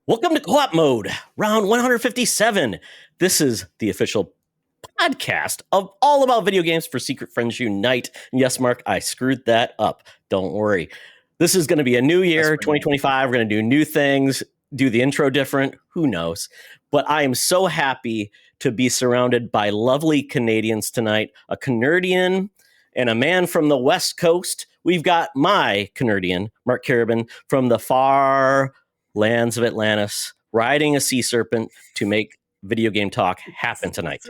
Welcome to Co-op Mode, round 157. This is the official podcast of All About Video Games for Secret Friends Unite. And yes, Mark, I screwed that up. Don't worry. This is going to be a new year, 2025. We're going to do new things, do the intro different. Who knows? But I am so happy to be surrounded by lovely Canadians tonight, a Canadian and a man from the West Coast. We've got my Canadian, Mark Carabin, from the far lands of Atlantis, riding a sea serpent to make video game talk happen tonight.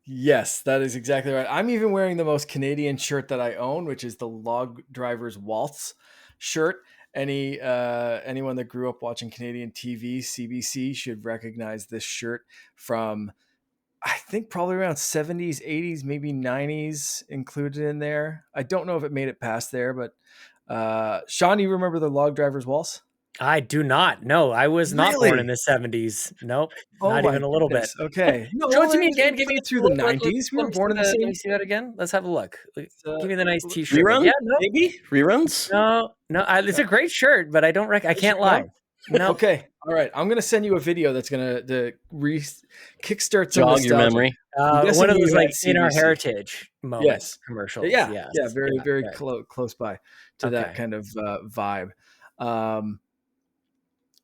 Yes, that is exactly right. I'm even wearing the most Canadian shirt that I own, which is the Log Driver's Waltz shirt. Anyone that grew up watching Canadian TV, CBC, should recognize this shirt from, I think, probably around 70s, 80s, maybe 90s included in there. I don't know if it made it past there, but Sean, you remember the Log Driver's Waltz? I do not. No, I was not born in the 70s. Nope. Not even a little bit. Okay. No, show it to me again. Give me through the 90s. We were born in the same. Let me see that again. Let's have a look. Give me the nice t-shirt. Rerun? Yeah, no. Maybe? Reruns? No. It's a great shirt, but I can't lie. No. Okay. All right. I'm going to send you a video that's going to kickstart some jog your memory. One of those like in our heritage moments commercials. Yeah. Yes. Yeah. Very close by to that kind of vibe.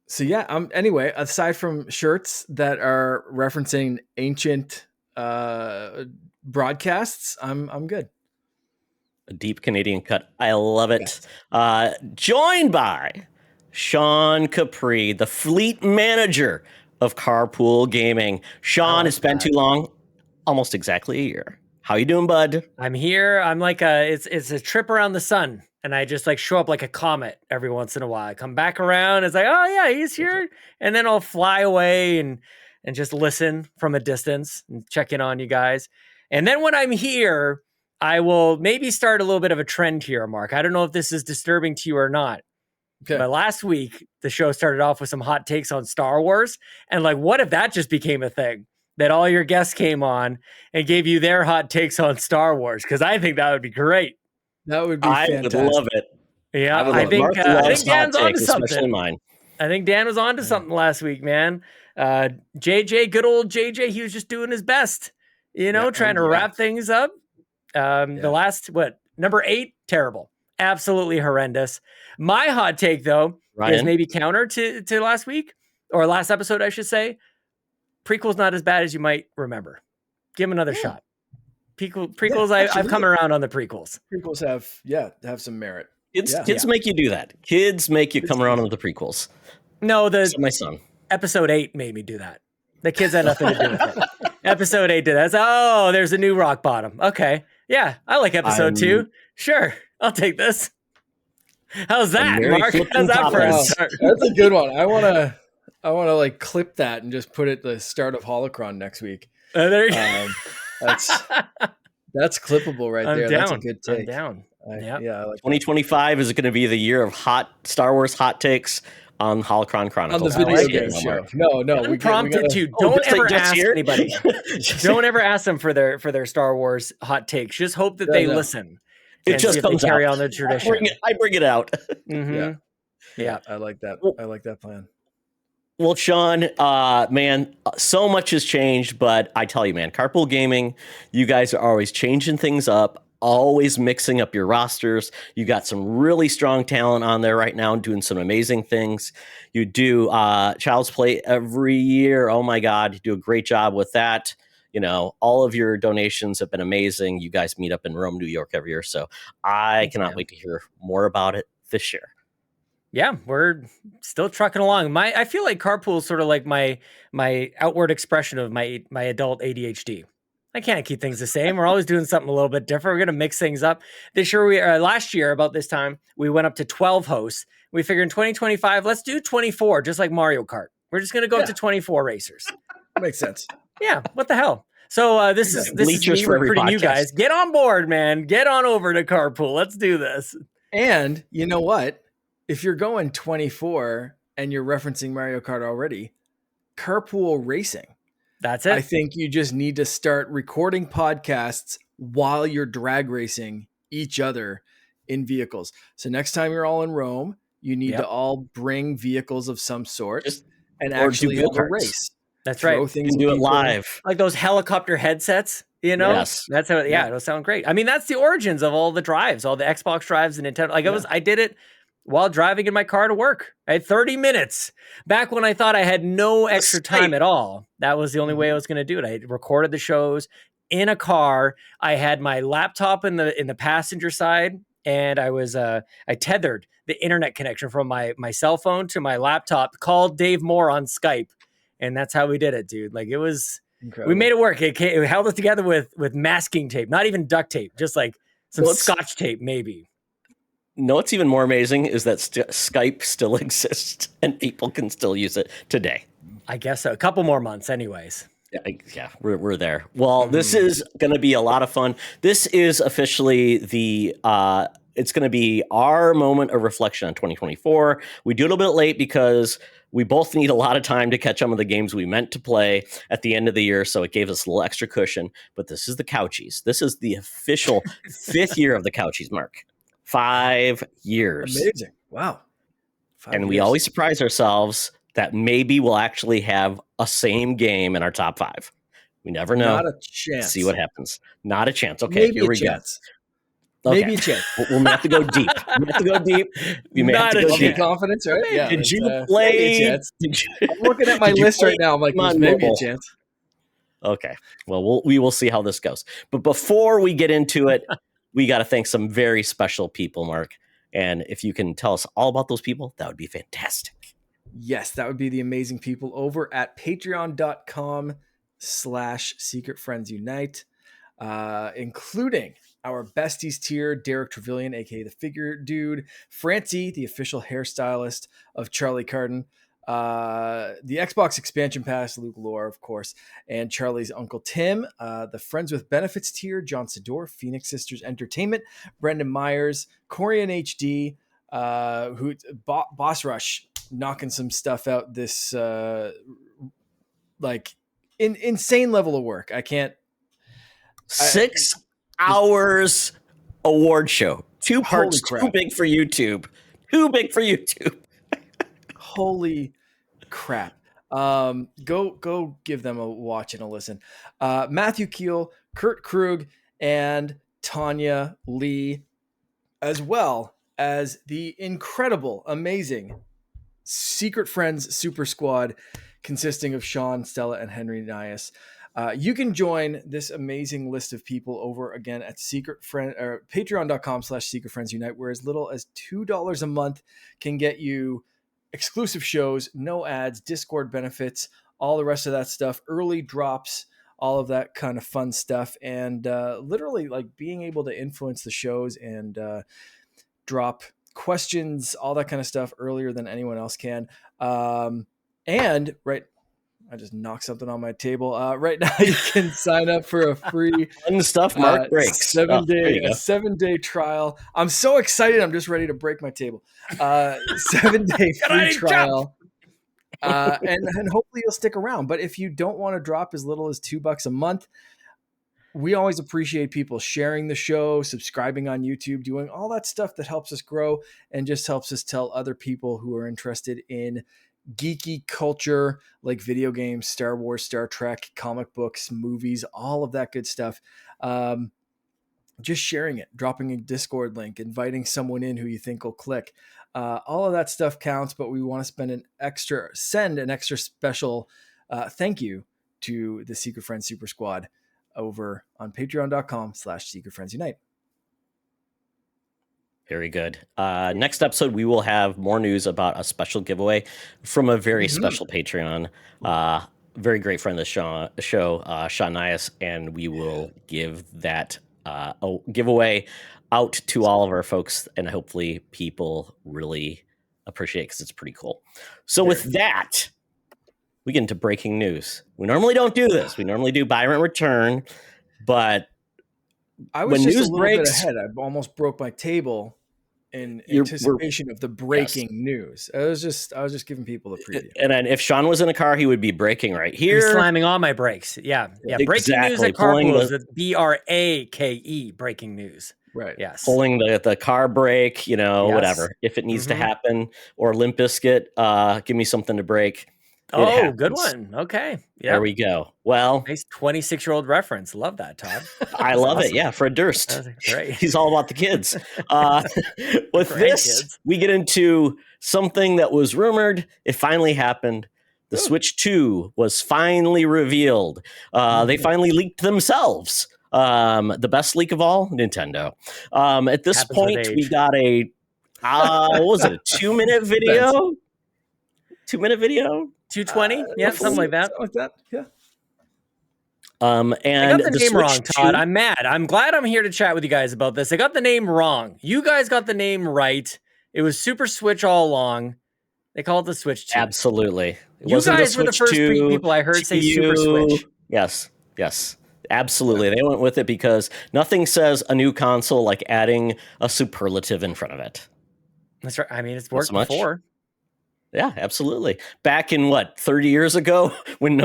So yeah, anyway, aside from shirts that are referencing ancient broadcasts, I'm good. A deep Canadian cut. I love it. Yes. Joined by Sean Capri, the fleet manager of Carpool Gaming. Sean, it's been too long. Almost exactly a year. How you doing, bud? I'm here. I'm like it's a trip around the sun. And I just like show up like a comet every once in a while. I come back around. It's like, oh yeah, he's here. And then I'll fly away and just listen from a distance and check in on you guys. And then when I'm here, I will maybe start a little bit of a trend here, Mark. I don't know if this is disturbing to you or not. Okay. But last week, the show started off with some hot takes on Star Wars. And like, what if that just became a thing? That all your guests came on and gave you their hot takes on Star Wars? Because I think that would be great. That would be fantastic. I would love it. Yeah, I think Dan's on to something. Mine. I think Dan was on to something last week, man. JJ, good old JJ, he was just doing his best, trying to wrap things up. The last, number 8, terrible. Absolutely horrendous. My hot take, though, is maybe counter to last week, or last episode, I should say. Prequel's not as bad as you might remember. Give him another shot. Prequels, I've come around on the prequels. Prequels have some merit. Kids make you do that. Kids make you come around on the prequels. No, my son. Episode 8 made me do that. The kids had nothing to do with it. Episode 8 did that. There's a new rock bottom. Okay. Yeah, I like episode 2. Sure, I'll take this. How's that, Mark? How's that for a start? That's a good one. I wanna like clip that and just put it at the start of Holocron next week. There you go. That's clippable right there. Down. That's a good take. I'm down. I like 2025 is going to be the year of hot Star Wars hot takes on Holocron Chronicles. On the video game show. No. Unprompted to. Don't ever ask anybody. Don't ever ask them for their Star Wars hot takes. Just hope that they listen. It just comes carry out. On their tradition. I bring it out. Mm-hmm. Yeah, I like that. I like that plan. Well, Sean, man, so much has changed, but I tell you, man, Carpool Gaming, you guys are always changing things up, always mixing up your rosters. You got some really strong talent on there right now, doing some amazing things. You do Child's Play every year. Oh my God, you do a great job with that. All of your donations have been amazing. You guys meet up in Rome, New York every year. So I cannot wait to hear more about it this year. Yeah, we're still trucking along. I feel like Carpool is sort of like my outward expression of my adult ADHD. I can't keep things the same. We're always doing something a little bit different. We're going to mix things up. This year, last year, about this time, we went up to 12 hosts. We figured in 2025, let's do 24, just like Mario Kart. We're just going to go up to 24 racers. Makes sense. Yeah, what the hell? So this is me recruiting you guys. Get on board, man. Get on over to Carpool. Let's do this. And you know what? If you're going 24 and you're referencing Mario Kart already, Carpool Racing. That's it. I think you just need to start recording podcasts while you're drag racing each other in vehicles. So next time you're all in Rome, you need to all bring vehicles of some sort. and Or do actually have a go-karts. race. That's Throw right. You things can at do it people. live. Like those helicopter headsets, you know? Yes. That's how, yeah, it'll sound great. I mean, that's the origins of all the drives, all the Xbox drives and Nintendo. Like I did it while driving in my car to work. I had 30 minutes back when I thought I had no extra time at all. That was the only way I was going to do it. I recorded the shows in a car. I had my laptop in the passenger side, and I tethered the internet connection from my cell phone to my laptop, called Dave Moore on Skype. And that's how we did it, dude. Like, it was, Incredible. we made it work. It held it together with masking tape, not even duct tape, just like some Scotch tape, maybe. No, what's even more amazing is that Skype still exists and people can still use it today. I guess so. A couple more months, anyways. Yeah, we're there. Well, this is going to be a lot of fun. This is officially it's going to be our moment of reflection on 2024. We do it a little bit late because we both need a lot of time to catch up on the games we meant to play at the end of the year, so it gave us a little extra cushion. But this is the Couchies. This is the official 5th year of the Couchies, Mark. 5 years. Amazing. Wow. 5 And years. we always surprise ourselves that maybe we'll actually have a same game in our top 5. We never know. Not a chance. See what happens. Not a chance. Okay, Maybe here we chance. go. Okay. Maybe a chance. We'll have to go deep. We have to go deep. You may have to go deep. Confidence, right? Yeah. Did you maybe a play? chance. I'm looking at my list right now. I'm like, there's maybe a chance. Okay. Well, we will see how this goes. But before we get into it, we got to thank some very special people, Mark. And if you can tell us all about those people, that would be fantastic. Yes, that would be the amazing people over at patreon.com/secretfriendsunite, including our besties tier, Derek Trevelyan, aka the Figure Dude, Francie, the official hairstylist of Charlie Carden, the Xbox expansion pass, Luke Lore, of course, and Charlie's Uncle Tim, the Friends with Benefits tier, John Sador, Phoenix Sisters Entertainment, Brendan Myers, Corian HD, who Boss Rush, knocking some stuff out this insane level of work. I can't. 6 hours award show. 2 parts, too big for YouTube. Too big for YouTube. Holy crap. Go give them a watch and a listen. Matthew Keel, Kurt Krug, and Tanya Lee, as well as the incredible, amazing Secret Friends Super Squad consisting of Sean, Stella, and Henry Nias. You can join this amazing list of people over again at patreon.com/secretfriendsunite, where as little as $2 a month can get you exclusive shows, no ads, Discord benefits, all the rest of that stuff, early drops, all of that kind of fun stuff, and literally like being able to influence the shows and drop questions, all that kind of stuff earlier than anyone else can. And right, I just knocked something on my table. Right now, you can sign up for a free fun stuff. Mark breaks 7-day trial. I'm so excited. I'm just ready to break my table. 7-day free trial. And hopefully you'll stick around. But if you don't want to drop as little as $2 a month, we always appreciate people sharing the show, subscribing on YouTube, doing all that stuff that helps us grow and just helps us tell other people who are interested in geeky culture like video games, Star Wars, Star Trek, comic books, movies, all of that good stuff. Just sharing it, dropping a Discord link, inviting someone in who you think will click. All of that stuff counts, but we want to send an extra special thank you to the Secret Friends Super Squad over on patreon.com/secretfriendsunite. Very good. Next episode, we will have more news about a special giveaway from a very special Patreon. Very great friend of the show, Sean Nias, and we will give that giveaway out to all of our folks, and hopefully people really appreciate it because it's pretty cool. So with that, we get into breaking news. We normally don't do this. We normally do buy, rent, return, but I was just a little bit ahead. I almost broke my table in anticipation of the breaking news. I was just giving people a preview. And then if Sean was in a car, he would be braking right here. He's slamming on my brakes. Yeah. Breaking news at Carpool is BRAKE, breaking news. Right. Yes. Pulling the car brake, whatever. If it needs to happen. Or Limp Bizkit, give me something to break. Oh, good happens. one. Okay. There Yeah. we go. Well, Nice 26-year-old reference. Love that, Todd. I That's love it. awesome. Yeah, Fred Durst. That's great. He's all about the kids. Uh, with this, Grandkids. we get into something that was rumored. It finally happened. The Switch 2 was finally revealed. They finally leaked themselves. The best leak of all, Nintendo. At this Happens with point, we age. got a what was it? A 2-minute video? 2-minute video? 220? Yeah, something like that. Something like that. Yeah. And I got the name Switch wrong, 2 Todd. I'm mad. I'm glad I'm here to chat with you guys about this. I got the name wrong. You guys got the name right. It was Super Switch all along. They called it the Switch 2. Absolutely. It You wasn't guys were the Switch first 2 people I heard say to Super you. Switch. Yes. Absolutely. They went with it because nothing says a new console like adding a superlative in front of it. That's right. I mean, it's worked so much. before. Yeah, absolutely. Back in 30 years ago, when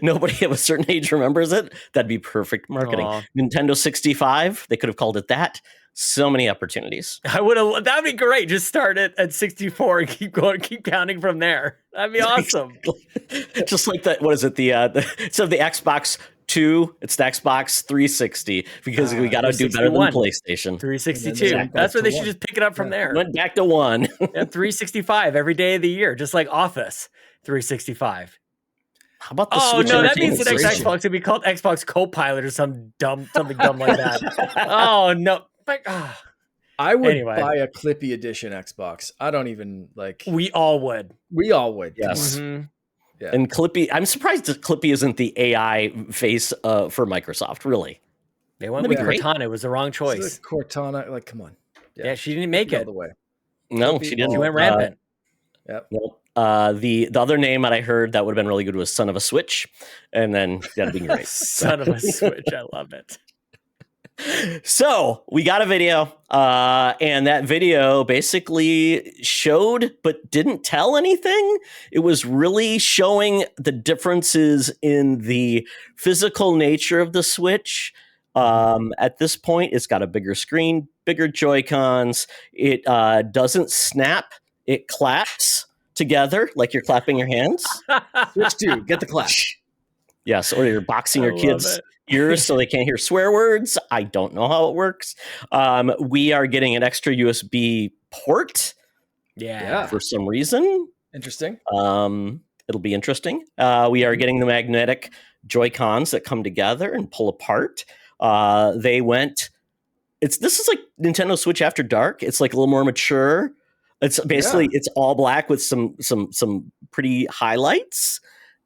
nobody of a certain age remembers it, that'd be perfect marketing. Aw. Nintendo 65, they could have called it that. So many opportunities. That'd be great. Just start it at 64 and keep counting from there. That'd be awesome. Just like that. What is it? Instead of the Xbox 2, it's the Xbox 360 because we got to do better than 361. PlayStation. 362. Exactly. That's where they To should one. just pick it up from there. Went back to 1. Yeah, 365 every day of the year, just like Office 365. How about the Oh Switch no, that means the Entertainment next Station? Xbox would be called Xbox Copilot or something dumb like that. Oh no. I would Anyway. buy a Clippy edition Xbox. I don't even like. We all would. We all would. Yes. Mhm. Yeah. And Clippy, I'm surprised that Clippy isn't the AI face for Microsoft, really. They went That'd with be great. Cortana. It was the wrong choice. Cortana, like, come on. Yeah, she didn't make All it. the way. No, Clippy, she didn't. She went rampant. Yep. Nope. The other name that I heard that would have been really good was Son of a Switch. And then that'd be great. Son of a Switch. I love it. So we got a video, and that video basically showed but didn't tell anything. It was really showing the differences in the physical nature of the Switch. At this point, it's got a bigger screen, bigger Joy-Cons. It doesn't snap. It claps together like you're clapping your hands. Switch 2, get the clap. Yes, or you're boxing your I love kids' it. ears so they can't hear swear words. I don't know how it works. We are getting an extra USB port Yeah. for some reason. Interesting. It'll be interesting. We are getting the magnetic Joy-Cons that come together and pull apart. This is like Nintendo Switch After Dark. It's like a little more mature. It's basically it's all black with some pretty highlights.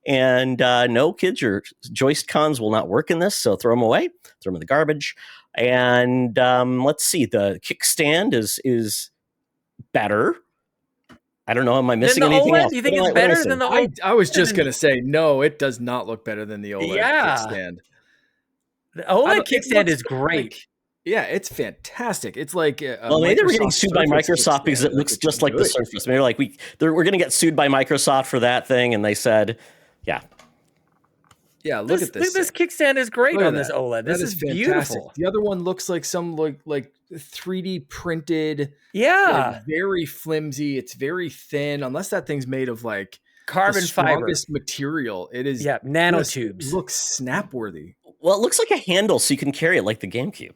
And no, kids, your Joy-Cons will not work in this, so throw them away, throw them in the garbage. And let's see, the kickstand is better. I don't know, am I missing Then the anything OLED, else? you think What it's am I better missing? than the OLED? I was just going to say, no, it does not look better than the OLED Yeah. kickstand. The I OLED don't- it kickstand looks is great. like- yeah, it's fantastic. It's like Well, maybe they're getting Microsoft sued by Surface Microsoft because kickstand. it looks It's just like the good. Surface. Maybe like we're going to get sued by Microsoft for that thing, and they said, yeah. Yeah, look at this. This kickstand is great Look at on this that. OLED. This That is fantastic. beautiful. The other one looks like some like 3D printed, Yeah. like, very flimsy. It's very thin. Unless that thing's made of like Carbon the fiber. strongest material, it is. Yeah, nanotubes. It looks snap worthy. Well, it looks like a handle so you can carry it like the GameCube.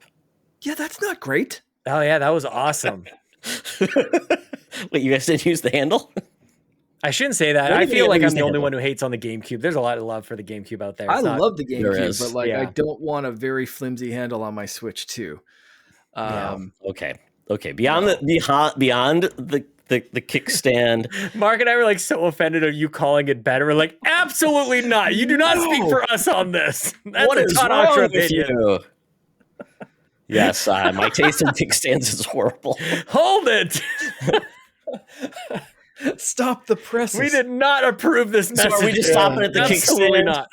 Yeah, that's not great. Oh yeah, that was awesome. Wait, you guys didn't use the handle? I shouldn't say that. What I do you feel think like of I'm the only handle? one who hates on the GameCube. There's a lot of love for the GameCube out there. I It's not- love the There GameCube, is. but like I Yeah. don't want a very flimsy handle on my Switch too. Okay. Beyond the kickstand. Mark and I were like so offended of you calling it better. We're like, absolutely not. You do not speak for us on this. That's What a is Todd wrong Oxford with opinion. you? Yes, my taste in kickstands is horrible. Hold it. Stop the presses. We did not approve this So message. are we just stopping at the Absolutely kickstand? not.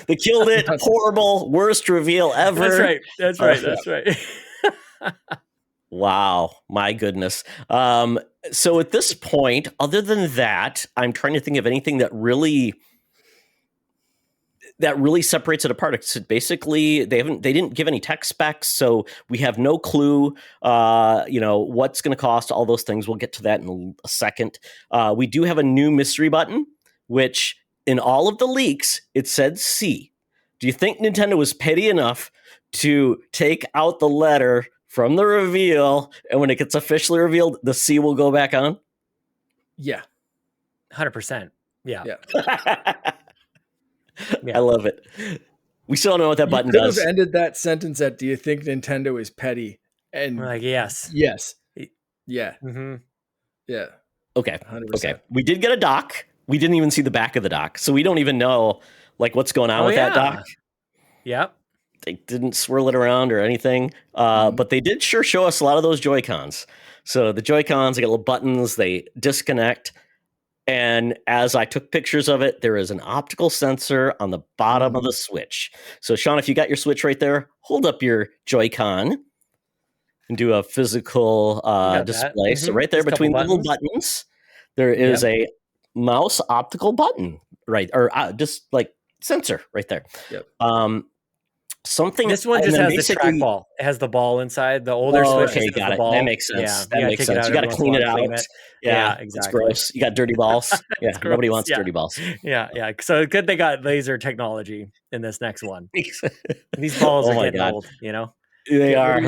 They killed it. Horrible. Worst reveal ever. That's right. That's right. That's right. Wow, my goodness. So at this point, other than that, I'm trying to think of anything that really separates it apart. It's basically, they didn't give any tech specs, so we have no clue, what's going to cost. All those things. We'll get to that in a second. We do have a new mystery button, which in all of the leaks, it said C. Do you think Nintendo was petty enough to take out the letter from the reveal, and when it gets officially revealed, the C will go back on? Yeah. 100%. Yeah. I love it. We still don't know what that button could does. have ended that sentence at, do you think Nintendo is petty? And We're like, yes. Yes. Yeah. Mm-hmm. Yeah. Okay. 100%. Okay. We did get a dock. We didn't even see the back of the dock. So we don't even know like what's going on with that dock. Yep. They didn't swirl it around or anything. But they did sure show us a lot of those Joy-Cons. So the Joy-Cons, they got little buttons, they disconnect. And as I took pictures of it, there is an optical sensor on the bottom of the Switch. So Sean, if you got your Switch right there, hold up your Joy-Con and do a physical display. So right there between the little buttons, there is a mouse optical button, right? Or just like sensor right there. Yep. Something. This one just has the trackball. It has the ball inside. The older Switch has got the it. ball. That makes sense. Yeah, that makes sense. You got to clean it out. Yeah, exactly. It's gross. You got dirty balls. Yeah, nobody wants dirty balls. Yeah. So good they got laser technology in this next one. These balls are getting old, you know? They are.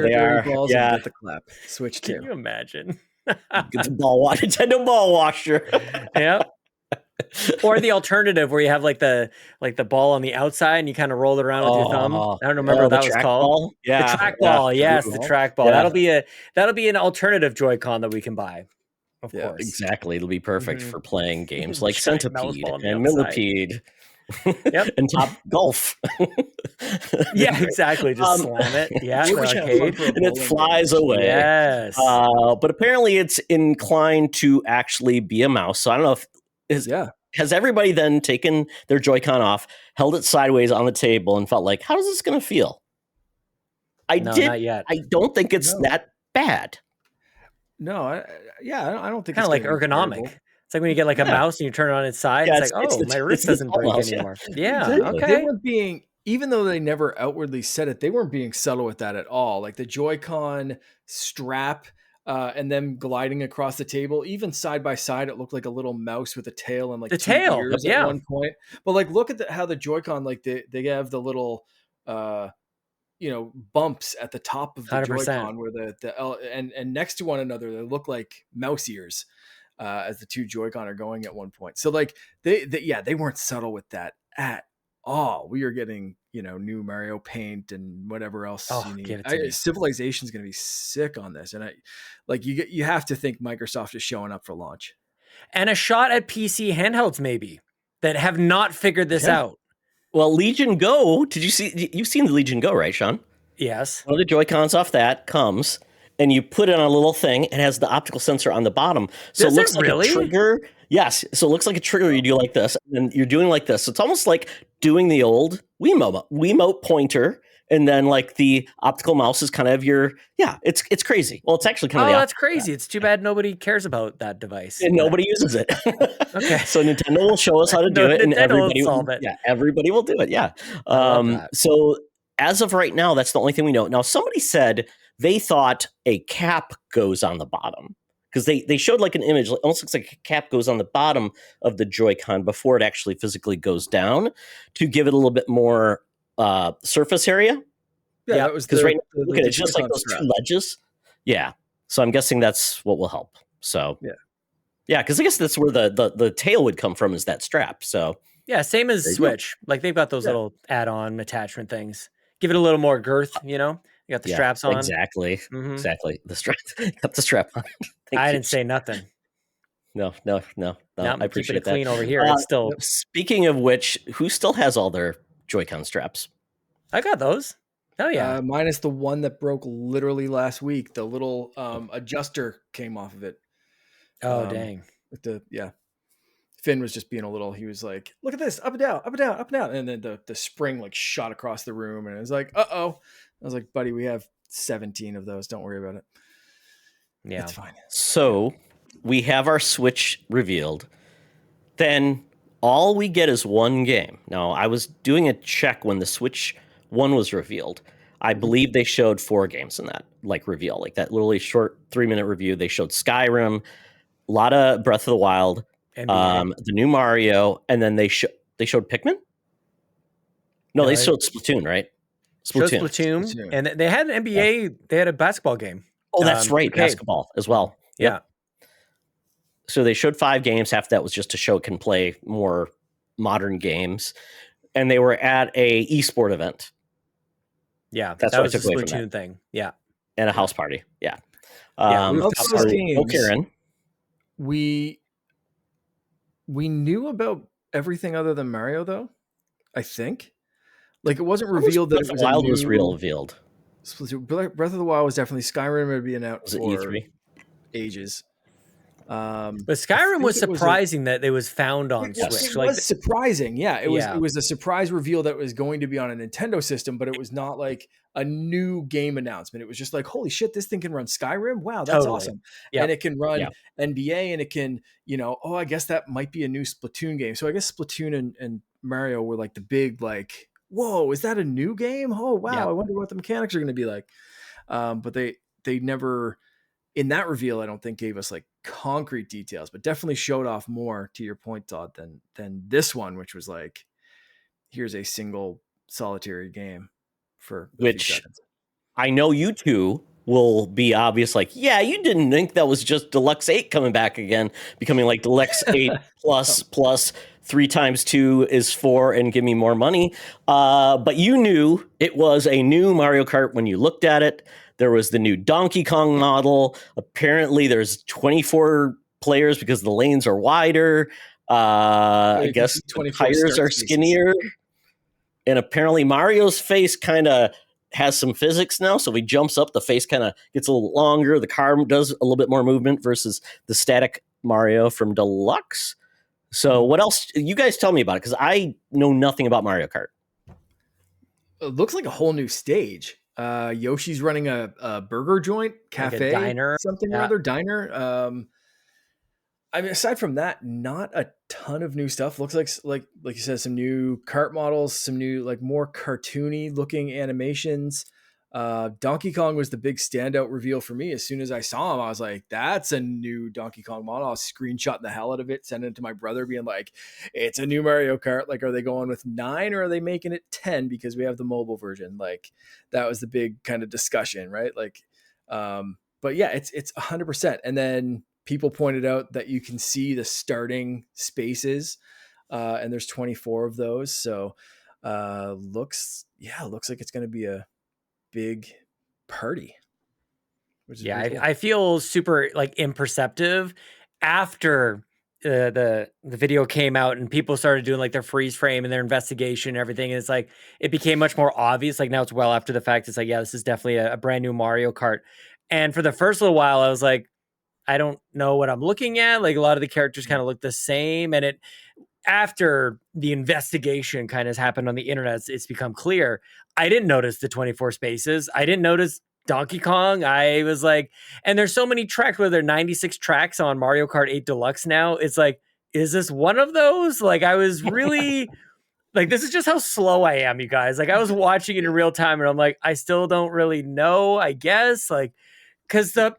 Balls and get the clap. Switch 2. Can you imagine? Get the Nintendo ball washer. Yeah. Or the alternative where you have like the ball on the outside and you kind of roll it around with your thumb. I don't remember what that was called. Ball? Yeah, the trackball. Yes, the trackball. Yeah. That'll be an alternative Joy-Con that we can buy. Of course, exactly. It'll be perfect for playing games like Centipede and Millipede. And Top Golf. Yeah, exactly. Just slam it. Yeah, and it flies away. Yes. But apparently it's inclined to actually be a mouse. So I don't know if has everybody then taken their Joy-Con off, held it sideways on the table, and felt like, how is this going to feel? Not yet. I don't think it's that bad. No, I don't think kind of like ergonomic. Terrible. It's like when you get like a mouse and you turn it on its side. It's like, my wrist doesn't break anymore. Yeah, exactly. They weren't being, even though they never outwardly said it, they weren't being subtle with that at all. Like the Joy-Con strap and them gliding across the table, even side by side, it looked like a little mouse with a tail and like two ears at one point. But like, look at how the Joy-Con, like they have the little, bumps at the top of the 100%. Joy-Con where and next to one another, they look like mouse ears. As the two Joy-Con are going at one point. So like they weren't subtle with that at all. We are getting, new Mario Paint and whatever else you need. Civilization's going to be sick on this. And you have to think Microsoft is showing up for launch. And a shot at PC handhelds maybe that have not figured this out. Well, Legion Go, you've seen the Legion Go, right, Sean? Yes. One of the Joy-Cons off that comes and you put it on a little thing. It has the optical sensor on the bottom. So it looks like a trigger. Yes. So it looks like a trigger. You do like this, and you're doing like this. So it's almost like doing the old Wiimote pointer. And then like the optical mouse is kind of it's crazy. Well, it's actually kind of that's crazy. It's too bad nobody cares about that device. And nobody uses it. Okay. So Nintendo will show us how to do it, and everybody will solve it. Yeah, everybody will do it. Yeah. So as of right now, that's the only thing we know. Now, somebody said they thought a cap goes on the bottom because they showed like an image. It almost looks like a cap goes on the bottom of the Joy-Con before it actually physically goes down to give it a little bit more surface area. Yeah, that was because right now, look at it, just like those two ledges. Yeah. So I'm guessing that's what will help. So yeah, because I guess that's where the tail would come from, is that strap. So yeah, same as Switch. Like they've got those little add-on attachment things. Give it a little more girth, You got the straps on. Exactly. Mm-hmm. Exactly. The strap. Got the strap on. I didn't say nothing. No. I appreciate it clean over here. It's still. Speaking of which, who still has all their Joy-Con straps? I got those. Oh yeah. Minus the one that broke literally last week. The little adjuster came off of it. Oh dang. With Finn was just being a little. He was like, "Look at this, up and down, up and down, up and down," and then the spring like shot across the room, and it was like, "Uh-oh." I was like, "Buddy, we have 17 of those. Don't worry about it." Yeah, it's fine. So we have our Switch revealed. Then all we get is one game. Now, I was doing a check when the Switch 1 was revealed. I believe they showed 4 games in that reveal, like that literally short 3-minute review. They showed Skyrim, a lot of Breath of the Wild, NBA. the new Mario, and then they showed Pikmin. No, they showed Splatoon, right? Showed Splatoon, and they had an NBA. Yeah. They had a basketball game. Oh, that's right, 2K. basketball as well. Yep. Yeah. So they showed 5 games. Half that was just to show it can play more modern games, and they were at a esport event. Yeah, that's that what was I a took away from Splatoon that. thing. Yeah, and a house party. Yeah. Of those games, Karen. We knew about everything other than Mario, though. I think, like, it wasn't revealed that it was Wild was revealed. Breath of the Wild was definitely Skyrim had been out Was it for E3? ages. But Skyrim was surprising that it was found on Switch. It was surprising. Yeah, it was a surprise reveal that it was going to be on a Nintendo system, but it was not like a new game announcement. It was just like, holy shit, this thing can run Skyrim. Wow, that's awesome. Yep. And it can run NBA, and it can, I guess that might be a new Splatoon game. So I guess Splatoon and Mario were like the big, like, whoa, is that a new game? Oh, wow. I wonder what the mechanics are going to be like. But they never, in that reveal, I don't think gave us like concrete details, but definitely showed off more, to your point, Todd, than this one, which was like, here's a single solitary game for which I know you two will be obvious. Like, yeah, you didn't think that was just Deluxe 8 coming back again, becoming like Deluxe 8 plus 3 times 2 is 4 and give me more money. But you knew it was a new Mario Kart when you looked at it. There was the new Donkey Kong model. Apparently, there's 24 players because the lanes are wider. I guess the tires are skinnier. And apparently, Mario's face kind of has some physics now. So if he jumps up, the face kind of gets a little longer. The car does a little bit more movement versus the static Mario from Deluxe. So what else? You guys tell me about it, because I know nothing about Mario Kart. It looks like a whole new stage. Yoshi's running a burger joint, cafe, like a diner, something or other, diner. I mean, aside from that, not a ton of new stuff. Looks like you said, some new kart models, some new, like, more cartoony looking animations. Donkey Kong was the big standout reveal for me. As soon as I saw him, I was like, that's a new Donkey Kong model. I was screenshotting the hell out of it, sending it to my brother, being like, it's a new Mario Kart. Like, are they going with 9 or are they making it 10 because we have the mobile version? Like, that was the big kind of discussion, right? Like, but yeah, it's 100%. And then people pointed out that you can see the starting spaces, and there's 24 of those. So looks like it's going to be a big party. Which is cool. I feel super like imperceptive after the video came out and people started doing like their freeze frame and their investigation and everything. And it's like, it became much more obvious. Like, now it's well after the fact. It's like, yeah, this is definitely a brand new Mario Kart. And for the first little while, I was like, I don't know what I'm looking at. Like, a lot of the characters kind of look the same. And after the investigation kind of has happened on the internet, it's become clear. I didn't notice the 24 spaces. I didn't notice Donkey Kong. I was like, and there's so many tracks, where there are 96 tracks on Mario Kart 8 Deluxe now. It's like, is this one of those? Like, I was really like, this is just how slow I am, you guys. Like, I was watching it in real time and I'm like, I still don't really know, I guess. Like, because the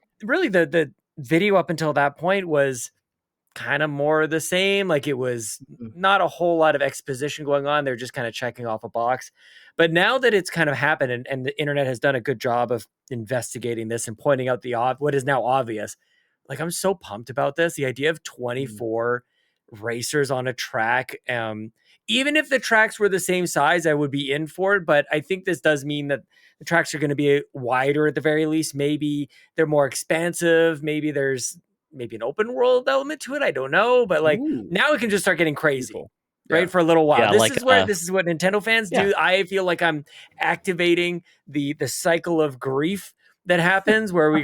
video up until that point was kind of more the same. Like, it was not a whole lot of exposition going on. They're just kind of checking off a box. But now that it's kind of happened, and the internet has done a good job of investigating this and pointing out what is now obvious, like, I'm so pumped about this. The idea of 24 racers on a track, even if the tracks were the same size, I would be in for it. But I think this does mean that the tracks are going to be wider at the very least. Maybe they're more expansive. Maybe there's an open world element to it. I don't know. But like, now it can just start getting crazy. Cool. Right, for a little while. Yeah, this is what Nintendo fans do. I feel like I'm activating the cycle of grief that happens, where we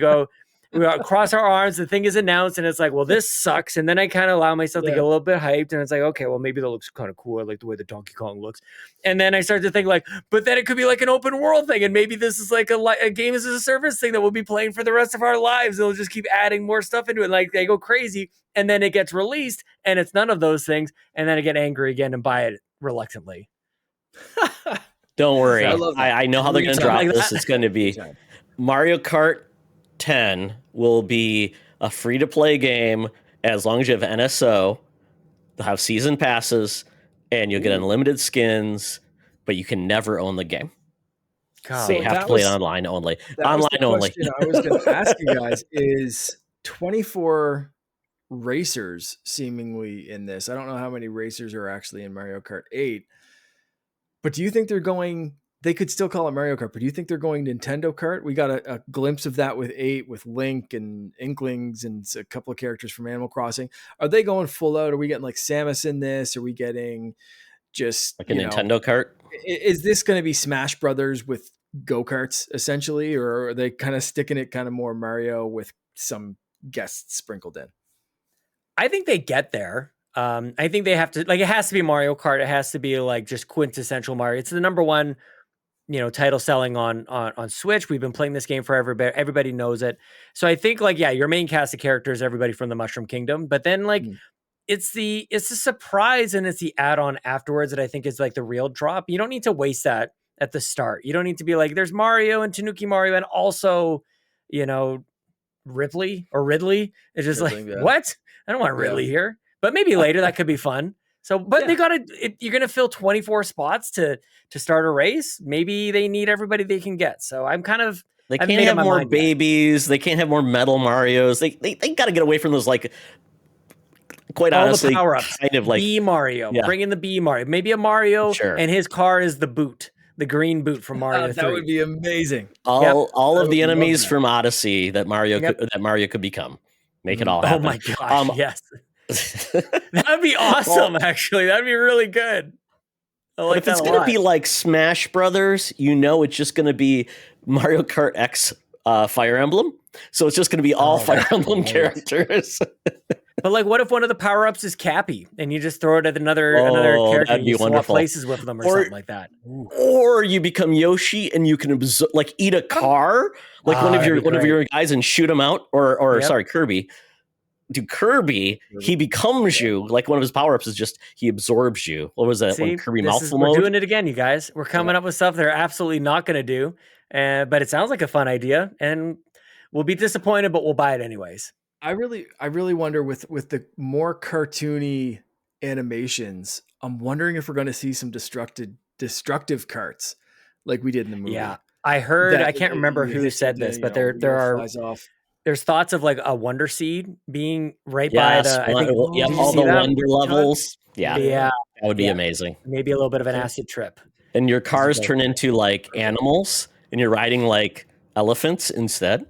cross our arms, the thing is announced, and it's like, well, this sucks. And then I kind of allow myself to get a little bit hyped, and it's like, okay, well, maybe that looks kind of cool. I like the way the Donkey Kong looks. And then I start to think like, but then it could be like an open world thing, and maybe this is like a game as a service thing that we'll be playing for the rest of our lives. They'll just keep adding more stuff into it. Like, they go crazy, and then it gets released, and it's none of those things, and then I get angry again and buy it reluctantly. Don't worry. I know how they're going to drop this. It's going to be Mario Kart 10 will be a free-to-play game as long as you have NSO, They'll have season passes, and you'll get unlimited skins, but you can never own the game. God. So you have to play it online only. That was the Online only. question I was going to ask you guys: is 24 racers seemingly in this? I don't know how many racers are actually in Mario Kart 8, but do you think they're going? They could still call it Mario Kart, but do you think they're going Nintendo Kart? We got a glimpse of that with 8, with Link and Inklings and a couple of characters from Animal Crossing. Are they going full out? Are we getting like Samus in this? Are we getting just like a Nintendo Kart? Is this going to be Smash Brothers with go-karts essentially, or are they kind of sticking it kind of more Mario with some guests sprinkled in? I think they get there. I think they have to, like, it has to be Mario Kart. It has to be like just quintessential Mario. It's the number one, title selling on Switch. We've been playing this game for everybody knows it. So I think like, yeah, your main cast of characters, everybody from the Mushroom Kingdom, but then like it's the surprise and it's the add-on afterwards that I think is like the real drop. You don't need to waste that at the start. You don't need to be like, there's Mario and Tanuki Mario and also, Ripley or Ridley. It's just what? I don't want Ridley here, but maybe later that could be fun. So, but they you're going to fill 24 spots to start a race. Maybe they need everybody they can get. So I'm kind of, they can't have more babies. They can't have more metal Marios. They got to get away from those, like, quite all honestly, the power-ups. Kind of like B Mario. Bring in the B Mario. Maybe a Mario and his car is the boot. The green boot from Mario 3. That would be amazing. All of the enemies from Odyssey that Mario could become. Make it all happen. Oh my gosh, yes. That'd be awesome, actually. That'd be really good. But if it's going to be like Smash Brothers, it's just going to be Mario Kart X Fire Emblem. So it's just going to be all Fire Emblem characters. But like, what if one of the power-ups is Cappy and you just throw it at another character and you swap places with them or something like that? Or you become Yoshi and you can eat a car, like one of your guys, and shoot him out. Or sorry, Kirby. Kirby, he becomes you. Like, one of his power-ups is just he absorbs you. What was that? When Kirby mouthful mode? We're doing it again, you guys. We're coming up with stuff they're absolutely not going to do. But it sounds like a fun idea, and we'll be disappointed, but we'll buy it anyways. I really wonder with the more cartoony animations, I'm wondering if we're going to see some destructive carts like we did in the movie. Yeah, I heard. I can't remember who said this, but there are. There's thoughts of like a Wonder Seed being by the. I think, all the Wonder levels. Yeah, that would be amazing. Maybe a little bit of an acid trip. And your cars turn into like animals, and you're riding like elephants instead.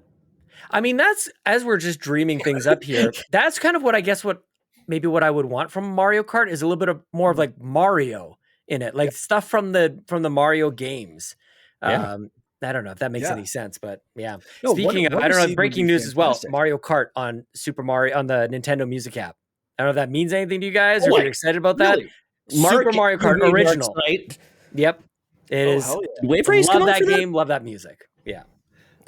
I mean, that's, as we're just dreaming things up here, that's kind of what I guess what I would want from Mario Kart is a little bit more of like Mario in it, like stuff from the Mario games. I don't know if that makes any sense, but yeah. No, speaking of, I don't know, breaking news as well. Mario Kart on on the Nintendo Music app. I don't know if that means anything to you guys, or if you're excited about that. Really? Super Mario Kart original. Yep, it is. Wave Race. Love that game. Love that music. Yeah.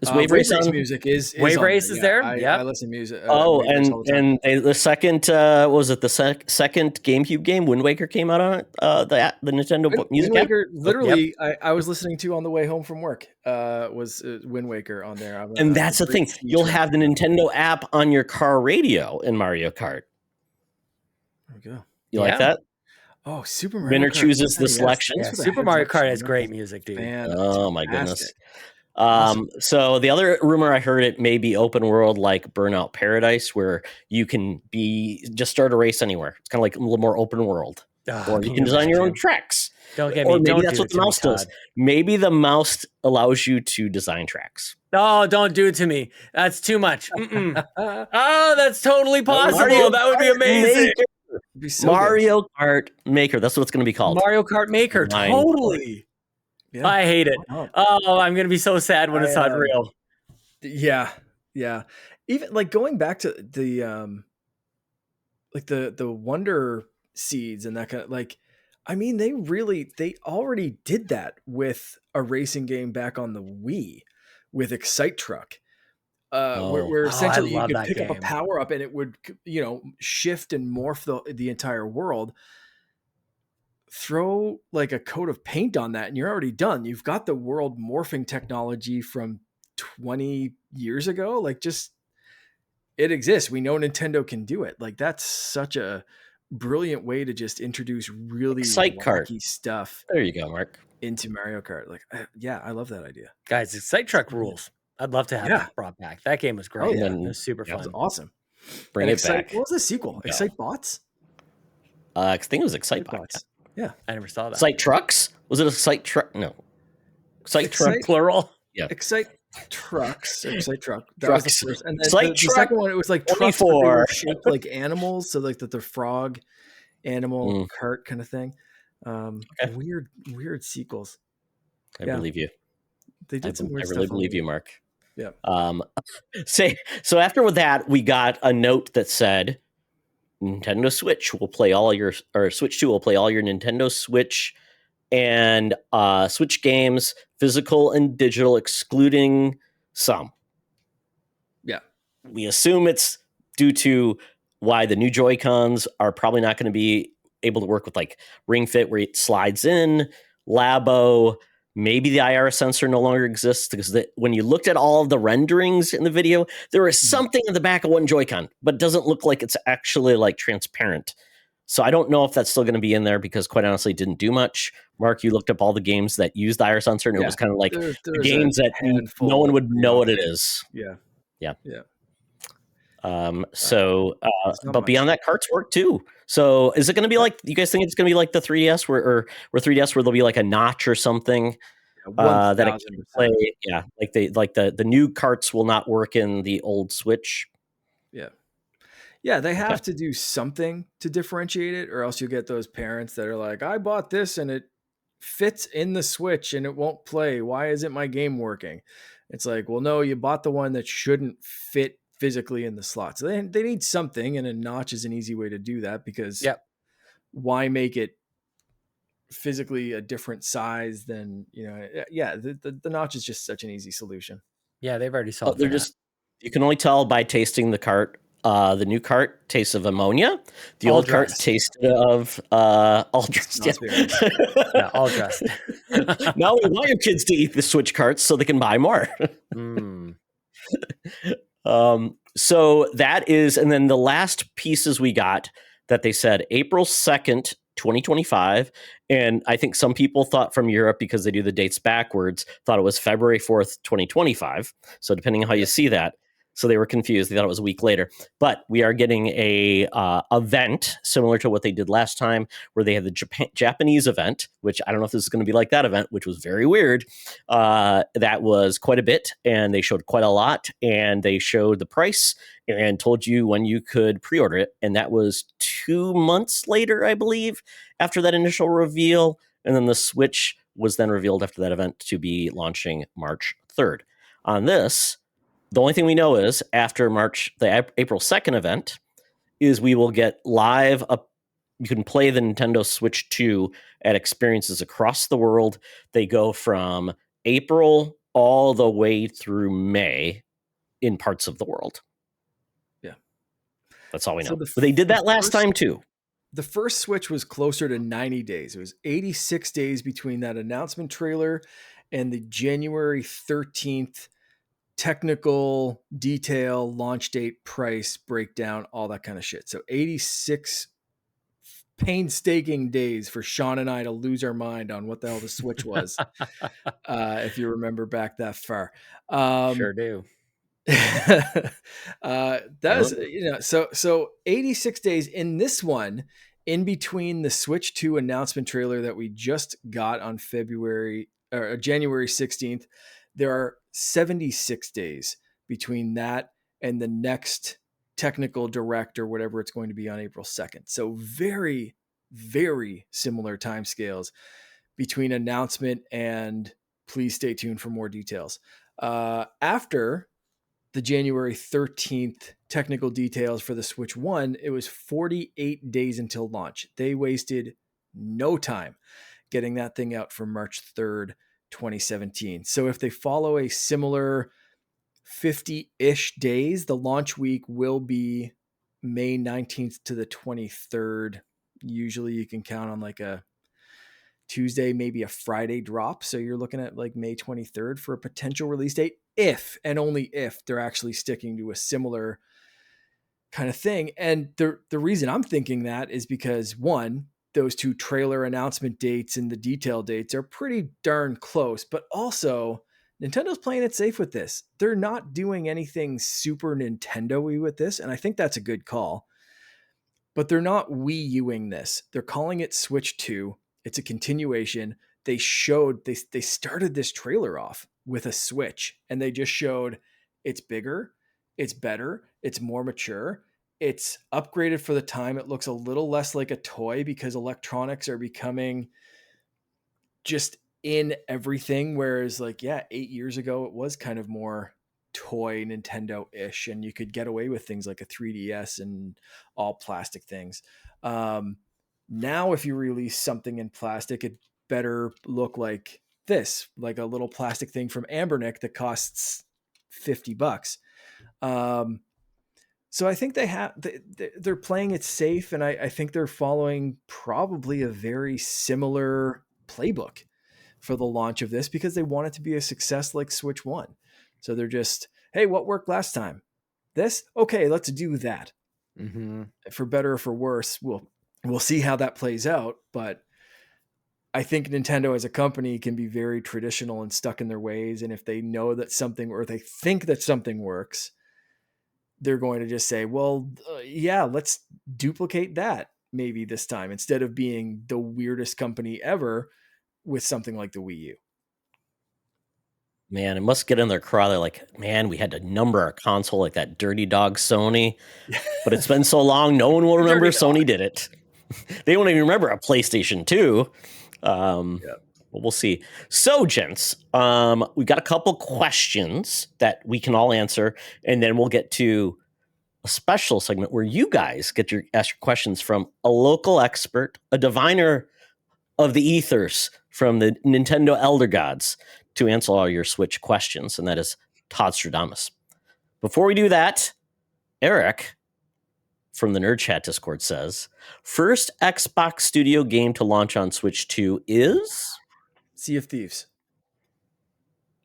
Is Wave Race music is Wave Race is there? I listen to music. And the second was it the second GameCube game? Wind Waker came out on it. The Nintendo Music Wind Waker, literally, I was listening to on the way home from work. Was Wind Waker on there? And that's the thing. You'll have the Nintendo app on your car radio in Mario Kart. There we go. You like that? Oh, Super Mario Winner Kart. chooses the selection. Yeah, Super Mario Kart has great music, dude. Oh my goodness. Awesome. So the other rumor I heard, it may be open world like Burnout Paradise, where you can just start a race anywhere. It's kind of like a little more open world, or you can design your own tracks. Don't get me. Or maybe that's what the mouse does. Maybe the mouse allows you to design tracks. Oh, don't do it to me. That's too much. Oh, that's totally possible. That would be amazing. Mario Kart Maker. That's what it's going to be called. Mario Kart Maker. Totally. Yeah. I hate it. Oh, I'm going to be so sad when it's not real. Yeah. Yeah. Even like going back to the Wonder Seeds and that kind of, like, I mean, they already did that with a racing game back on the Wii with Excite Truck. Where essentially you could pick up a power up and it would, shift and morph the entire world. Throw like a coat of paint on that and you're already done. You've got the world morphing technology from 20 years ago. Like, just, it exists. We know Nintendo can do it. Like, that's such a brilliant way to just introduce really Excite Kart. wacky stuff There you go, Mark. into Mario Kart. Like, yeah, I love that idea. Guys, Excite Truck rules. I'd love to have Yeah. that brought back. That game was great. Oh, yeah. It was super Yeah. That was fun. awesome. Bring And it back. What was the sequel? Go. Excite Bots? I think it was Excite Bots. Yeah. I never saw that. Excite Trucks? Was it Excite Truck? No. Excite Truck. Plural. Yeah. Excite Trucks. Excite Truck. That was the Trucks. first. And then Excite the Truck second one, it was like trucks, but they 24. were shaped like animals. So like the frog animal cart kind of thing. Okay. Weird sequels. I believe you. They did some weird I stuff. really believe you, Mark. Yeah. So after that, we got a note that said Nintendo Switch will play all your, or Switch 2 will play all your Nintendo Switch and Switch games, physical and digital, excluding some. Yeah. We assume it's due to why the new Joy-Cons are probably not going to be able to work with like Ring Fit where it slides in, Labo. Maybe the IR sensor no longer exists because when you looked at all of the renderings in the video, there is something in the back of one Joy-Con, but it doesn't look like it's actually like transparent. So I don't know if that's still going to be in there because quite honestly, it didn't do much. Mark, you looked up all the games that used the IR sensor and it was kind of like the games that no one would know what it is. Yeah. But beyond that, carts work too. So is it going to be like, you guys think it's going to be like the 3DS where 3DS where there'll be like a notch or something that it can play? Yeah, like the new carts will not work in the old Switch. Yeah, they have to do something to differentiate it, or else you get those parents that are like, I bought this and it fits in the Switch and it won't play. Why isn't my game working? It's like, well, no, you bought the one that shouldn't fit physically in the slot. So they need something, and a notch is an easy way to do that because why make it physically a different size than, the notch is just such an easy solution. Yeah, they've already solved it. You can only tell by tasting the cart. The new cart tastes of ammonia. The old cart tasted of all dressed. Yeah, all dressed. Now we want your kids to eat the Switch carts so they can buy more. So that is, and then the last pieces we got that they said April 2nd, 2025. And I think some people thought from Europe, because they do the dates backwards, thought it was February 4th, 2025. So depending on how you see that. So they were confused. They thought it was a week later. But we are getting a event similar to what they did last time, where they had the Japanese event, which I don't know if this is going to be like that event, which was very weird. That was quite a bit, and they showed quite a lot, and they showed the price and told you when you could pre-order it. And that was 2 months later, I believe, after that initial reveal. And then the Switch was then revealed after that event to be launching March 3rd. On this, the only thing we know is after the April 2nd event is we will get live you can play the Nintendo Switch 2 at experiences across the world. They go from April all the way through May in parts of the world. Yeah. That's all we know. But they did that last time too. The first Switch was closer to 90 days. It was 86 days between that announcement trailer and the January 13th technical detail, launch date, price, breakdown, all that kind of shit. So 86 painstaking days for Sean and I to lose our mind on what the hell the Switch was. If you remember back that far. Sure do. So 86 days in this one, in between the Switch 2 announcement trailer that we just got on January 16th, there are 76 days between that and the next technical direct or whatever it's going to be on April 2nd. So very, very similar timescales between announcement and please stay tuned for more details. After the January 13th technical details for the Switch 1, it was 48 days until launch. They wasted no time getting that thing out for March 3rd, 2017. So if they follow a similar 50-ish days, the launch week will be May 19th to the 23rd. Usually you can count on like a Tuesday, maybe a Friday drop. So you're looking at like May 23rd for a potential release date, if and only if they're actually sticking to a similar kind of thing. And the reason I'm thinking that is because, one, those two trailer announcement dates and the detail dates are pretty darn close, but also Nintendo's playing it safe with this. They're not doing anything super Nintendo-y with this, and I think that's a good call. But they're not Wii Uing this. They're calling it Switch 2. It's a continuation. They started this trailer off with a Switch, and they just showed it's bigger, it's better, it's more mature, it's upgraded for the time. It looks a little less like a toy because electronics are becoming just in everything. Whereas, like, yeah, 8 years ago, it was kind of more toy Nintendo-ish, and you could get away with things like a 3DS and all plastic things. Now, if you release something in plastic, it better look like this, like a little plastic thing from Ambernick that costs $50. So I think they're playing it safe, and I think they're following probably a very similar playbook for the launch of this because they want it to be a success like Switch 1. So they're just, hey, what worked last time? This? Okay, let's do that. Mm-hmm. For better or for worse, we'll see how that plays out. But I think Nintendo as a company can be very traditional and stuck in their ways. And if they know that something, or they think that something works, they're going to just say, well, yeah, let's duplicate that maybe this time, instead of being the weirdest company ever with something like the Wii U. Man, it must get in their craw. They're like, man, we had to number our console like that dirty dog Sony, but it's been so long, no one will remember Sony did it. They won't even remember a PlayStation 2. But we'll see. So, gents, we got a couple questions that we can all answer, and then we'll get to a special segment where you guys get to ask your questions from a local expert, a diviner of the ethers from the Nintendo Elder Gods, to answer all your Switch questions, and that is Todd Stradamus. Before we do that, Eric from the Nerd Chat Discord says, first Xbox Studio game to launch on Switch 2 is Sea of Thieves.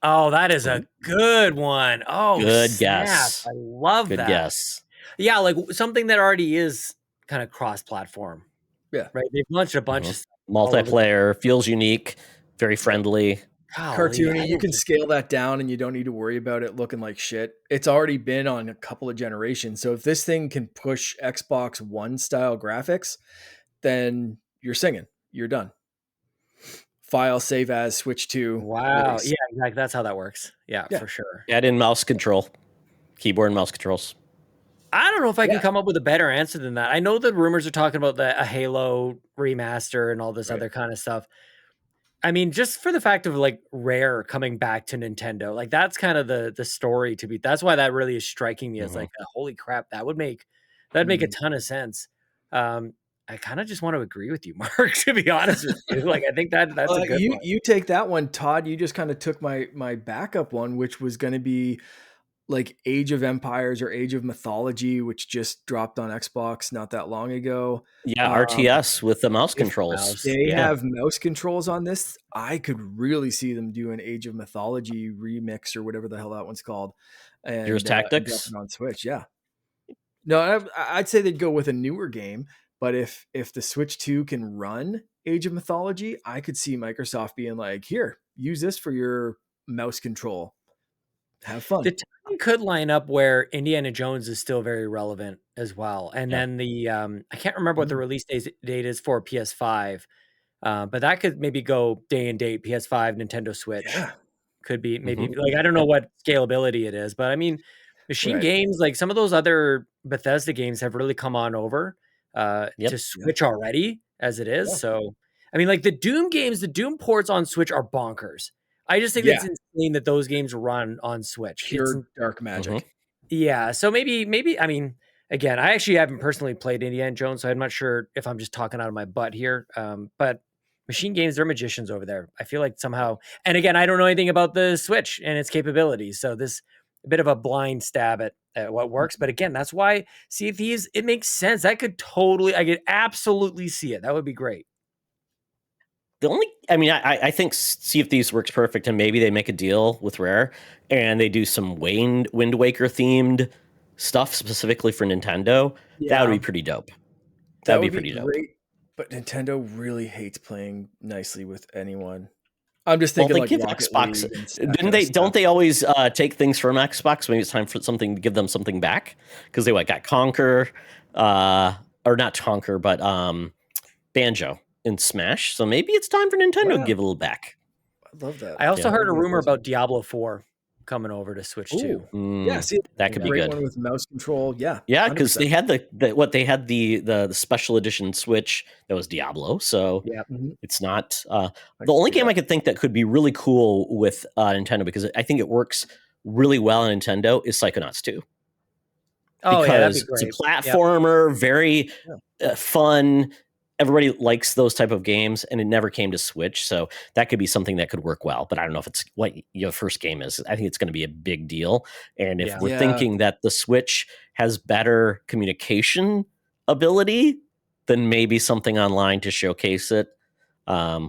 Oh, that is a good one. Oh, good snap. guess. I love good that. guess. Yeah, like something that already is kind of cross-platform. Yeah. Right. They've launched a bunch of stuff. Multiplayer, feels unique, very friendly. Cartoony. You can scale that down and you don't need to worry about it looking like shit. It's already been on a couple of generations. So if this thing can push Xbox One style graphics, then you're singing. You're done. File, save as, switch to. Wow. release. Yeah, like that's how that works. Yeah, for sure. Add in mouse control, keyboard and mouse controls. I don't know if I can come up with a better answer than that. I know that rumors are talking about a Halo remaster and all this other kind of stuff. I mean, just for the fact of like Rare coming back to Nintendo, like that's kind of the story to be. That's why that really is striking me as like, holy crap, that'd make a ton of sense. I kind of just want to agree with you, Mark, to be honest with you. Like, I think that's a good one. You take that one, Todd. You just kind of took my backup one, which was going to be like Age of Empires or Age of Mythology, which just dropped on Xbox not that long ago. Yeah, RTS with the mouse controls. They have mouse controls on this. I could really see them do an Age of Mythology remix or whatever the hell that one's called. And Heroes Tactics on Switch, yeah. No, I'd say they'd go with a newer game. But if the Switch 2 can run Age of Mythology, I could see Microsoft being like, here, use this for your mouse control. Have fun. The timing could line up where Indiana Jones is still very relevant as well. And then the I can't remember what the release date is for PS5, but that could maybe go day and date, PS5, Nintendo Switch. Yeah. Could be maybe like, I don't know what scalability it is, but I mean, machine games, like some of those other Bethesda games have really come on over to Switch already as it is. So, I mean, like the Doom games, the Doom ports on Switch are bonkers. I just think it's insane that those games run on Switch. Pure dark magic. Yeah. So maybe, I mean, again, I actually haven't personally played Indiana Jones, so I'm not sure if I'm just talking out of my butt here. But machine games, they're magicians over there. I feel like somehow, and again, I don't know anything about the Switch and its capabilities. So this a bit of a blind stab at what works. But again, that's why Sea of Thieves, it makes sense. I could absolutely see it. That would be great. I think Sea of Thieves works perfect, and maybe they make a deal with Rare and they do some Wind Waker themed stuff specifically for Nintendo, that would be pretty dope. That That'd would be pretty dope. great. But Nintendo really hates playing nicely with anyone. I'm just Well, thinking they like give Rocket Xbox. League and that Didn't kind of they? stuff. Don't they always take things from Xbox? Maybe it's time for something to give them something back because they got Conquer, or not Conquer, but Banjo in Smash. So maybe it's time for Nintendo to Wow. give a little back. I love that. I also Yeah. heard a rumor about Diablo 4 coming over to Switch too. Yeah, see, That could be great good. one with mouse control. Yeah, Yeah, because 100%. they had the special edition Switch that was Diablo. So Yeah. it's not I the only see game that. I could think that could be really cool with Nintendo, because I think it works really well on Nintendo, is Psychonauts 2. Oh yeah, that'd be Because it's a great. Yep. platformer, very fun. Everybody likes those type of games, and it never came to Switch, so that could be something that could work well. But I don't know if it's what your first game is. I think it's going to be a big deal, and if we're thinking that the Switch has better communication ability, then maybe something online to showcase it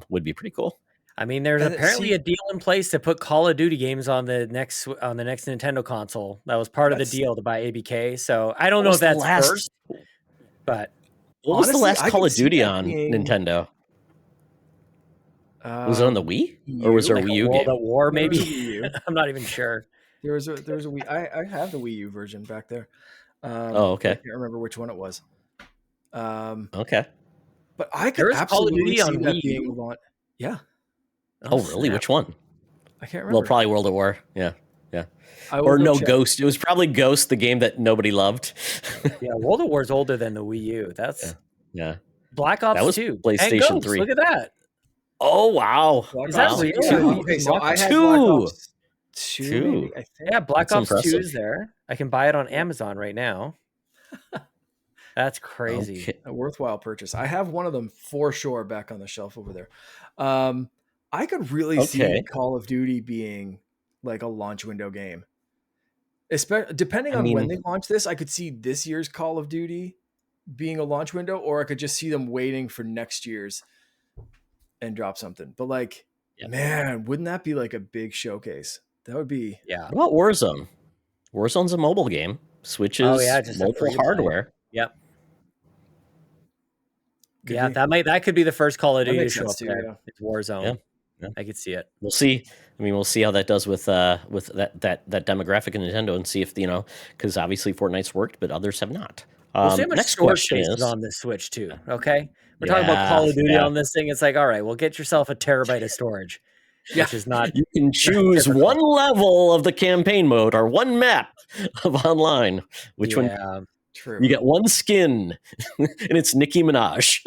would be pretty cool. I mean, there's apparently a deal in place to put Call of Duty games on the next Nintendo console. That was part of the deal to buy ABK. So I don't know if that's first, but what was the last Call of Duty on Nintendo? Was it on the Wii, or was there a Wii U World game? at War? Maybe Wii U. I'm not even sure. There was a Wii. I have the Wii U version back there. Okay. I can't remember which one it was. Okay. But I could absolutely see that being launched. Yeah. Oh, really? Which one? I can't remember. Well, probably World at War. Yeah. Or no, check. Ghost. It was probably Ghost, the game that nobody loved. Yeah, World at War is older than the Wii U. That's Black Ops that was 2. PlayStation 3. Look at that. Oh wow! Is that real? Okay, so I had Black Ops 2. Maybe, I think. Yeah, Black Ops 2 is there. I can buy it on Amazon right now. That's crazy. Okay. A worthwhile purchase. I have one of them for sure back on the shelf over there. I could really see Call of Duty being like a launch window game. Depending on when they launch this, I could see this year's Call of Duty being a launch window, or I could just see them waiting for next year's and drop something. But like, man, wouldn't that be like a big showcase? That would be. Yeah. What about Warzone? Warzone's a mobile game. Switches just mobile hardware. Yep. That could be the first Call of Duty to show up there. Yeah. It's Warzone. Yeah. I could see it. We'll see. I mean, we'll see how that does with that demographic in Nintendo, and see if because obviously Fortnite's worked, but others have not. We'll see how much storage space is on this Switch too. Okay, we're talking about Call of Duty on this thing. It's like, all right, well, get yourself a terabyte of storage, which is not. You can choose one level of the campaign mode or one map of online. Which one? True. You get one skin, and it's Nicki Minaj.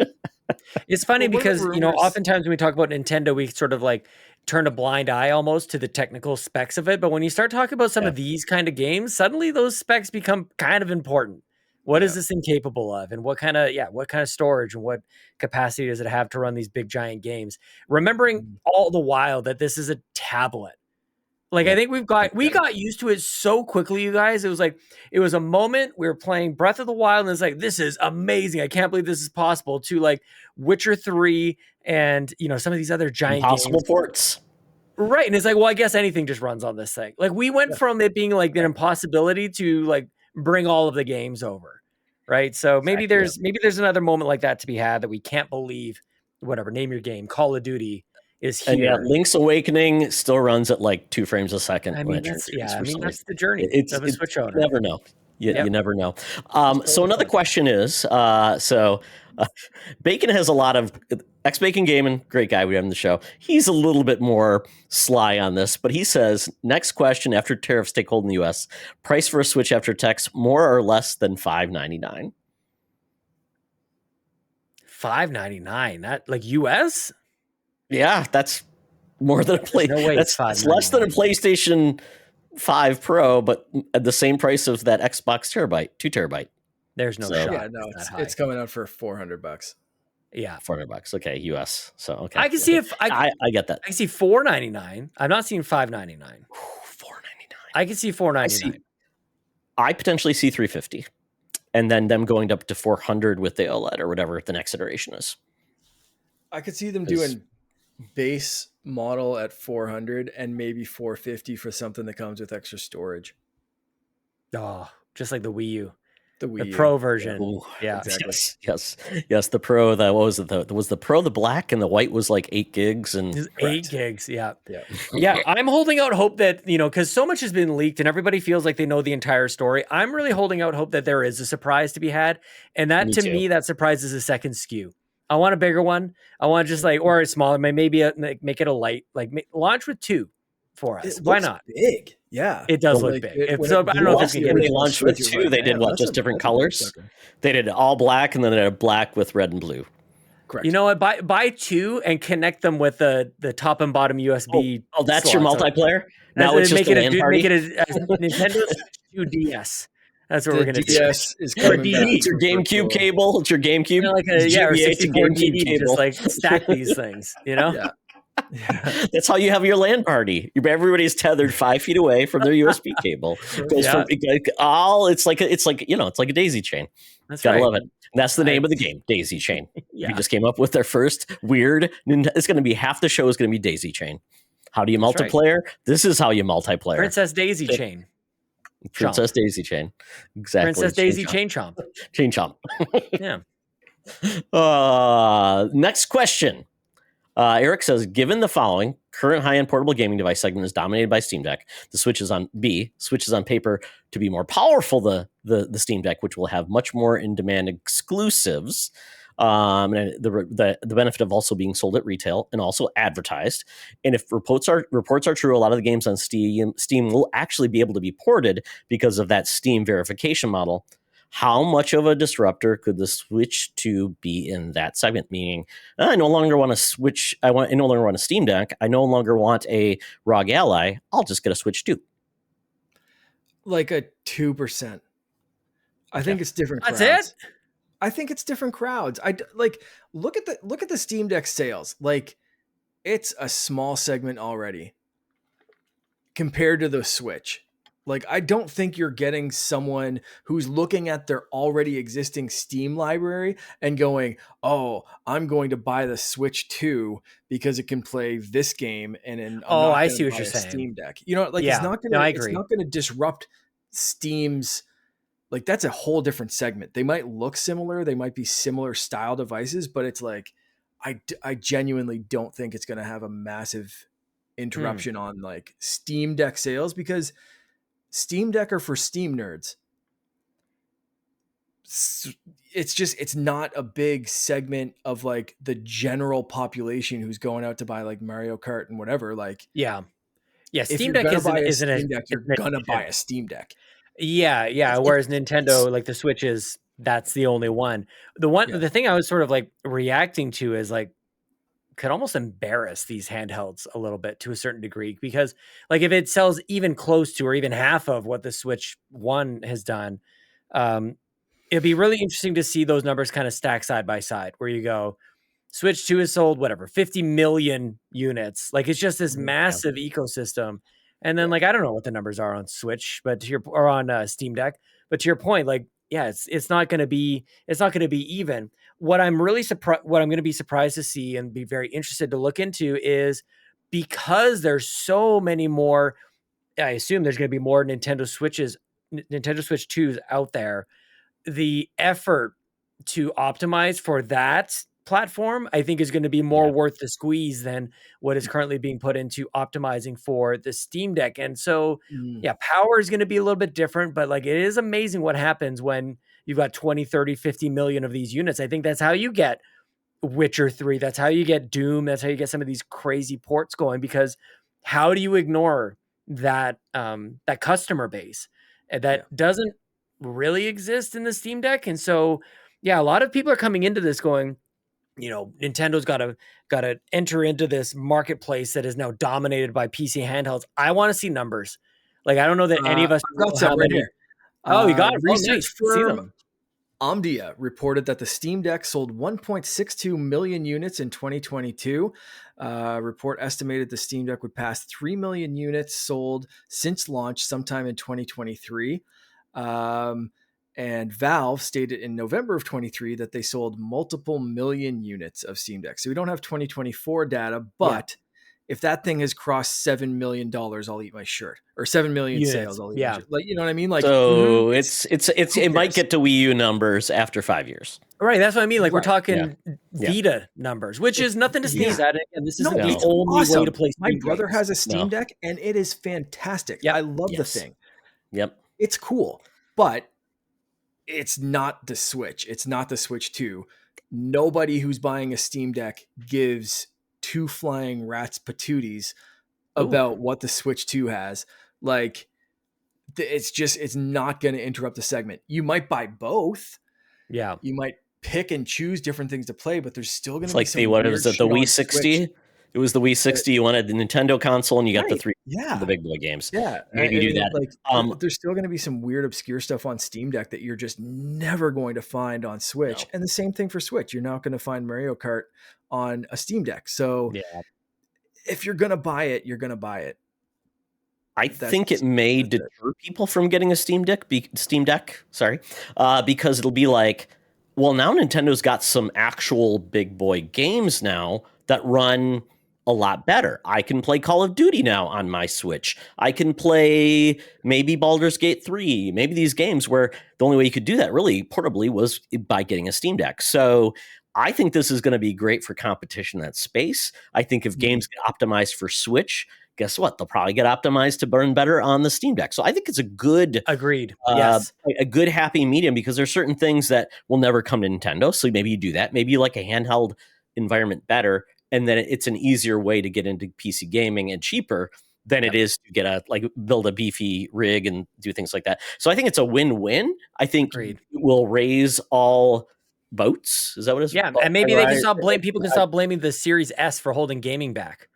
It's funny because oftentimes when we talk about Nintendo, we sort of like turn a blind eye almost to the technical specs of it. But when you start talking about some of these kind of games, suddenly those specs become kind of important. What is this thing capable of, and what kind of storage and what capacity does it have to run these big giant games? Remembering all the while that this is a tablet. Like I think we got used to it so quickly, you guys. It was a moment we were playing Breath of the Wild, and it's like, this is amazing. I can't believe this is possible. To like Witcher 3 and some of these other giant impossible games. ports. Right. And it's like, well, I guess anything just runs on this thing. Like we went from it being like an impossibility to like bring all of the games over. Right. So maybe there's another moment like that to be had, that we can't believe, whatever, name your game, Call of Duty is here. And Link's Awakening still runs at like 2 frames a second. I mean, that's the journey of a Switch owner. You never know. You never know. So another question is, Bacon has a lot of X-Bacon Gaming, great guy we have on the show. He's a little bit more sly on this, but he says, next question after tariffs take hold in the U.S., price for a Switch after tax more or less than $5.99? $5.99? That like US? Yeah, that's more than a that's less than a PlayStation 5 Pro, but at the same price of that Xbox 2 terabyte. There's no shot. Yeah, no, it's coming out for $400. Yeah, $400. Okay, US. So okay, I can see if I get that. I can see $4.99. I'm not seeing $5.99. $4.99. I can see $4.99. I potentially see $350, and then them going up to $400 with the OLED or whatever the next iteration is. I could see them doing base model at $400 and maybe $450 for something that comes with extra storage. Oh, just like the Wii U, The Wii the U. Pro version. Ooh, Yeah. Exactly. Yes. The Pro. That what was it? Was the Pro the black and the white was like 8 gigs and Just Correct. 8 gigs. Yeah. Yeah. Yeah. I'm holding out hope that, because so much has been leaked and everybody feels like they know the entire story. I'm really holding out hope that there is a surprise to be had. And that, Me to too. me, that surprise is a second SKU. I want a bigger one. I want just or a smaller, maybe make it a light, launch with 2 for us. It Why looks not? big. Yeah. It does Well, look Like, big. when So it I don't know blew if off it's the gonna when get they original launched with Switch, you're 2, like, they did "Man, what? that's Just different that's a big colors. sucker." They did all black and then they had black with red and blue. Correct. You know what? Buy 2 and connect them with the top and bottom USB. Oh, that's your slots. multiplayer. Now it's just make a it LAN party. make it a Nintendo Switch 2 DS. That's what The we're gonna do. DS is Or coming DVD. back. It's your for GameCube virtual. cable. It's your GameCube. Or GBA to 64 GameCube DD. cable. Just stack these things. Yeah. Yeah. That's how you have your LAN party. Everybody's tethered 5 feet away from their USB cable. Goes Yeah. from all. It's like a daisy chain. That's Gotta right. love it. And that's the name of the game, Daisy Chain. Yeah. We just came up with their first weird. It's going to be half the show is going to be Daisy Chain. How do you That's right. multiplayer? This is how you multiplayer. Princess Daisy Chain. Princess Daisy Chain. Exactly. Princess Daisy Chain Chomp. Chain chomp. Yeah. Next question. Eric says, given the following, current high-end portable gaming device segment is dominated by Steam Deck. The Switch is on paper to be more powerful. The Steam Deck, which will have much more in-demand exclusives, and the benefit of also being sold at retail and also advertised. And if reports are true, a lot of the games on Steam will actually be able to be ported because of that Steam verification model. How much of a disruptor could the Switch 2 be in that segment? Meaning, I no longer want a Switch. I no longer want a Steam Deck. I no longer want a ROG Ally. I'll just get a Switch 2. Like a 2%. I think it's different crowds. That's it? I think it's different crowds. Look at the Steam Deck sales. Like, it's a small segment already compared to the Switch. Like, I don't think you're getting someone who's looking at their already existing Steam library and going, "Oh, I'm going to buy the Switch 2 because it can play this game." And then I see what you're saying. Steam Deck. It's Yeah. not going No, I to. agree. It's not going to disrupt Steam's. Like, that's a whole different segment. They might look similar. They might be similar style devices, but it's like, I genuinely don't think it's going to have a massive interruption on like Steam Deck sales, because Steam Deck are for Steam nerds. It's not a big segment of like the general population who's going out to buy like Mario Kart and whatever. Like, Yeah. if Steam you're Deck gonna buy a isn't Steam Deck, you're gonna buy a Steam Deck. Yeah. Whereas Nintendo, like the Switch that's the only one. The thing I was sort of like reacting to is like, could almost embarrass these handhelds a little bit to a certain degree, because like if it sells even close to or even half of what the Switch 1 has done, it'd be really interesting to see those numbers kind of stack side by side, where you go, Switch 2 has sold 50 million units. Like, it's just this massive ecosystem. And then like, I don't know what the numbers are on Switch, or on Steam Deck, but to your point, like, yeah, it's not going to be even. What I'm really what I'm going to be surprised to see and be very interested to look into is, because there's so many more, I assume there's going to be more Nintendo Switch 2s out there. The effort to optimize for that platform, I think, is going to be more worth the squeeze than what is currently being put into optimizing for the Steam Deck. And so, power is going to be a little bit different, but like, it is amazing what happens when you've got 20, 30, 50 million of these units. I think that's how you get Witcher 3. That's how you get Doom. That's how you get some of these crazy ports going, because how do you ignore that, that customer base that doesn't really exist in the Steam Deck? And so, a lot of people are coming into this going, Nintendo's got to enter into this marketplace that is now dominated by PC handhelds. I want to see numbers. Like, I don't know that any of us got some right here. Oh, you got it. Research See firm them. Omdia reported that the Steam Deck sold 1.62 million units in 2022. Report estimated the Steam Deck would pass 3 million units sold since launch sometime in 2023. And Valve stated in November of 23 that they sold multiple million units of Steam Deck. So we don't have 2024 data, but if that thing has crossed $7 million, I'll eat my shirt, or 7 million Units, sales, I'll eat my yeah. shirt. Like, you know what I mean? Like, So who it might cares? get to Wii U numbers after 5 years. Right, that's what I mean. Like we're Right. talking Yeah. Vita numbers, which is nothing to sneeze Yeah. at. And this No, isn't the it's only awesome. way to play My Steam brother games. has a Steam No. Deck, and it is fantastic. Yep. I love the Yes. thing. Yep. It's cool, but it's not the Switch. It's not the Switch 2. Nobody who's buying a Steam Deck gives two flying rats patooties about what the Switch 2 has. Like, it's not going to interrupt the segment. You might buy both. Yeah. You might pick and choose different things to play, but there's still going It's to be like some the what weird was it? The shit on Wii 60. Switch. It was the Wii 60. You wanted the Nintendo console, and you got the Right. three Yeah. the big boy games. Yeah, Maybe do that. Like, there's still going to be some weird, obscure stuff on Steam Deck that you're just never going to find on Switch. No. And the same thing for Switch. You're not going to find Mario Kart on a Steam Deck. So Yeah. if you're going to buy it, you're going to buy it. I think it may deter people from getting a Steam Deck, because it'll be like, well, now Nintendo's got some actual big boy games now that run a lot better. I can play Call of Duty now on my Switch. I can play maybe Baldur's Gate 3, maybe these games where the only way you could do that really portably was by getting a Steam Deck. So I think this is going to be great for competition in that space. I think if games get optimized for Switch, guess what? They'll probably get optimized to burn better on the Steam Deck. So I think it's a good, agreed. Yes, a good happy medium, because there's certain things that will never come to Nintendo. So maybe you do that. Maybe you like a handheld environment better, and then it's an easier way to get into PC gaming and cheaper than it is to get build a beefy rig and do things like that. So I think it's a win-win. I think it will raise all boats. Is that what it's? Yeah, and maybe they can stop blaming. People can stop blaming the Series S for holding gaming back.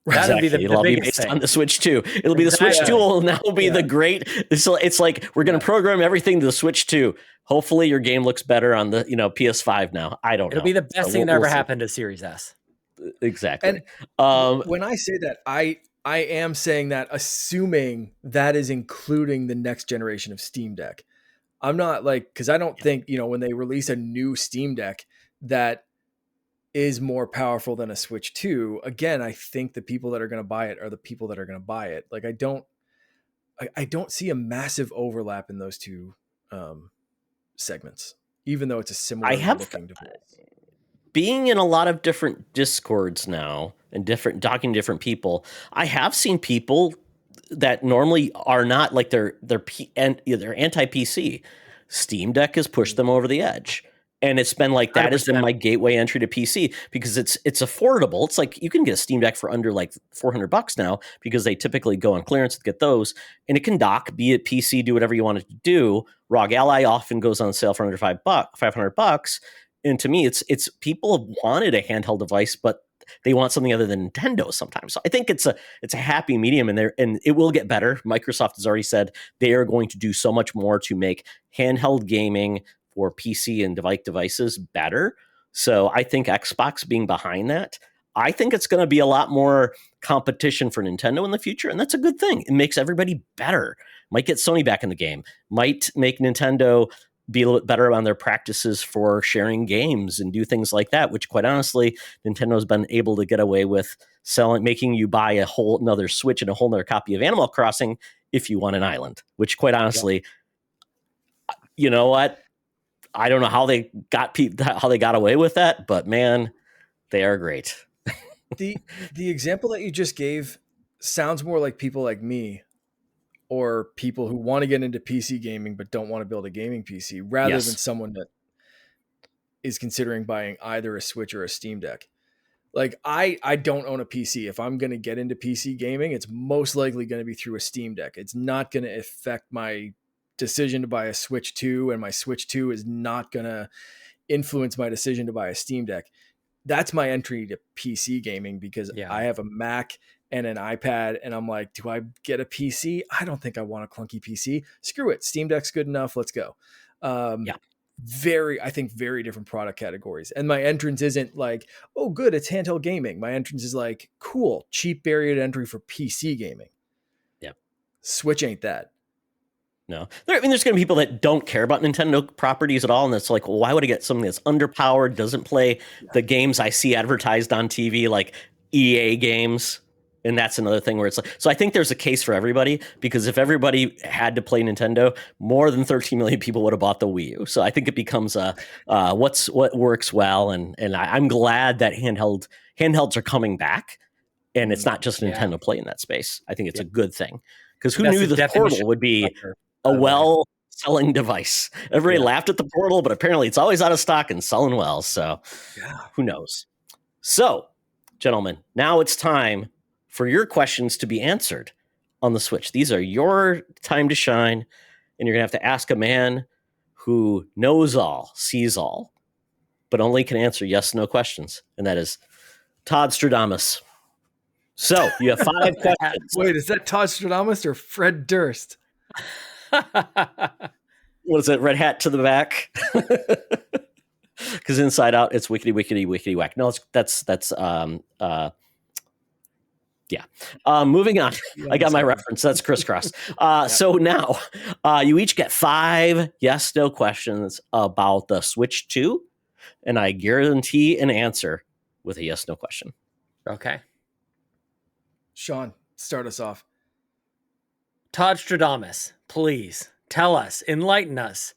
That'll be the It'll be biggest based thing. on the Switch 2. It'll be the Switch 2 will now be the great. It's like we're going to program everything to the Switch 2. Hopefully your game looks better on the PS5 now. I don't know. It'll be the best thing that ever happened to Series S. Exactly. And when I say that, I am saying that assuming that is including the next generation of Steam Deck. I'm not because I don't think, when they release a new Steam Deck that is more powerful than a Switch 2. Again, I think the people that are going to buy it are the people that are going to buy it. Like, I don't see a massive overlap in those two segments, even though it's a similar looking device. Being in a lot of different Discords now and talking to different people, I have seen people that normally are not like they're anti-PC. Steam Deck has pushed them over the edge. And it's been like that 100%. Has been my gateway entry to PC because it's affordable. It's like you can get a Steam Deck for under like $400 now because they typically go on clearance to get those, and it can dock, be it PC, do whatever you want it to do. ROG Ally often goes on sale for under $500, and to me, it's people have wanted a handheld device, but they want something other than Nintendo sometimes. So I think it's a happy medium, and it will get better. Microsoft has already said they are going to do so much more to make handheld gaming for PC and devices better. So I think Xbox being behind that, I think it's going to be a lot more competition for Nintendo in the future. And that's a good thing. It makes everybody better. Might get Sony back in the game. Might make Nintendo be a little bit better on their practices for sharing games and do things like that, which quite honestly, Nintendo's been able to get away with making you buy a whole another Switch and a whole nother copy of Animal Crossing if you want an island, which quite honestly, you know what? I don't know how they got away with that, but man, they are great. The example that you just gave sounds more like people like me or people who want to get into PC gaming but don't want to build a gaming PC rather than someone that is considering buying either a Switch or a Steam Deck. Like I don't own a PC. If I'm going to get into PC gaming, it's most likely going to be through a Steam Deck. It's not going to affect my decision to buy a Switch 2, and my Switch 2 is not going to influence my decision to buy a Steam Deck. That's my entry to PC gaming because I have a Mac and an iPad, and I'm like, do I get a PC? I don't think I want a clunky PC. Screw it. Steam Deck's good enough. Let's go. I think very different product categories. And my entrance isn't like, oh, good, it's handheld gaming. My entrance is like, cool, cheap barrier to entry for PC gaming. Yeah. Switch ain't that. No, there's going to be people that don't care about Nintendo properties at all. And it's like, well, why would I get something that's underpowered, doesn't play the games I see advertised on TV, like EA games? And that's another thing where it's like, so I think there's a case for everybody, because if everybody had to play Nintendo, more than 13 million people would have bought the Wii U. So I think it becomes what works well. And I'm glad that handhelds are coming back, and it's not just Nintendo playing that space. I think it's a good thing, because who knew the Portal would be a well-selling device? Everybody laughed at the Portal, but apparently it's always out of stock and selling well. So who knows? So, gentlemen, now it's time for your questions to be answered on the Switch. These are your time to shine, and you're going to have to ask a man who knows all, sees all, but only can answer yes/no questions, and that is Todd Stradamus. So you have 5 questions. Wait, is that Todd Stradamus or Fred Durst? What is it? Red hat to the back? Because Inside Out, it's wickety wickety wickety whack. No, that's moving on. I got my reference. That's crisscross. So now you each get 5 yes/no questions about the Switch 2, and I guarantee an answer with a yes/no question. Okay. Sean, start us off. Todd Stradamus, please tell us, enlighten us.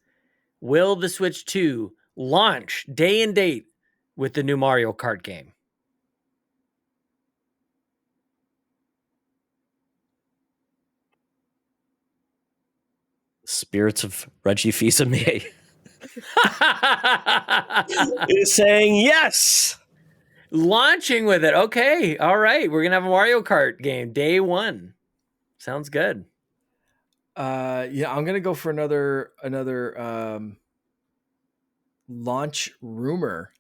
Will the Switch 2 launch day and date with the new Mario Kart game? Spirits of Reggie Fils-Aimé is saying yes. Launching with it. Okay. All right. We're going to have a Mario Kart game day 1. Sounds good. I'm going to go for another launch rumor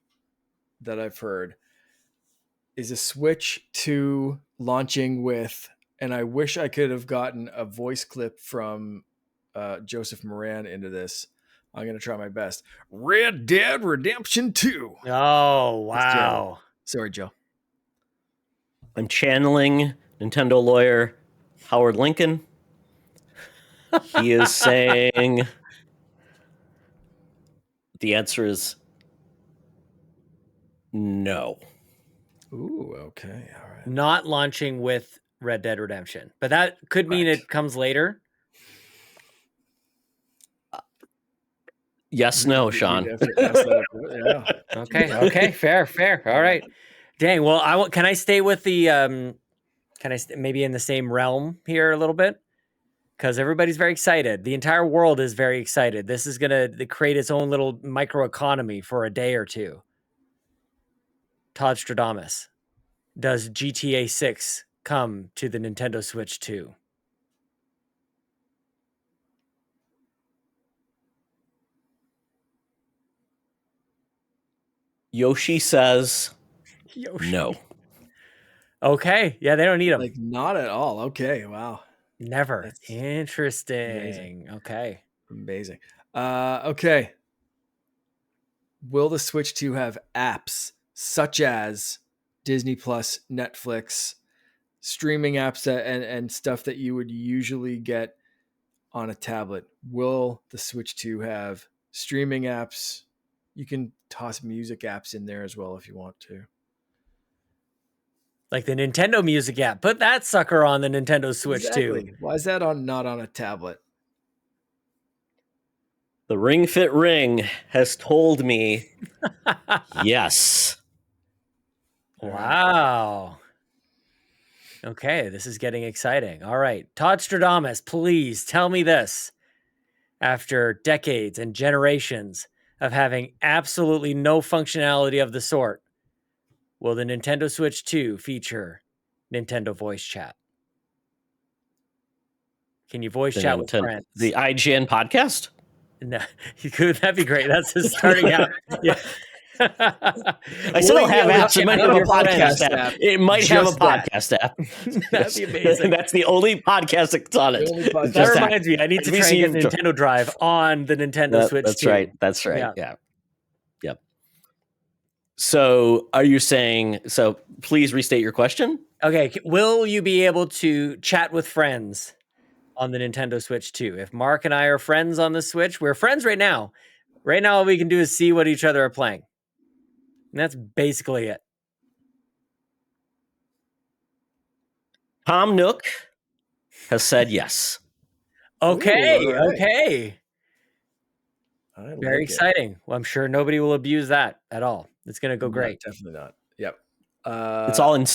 that I've heard is a Switch 2 launching with, and I wish I could have gotten a voice clip from Joseph Moran into this. I'm going to try my best. Red Dead Redemption 2. Oh, wow. Sorry, Joe. I'm channeling Nintendo lawyer Howard Lincoln. He is saying the answer is no. Ooh, okay. All right. Not launching with Red Dead Redemption, but that could mean it comes later. Yes, no, Sean. Yeah. Okay. Fair. All right. Dang. Well, can I stay with the, maybe in the same realm here a little bit? Because everybody's very excited. The entire world is very excited. This is going to create its own little microeconomy for a day or two. Todd Stradamus, does GTA 6 come to the Nintendo Switch 2? Yoshi says no. Okay. Yeah, they don't need them. Like, not at all. Okay. Wow. Never. That's interesting. amazing. Okay. Amazing. Okay. Will the Switch 2 have apps such as Disney Plus, Netflix, streaming apps and stuff that you would usually get on a tablet? Will the Switch 2 have streaming apps? You can toss music apps in there as well if you want to. Like the Nintendo Music app. Put that sucker on the Nintendo Switch too. Why is that not on a tablet? The Ring Fit Ring has told me yes. Wow. Okay, this is getting exciting. All right. Todd Stradamus, please tell me this. After decades and generations of having absolutely no functionality of the sort, will the Nintendo Switch 2 feature Nintendo voice chat? Can you voice chat with friends? The IGN podcast? No, that'd be great. That's just starting out. Yeah. I still have apps. It might have a podcast app. It might have a podcast app. That'd be amazing. That's the only podcast that's on it. That reminds me, I need to try and get Nintendo Drive on the Nintendo Switch. That's right. That's right. Yeah. Yep. So are you saying, so please restate your question? Okay. Will you be able to chat with friends on the Nintendo Switch 2? If Mark and I are friends on the Switch, we're friends right now. Right now, all we can do is see what each other are playing. And that's basically it. Tom Nook has said yes. Okay, Ooh, all right. okay. I Very like it. exciting. Well, I'm sure nobody will abuse that at all. It's going to go No, great. definitely not. Yep. It's all in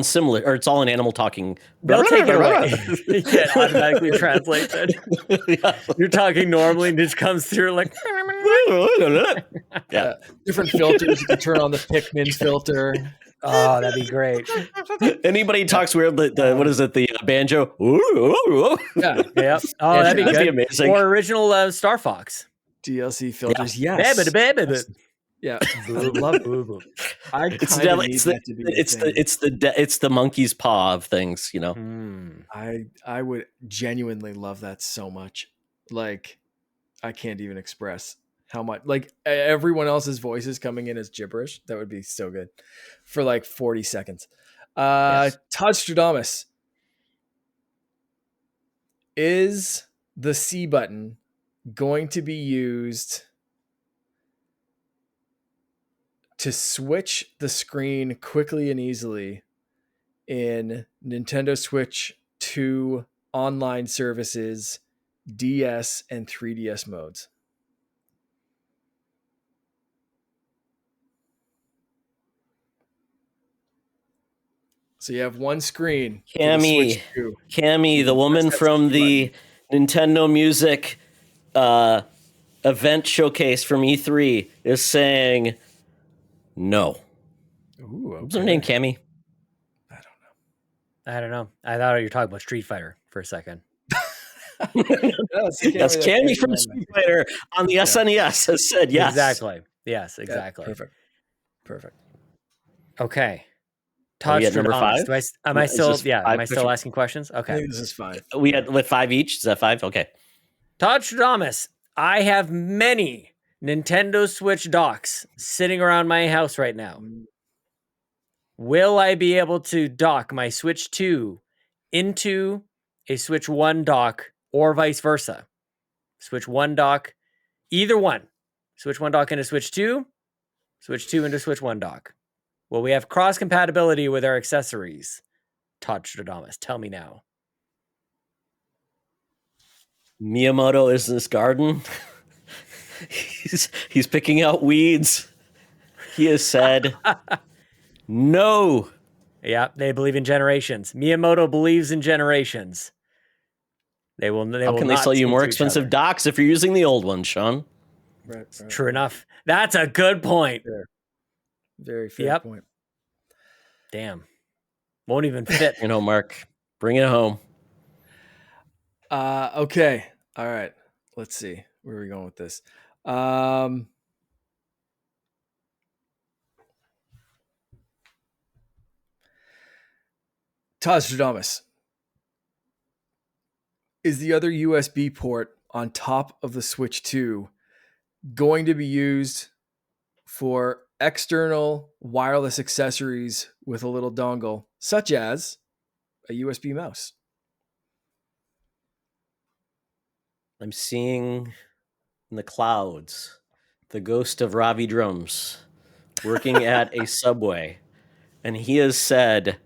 similar, or it's all in animal talking. They'll take it away. You can't automatically translate that. Yeah. You're talking normally and it just comes through like. Yeah. different filters. You can turn on the Pikmin filter. Oh, that'd be great. Anybody talks weird, what is it? The banjo. Yeah. Yep. Oh, that'd be That'd good. be amazing. Or original Star Fox. DLC filters. Yeah. Yes. Babbit. Yeah. I love it. I It's kind of definitely need that to be a thing. it's the monkey's paw of things, you know. I would genuinely love that so much. Like, I can't even express how much. Like, everyone else's voices coming in as gibberish. That would be so good for like 40 seconds. Yes. Todd Stradamus, is the C button going to be used to switch the screen quickly and easily in Nintendo Switch 2 online services, DS and 3DS modes? So you have one screen. for the Cammy, Switch 2. Cammy, the woman Press that from C the Nintendo Music event showcase from E3 is saying no. Ooh, okay. What's her name, Cammy? I don't know. I thought you were talking about Street Fighter for a second. No, it's the That's camera that Cammy from came Street Fighter on the SNES has said yes. Exactly. Yes, Yeah, exactly. Perfect. Okay. Are Todd we at number Stradamus. 5? Am I Is still? this Yeah. Am I 5 still picture? asking questions? I Okay. think this is 5. We had with 5 each. Is that 5? Okay. Todd Stradamus. I have many Nintendo Switch docks sitting around my house right now. Will I be able to dock my Switch 2 into a Switch 1 dock or vice versa? Switch 1 dock, either one. Switch 1 dock into Switch 2, Switch 2 into Switch 1 dock. Will we have cross compatibility with our accessories? Todd Stradamus, tell me now. Miyamoto is in his garden. he's picking out weeds. He has said no. Yeah, they believe in generations. Miyamoto believes in generations. They will. How can they sell you more expensive docks if you're using the old one, Sean? Right. True enough. That's a good point. Very fair point. Damn. Won't even fit. You know, Mark, bring it home. Okay. All right. Let's see. Where are we going with this? Todd Stradamus, is the other USB port on top of the Switch 2 going to be used for external wireless accessories with a little dongle, such as a USB mouse? I'm seeing in the clouds the ghost of Ravi Drums working at a Subway, and he has said,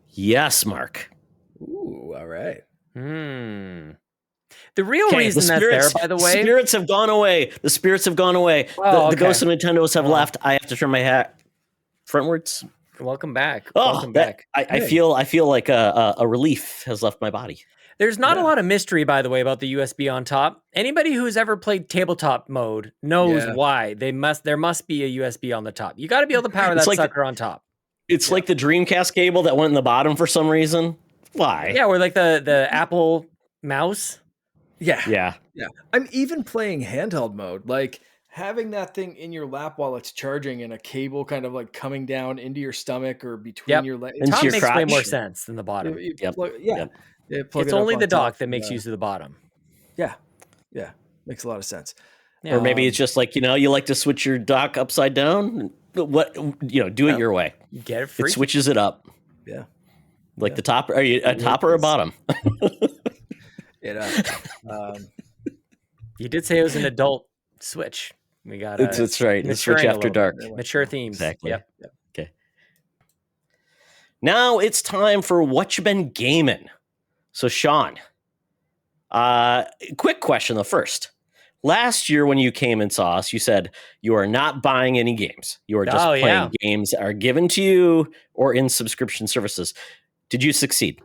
"Yes, Mark." Ooh, all right. The real reason that's there, by the way, spirits have gone away. The spirits have gone away. Oh, the ghosts of Nintendo's have left. I have to turn my hat frontwards. Welcome back. Oh, Welcome back. I feel like a relief has left my body. There's not a lot of mystery, by the way, about the USB on top. Anybody who's ever played tabletop mode knows why. There must be a USB on the top. You got to be able to power that sucker on top. It's like the Dreamcast cable that went in the bottom for some reason. Why? Yeah, or like the Apple mouse. Yeah. I'm even playing handheld mode. Like, having that thing in your lap while it's charging and a cable kind of like coming down into your stomach or between your legs. Top makes way more sense than the bottom. It's only the dock that makes use of the bottom. Yeah. Makes a lot of sense. Or maybe it's just like, you like to switch your dock upside down. Do it your way. You get it free. It switches it up. Yeah. Like the top. Are you a top or a bottom? You did say it was an adult Switch. We got it's right. The Switch After Dark. Mature themes. Exactly. Yep. Okay. Now it's time for What You Been Gaming. So, Sean, quick question though first. Last year when you came and saw us, you said you are not buying any games. You are just playing games that are given to you or in subscription services. Did you succeed?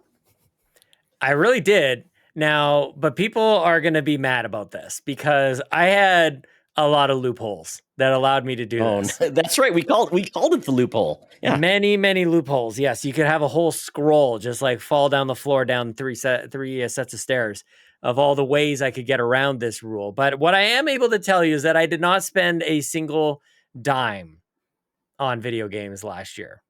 I really did. Now, but people are going to be mad about this because I had a lot of loopholes that allowed me to do this. That's right. We called it the loophole. Yeah. Many loopholes. Yes, you could have a whole scroll just like fall down the floor down three sets of stairs of all the ways I could get around this rule. But what I am able to tell you is that I did not spend a single dime on video games last year.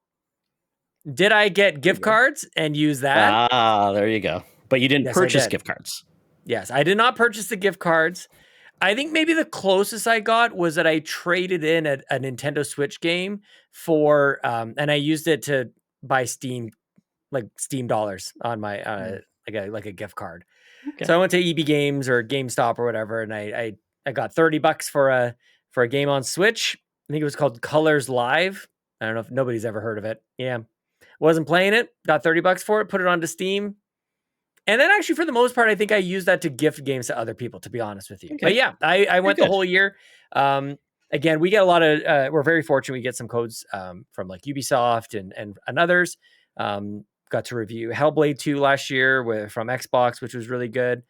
Did I get gift cards and use that? There you go. But you didn't purchase gift cards. Yes, I did not purchase the gift cards. I think maybe the closest I got was that I traded in a Nintendo Switch game for, and I used it to buy Steam dollars on my like a gift card. Okay. So I went to EB Games or GameStop or whatever, and I got $30 for a game on Switch. I think it was called Colors Live. I don't know if nobody's ever heard of it. Yeah, wasn't playing it. Got $30 for it. Put it onto Steam. And then actually, for the most part, I think I used that to gift games to other people, to be honest with you. Okay. But yeah, I went the whole year. Again, we get a lot of, we're very fortunate. We get some codes from like Ubisoft and others. Got to review Hellblade 2 last year from Xbox, which was really good.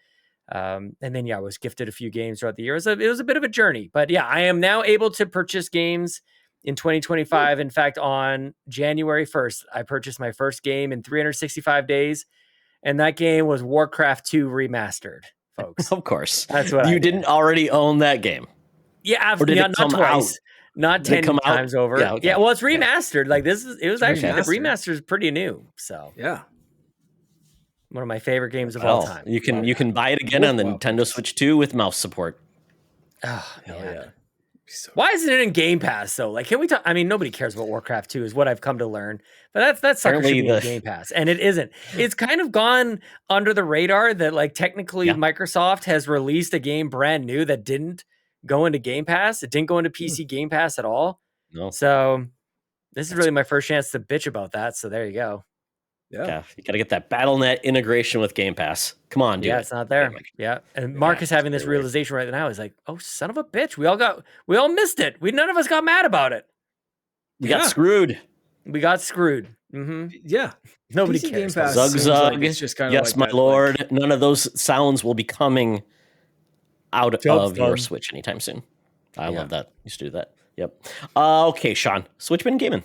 And then, yeah, I was gifted a few games throughout the year. It was a bit of a journey. But yeah, I am now able to purchase games in 2025. In fact, on January 1st, I purchased my first game in 365 days. And that game was Warcraft 2 remastered, folks. Of course. That's what you didn't already own that game. Yeah, not twice. Out? Not 10 times over. Yeah, okay. Yeah, well, it's remastered. Like it was actually the remaster is pretty new. So yeah. One of my favorite games of all time. You can buy it again on the Nintendo Switch 2 with mouse support. Oh, yeah. Why isn't it in Game Pass though? Like, can we talk? I mean, nobody cares about Warcraft 2 is what I've come to learn, but that's sucker should be in Game Pass, and it isn't. It's kind of gone under the radar that like technically Microsoft has released a game brand new that didn't go into Game Pass. It didn't go into PC Game Pass at all. No. So this is really my first chance to bitch about that. So there you go. Yeah, you got to get that BattleNet integration with Game Pass. Come on, dude. Yeah, it's not there. Yeah, and Mark is having this realization right now. He's like, "Oh, son of a bitch! We all missed it. None of us got mad about it. We got screwed. We got screwed. Mm-hmm. Yeah, nobody cares. Zug zug. Like it's just kind of yes, like my lord. Like... None of those sounds will be coming out of your Switch anytime soon. I love that. Used to do that. Yep. Okay, Sean. Switch been gaming.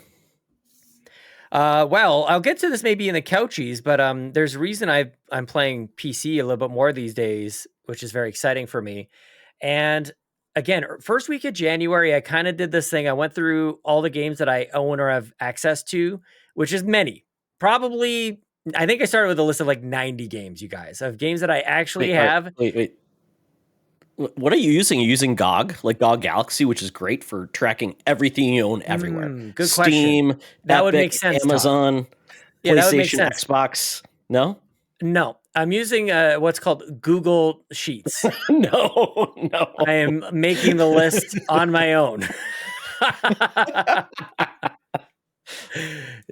Well, I'll get to this maybe in the Couchies, but there's a reason I'm playing PC a little bit more these days, which is very exciting for me. And again, first week of January, I kind of did this thing. I went through all the games that I own or have access to, which is many. Probably, I think I started with a list of like 90 games, you guys, of games that I actually have. Wait. What are you using? Are you using GOG, like GOG Galaxy, which is great for tracking everything you own everywhere? Good Steam, question. That would make sense. Amazon, yeah, PlayStation, Xbox. No? No. I'm using what's called Google Sheets. No. I am making the list on my own.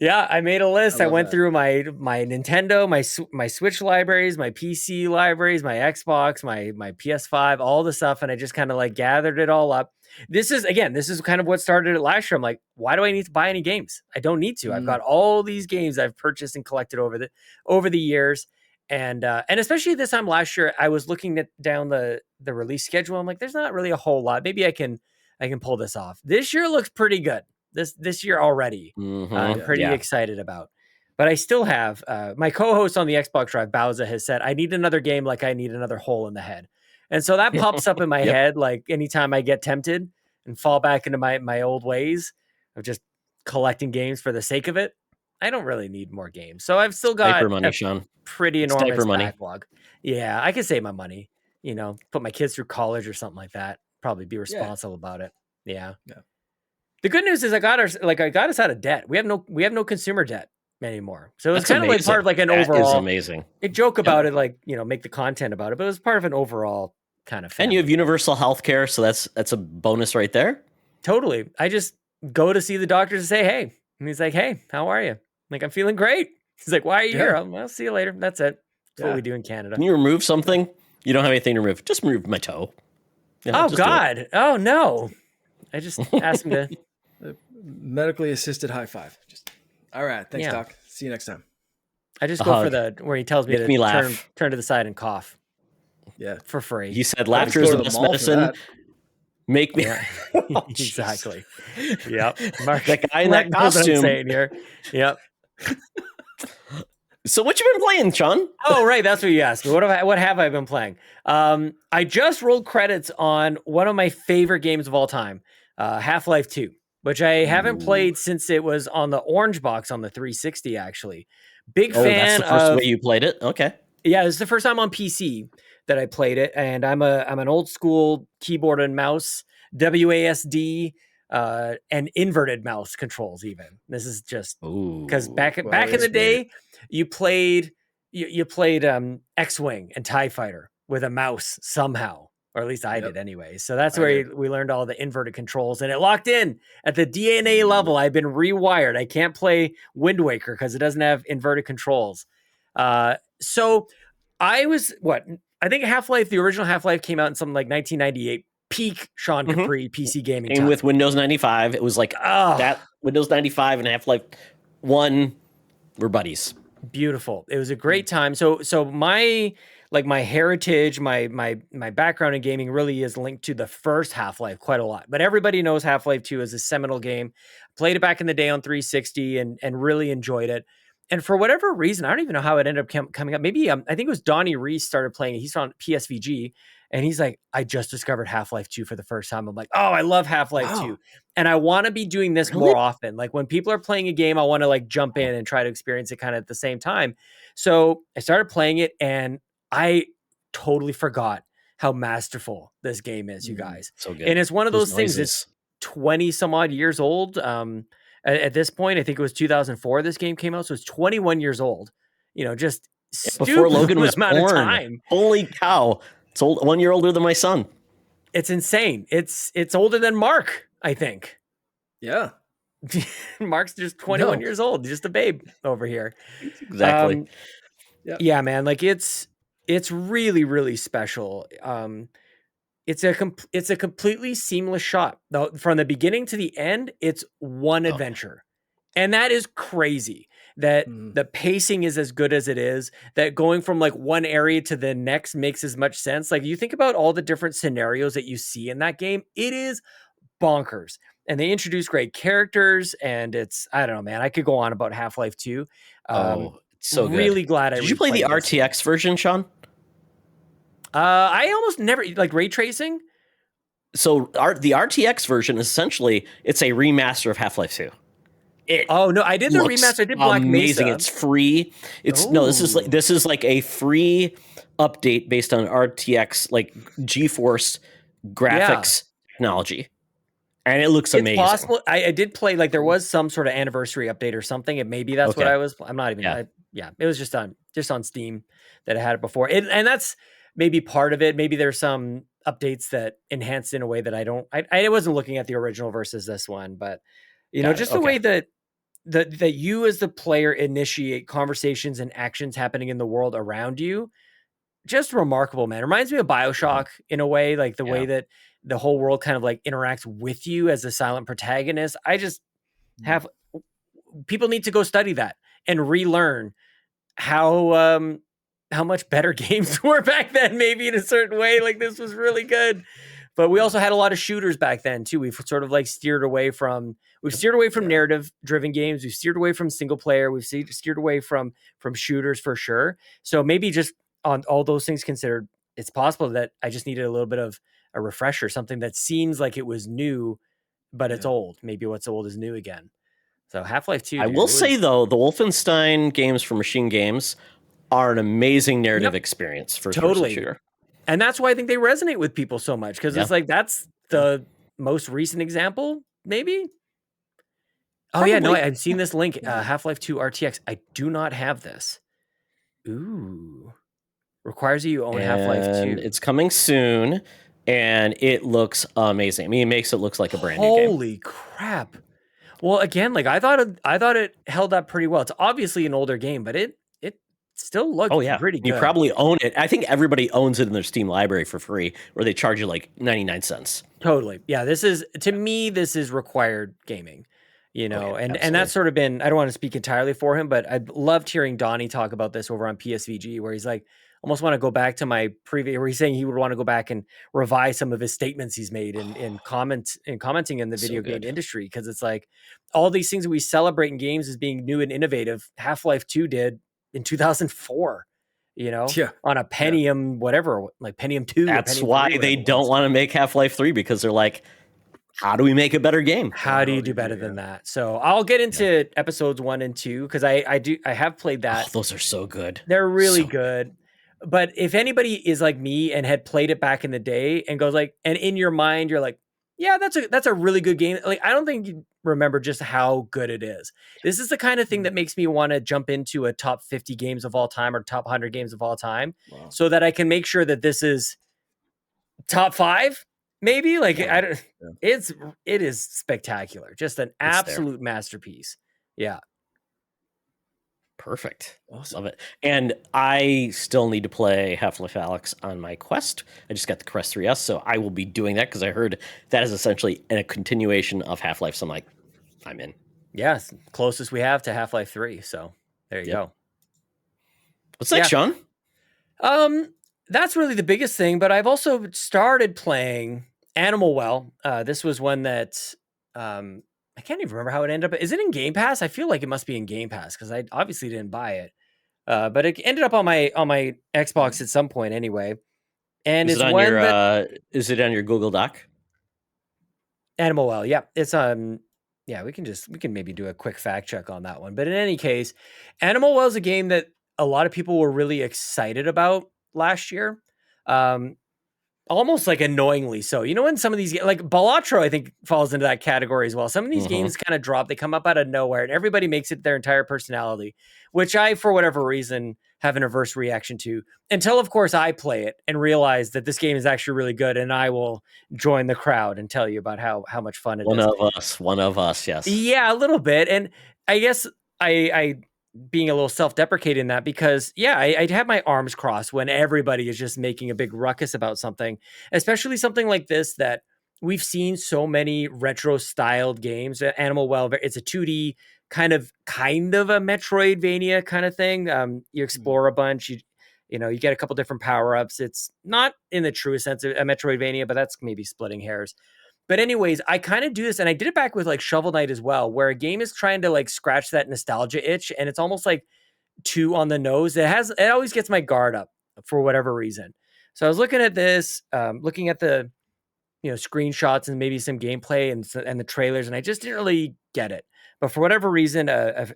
Yeah, I made a list. I went through my Nintendo, my Switch libraries, my PC libraries, my Xbox, my PS5, all the stuff, and I just kind of like gathered it all up. This is kind of what started it last year. I'm like, why do I need to buy any games? I don't need to. I've got all these games I've purchased and collected over the years, and especially this time last year, I was looking down the release schedule. I'm like, there's not really a whole lot. Maybe I can pull this off. This year looks pretty good. This year already, I'm pretty excited about. But I still have my co-host on the Xbox Drive, Bowser, has said I need another game like I need another hole in the head, and so that pops up in my head like anytime I get tempted and fall back into my old ways of just collecting games for the sake of it. I don't really need more games, so I've still got Sean. Pretty enormous backlog. Yeah, I can save my money. Put my kids through college or something like that. Probably be responsible about it. Yeah. The good news is I got us out of debt. We have no consumer debt anymore. So it's kind of like part of like an overall. That is amazing. A joke about it, like make the content about it, but it was part of an overall kind of. Family. And you have universal health care, so that's a bonus right there. Totally. I just go to see the doctor and say, "Hey," and he's like, "Hey, how are you?" I'm Like, I'm feeling great. He's like, why are you Yeah. here? I'll see you later. That's it. That's what Yeah. we do in Canada. Can you remove something? You don't have anything to remove. Just remove my toe. Oh, just do it. God. Oh, no. I just asked him to. Medically assisted high five. Just all right. Thanks, Yeah. Doc. See you next time. I just A go for hug. the where he tells me Make to me laugh. turn to the side and cough Yeah. for free. He said Gotta laughter go is to the the best mall for medicine. that. Make me. Yeah. Oh, jeez. Exactly. Yep. Mark, That guy in Mark that knows what I'm costume. saying here. Yep. So what you been playing, Sean? Oh, right. That's what you asked me. What have I been playing? I just rolled credits on one of my favorite games of all time, Half-Life 2, which I haven't played since it was on the orange box on the 360, actually. Big Oh, fan that's the first of... way you played it? Okay. Yeah, this is the first time on PC that I played it, and I'm an old school keyboard and mouse, WASD, and inverted mouse controls. Even this is just because back in the day, you played X-Wing and TIE Fighter with a mouse somehow, or at least I did anyway. So that's where we learned all the inverted controls, and it locked in at the DNA level. I've been rewired. I can't play Wind Waker because it doesn't have inverted controls. So I was I think Half-Life, the original Half-Life came out in something like 1998, peak Sean Capri PC gaming Came time. with Windows 95. It was like that Windows 95 and Half-Life 1 were buddies. Beautiful. It was a great time. So my heritage, my background in gaming really is linked to the first Half-Life quite a lot. But everybody knows Half-Life 2 is a seminal game. Played it back in the day on 360 and really enjoyed it. And for whatever reason, I don't even know how it ended up coming up. Maybe I think it was Donnie Reese started playing it. He's on PSVG, and he's like, I just discovered Half-Life 2 for the first time. I'm like, oh, I love Half-Life 2. And I want to be doing this more often. Like when people are playing a game, I want to like jump in and try to experience it kind of at the same time. So I started playing it, and I totally forgot how masterful this game is, you guys. So good. And it's one of those things that's 20 some odd years old. At this point, I think it was 2004 this game came out, so it's 21 years old. You know, just before Logan was born. Holy cow. It's 1 year older than my son. It's insane. It's older than Mark, I think. Yeah. Mark's just 21 years old, just a babe over here. Exactly. Yeah, man, like it's really, really special. It's a completely seamless shot. From the beginning to the end, it's one adventure. And that is crazy that the pacing is as good as it is, that going from like one area to the next makes as much sense. Like you think about all the different scenarios that you see in that game, it is bonkers. And they introduce great characters, and it's, I don't know, man, I could go on about Half-Life 2. It's so good. Really glad I Did you play the RTX version, Sean? I almost never like ray tracing. So the RTX version, essentially, it's a remaster of Half-Life 2. No, I did the remaster. I did Black amazing. Mesa. It's free. This is like a free update based on RTX, like GeForce graphics technology. And it looks amazing. It's possible. I did play, like, there was some sort of anniversary update or something, and maybe that's what I was. I'm not even. It was just on Steam that I had it before, and that's maybe part of it. Maybe there's some updates that enhanced in a way that I don't. I wasn't looking at the original versus this one, but the way that you as the player initiate conversations and actions happening in the world around you, just remarkable, man. It reminds me of BioShock in a way, like the way that the whole world kind of like interacts with you as a silent protagonist. I just have people need to go study that and relearn how much better games were back then, maybe in a certain way. Like this was really good. But we also had a lot of shooters back then too. We've sort of like steered away from narrative driven games. We've steered away from single player. We've steered away from shooters for sure. So maybe just on all those things considered, it's possible that I just needed a little bit of a refresher, something that seems like it was new, but it's old. Maybe what's old is new again. So Half-Life 2. I will say though, the Wolfenstein games from Machine Games are an amazing narrative experience for a shooter. And that's why I think they resonate with people so much, because it's like that's the most recent example, maybe. Probably. I've seen this link, Half-Life 2 RTX. I do not have this. Ooh. Requires you own Half-Life 2. It's coming soon, and it looks amazing. I mean, it makes it look like a brand new game. Holy crap. Well, again, like I thought it held up pretty well. It's obviously an older game, but it still looked Oh yeah, pretty you good. probably own it. I think everybody owns it in their Steam library for free, where they charge you like 99 cents. Totally. Yeah, this is to me this is required gaming. You know, Oh, yeah, and that's sort of been I don't want to speak entirely for him, but I loved hearing Donnie talk about this over on PSVG where he's like almost want to go back to my previous where he's saying he would want to go back and revise some of his statements he's made in commenting in the So video game good. industry because it's like all these things that we celebrate in games as being new and innovative, Half-Life 2 did in 2004, you know, Yeah. on a Pentium whatever, like Pentium 2 That's or Pentium why 3, they whatever it don't was. want to make Half-Life 3 because they're like, how do we make a better game? How do you do better than that? So I'll get into episodes 1 and 2 because I have played that. Oh, those are so good. They're really So good. But if anybody is like me and had played it back in the day and goes like, and in your mind you're like, yeah, that's a really good game. Like I don't think you remember just how good it is. This is the kind of thing that makes me want to jump into a top 50 games of all time or top 100 games of all time, so that I can make sure that this is top 5 maybe like I don't it is spectacular, just an absolute masterpiece. Yeah, perfect. Awesome. Love it. And I still need to play Half-Life Alyx on my Quest. I just got the Quest 3S, so I will be doing that because I heard that is essentially a continuation of Half-Life. So I'm like, I'm in. yeah, it's closest we have to Half-Life 3, so there you go. What's next, Sean? That's really the biggest thing, but I've also started playing Animal Well. This was one that I can't even remember how it ended up. Is it in Game Pass? I feel like it must be in Game Pass because I obviously didn't buy it. But it ended up on my Xbox at some point anyway. And Is it's it on one your that is it on your Google Doc? Animal Well, yeah, it's yeah, we can maybe do a quick fact check on that one. But in any case, Animal Well is a game that a lot of people were really excited about last year. Almost like annoyingly so. You know, when some of these like Balatro, I think falls into that category as well. Some of these games kind of drop, they come up out of nowhere and everybody makes it their entire personality, which I, for whatever reason, have an averse reaction to until of course I play it and realize that this game is actually really good. And I will join the crowd and tell you about how much fun it is. One of us. Yes. Yeah, a little bit. And I guess I being a little self-deprecating in that because I'd have my arms crossed when everybody is just making a big ruckus about something, especially something like this that we've seen so many retro styled games. Animal Well, it's a 2D kind of a Metroidvania kind of thing. You explore a bunch, you get a couple different power-ups. It's not in the truest sense of a Metroidvania, but that's maybe splitting hairs. But anyways, I kind of do this, and I did it back with like Shovel Knight as well, where a game is trying to like scratch that nostalgia itch, and it's almost like too on the nose. It always gets my guard up for whatever reason. So I was looking at this, looking at the screenshots and maybe some gameplay and the trailers, and I just didn't really get it. But for whatever reason,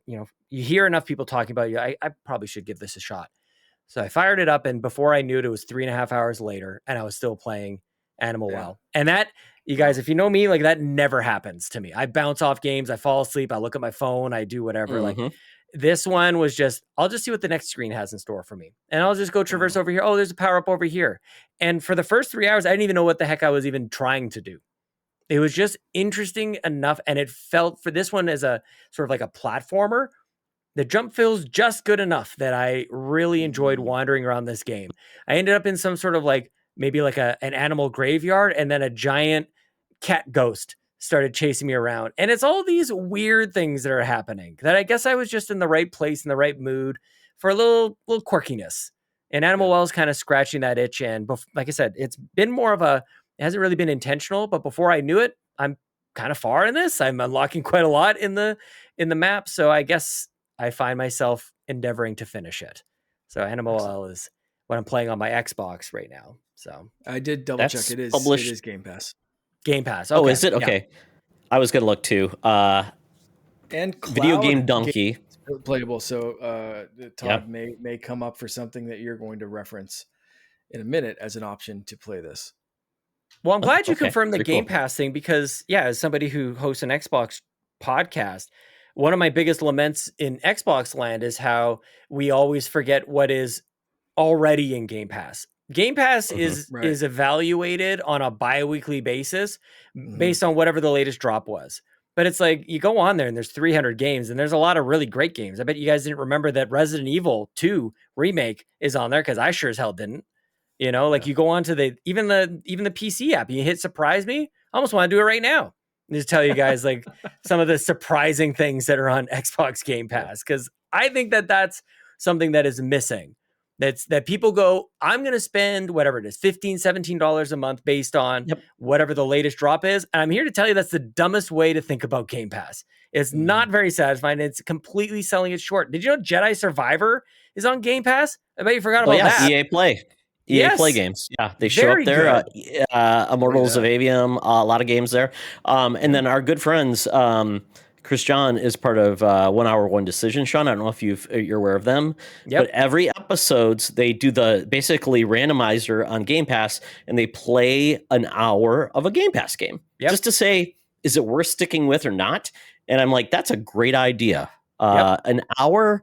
you hear enough people talking about it, I probably should give this a shot. So I fired it up, and before I knew it, it was 3.5 hours later, and I was still playing Animal Well. And that, you guys, if you know me, like that never happens to me. I bounce off games, I fall asleep, I look at my phone, I do whatever. Like this one was just, I'll just see what the next screen has in store for me. And I'll just go traverse over here. Oh, there's a power up over here. And for the first 3 hours, I didn't even know what the heck I was even trying to do. It was just interesting enough. And it felt for this one as a sort of like a platformer. The jump feels just good enough that I really enjoyed wandering around this game. I ended up in some sort of like, maybe like an animal graveyard, and then a giant cat ghost started chasing me around. And it's all these weird things that are happening that I guess I was just in the right place, in the right mood for a little quirkiness. And Animal Well is kind of scratching that itch. And like I said, it's been more of it hasn't really been intentional, but before I knew it, I'm kind of far in this. I'm unlocking quite a lot in the map. So I guess I find myself endeavoring to finish it. So Animal Well is what I'm playing on my Xbox right now. So I did double check. It is Game Pass. Game Pass. Okay. Oh, is it? Okay. Yeah. I was going to look too. And Video Game Donkey. Playable. So Todd may come up for something that you're going to reference in a minute as an option to play this. Well, I'm glad you confirmed the Game Pass thing because, as somebody who hosts an Xbox podcast, one of my biggest laments in Xbox land is how we always forget what is already in Game Pass. Game Pass is evaluated on a bi-weekly basis based on whatever the latest drop was. But it's like you go on there and there's 300 games and there's a lot of really great games. I bet you guys didn't remember that Resident Evil 2 remake is on there because I sure as hell didn't. You know, like you go on to even the PC app, you hit surprise me. I almost want to do it right now. Just tell you guys like some of the surprising things that are on Xbox Game Pass, because I think that that's something that is missing. That people go, I'm going to spend whatever it is, $15, $17 a month based on whatever the latest drop is. And I'm here to tell you that's the dumbest way to think about Game Pass. It's not very satisfying. It's completely selling it short. Did you know Jedi Survivor is on Game Pass? I bet you forgot about that. EA Play. EA Play games. Yeah, they show Very up there. good. Immortals of Avium, a lot of games there. And then our good friends, Chris John is part of 1 Hour, One Decision. Sean, I don't know if you're aware of them, but every episodes they do the basically randomizer on Game Pass, and they play an hour of a Game Pass game just to say, is it worth sticking with or not? And I'm like, that's a great idea. An hour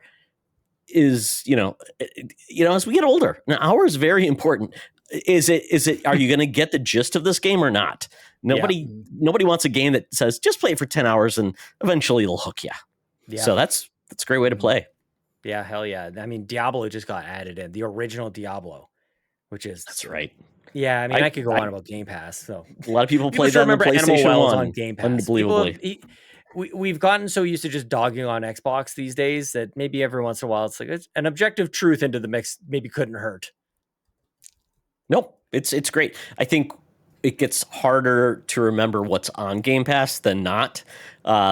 is, as we get older, an hour is very important. Is it, are you going to get the gist of this game or not? Nobody wants a game that says, just play it for 10 hours and eventually it'll hook you. Yeah. So that's a great way to play. Yeah. Hell yeah. I mean, Diablo just got added in, the original Diablo, which is. That's right. Yeah. I mean, I could go on about Game Pass. So a lot of people play that on the PlayStation 1 on Game Pass. Unbelievably. We've gotten so used to just dogging on Xbox these days that maybe every once in a while it's like an objective truth into the mix maybe couldn't hurt. Nope, it's great. I think it gets harder to remember what's on Game Pass than not,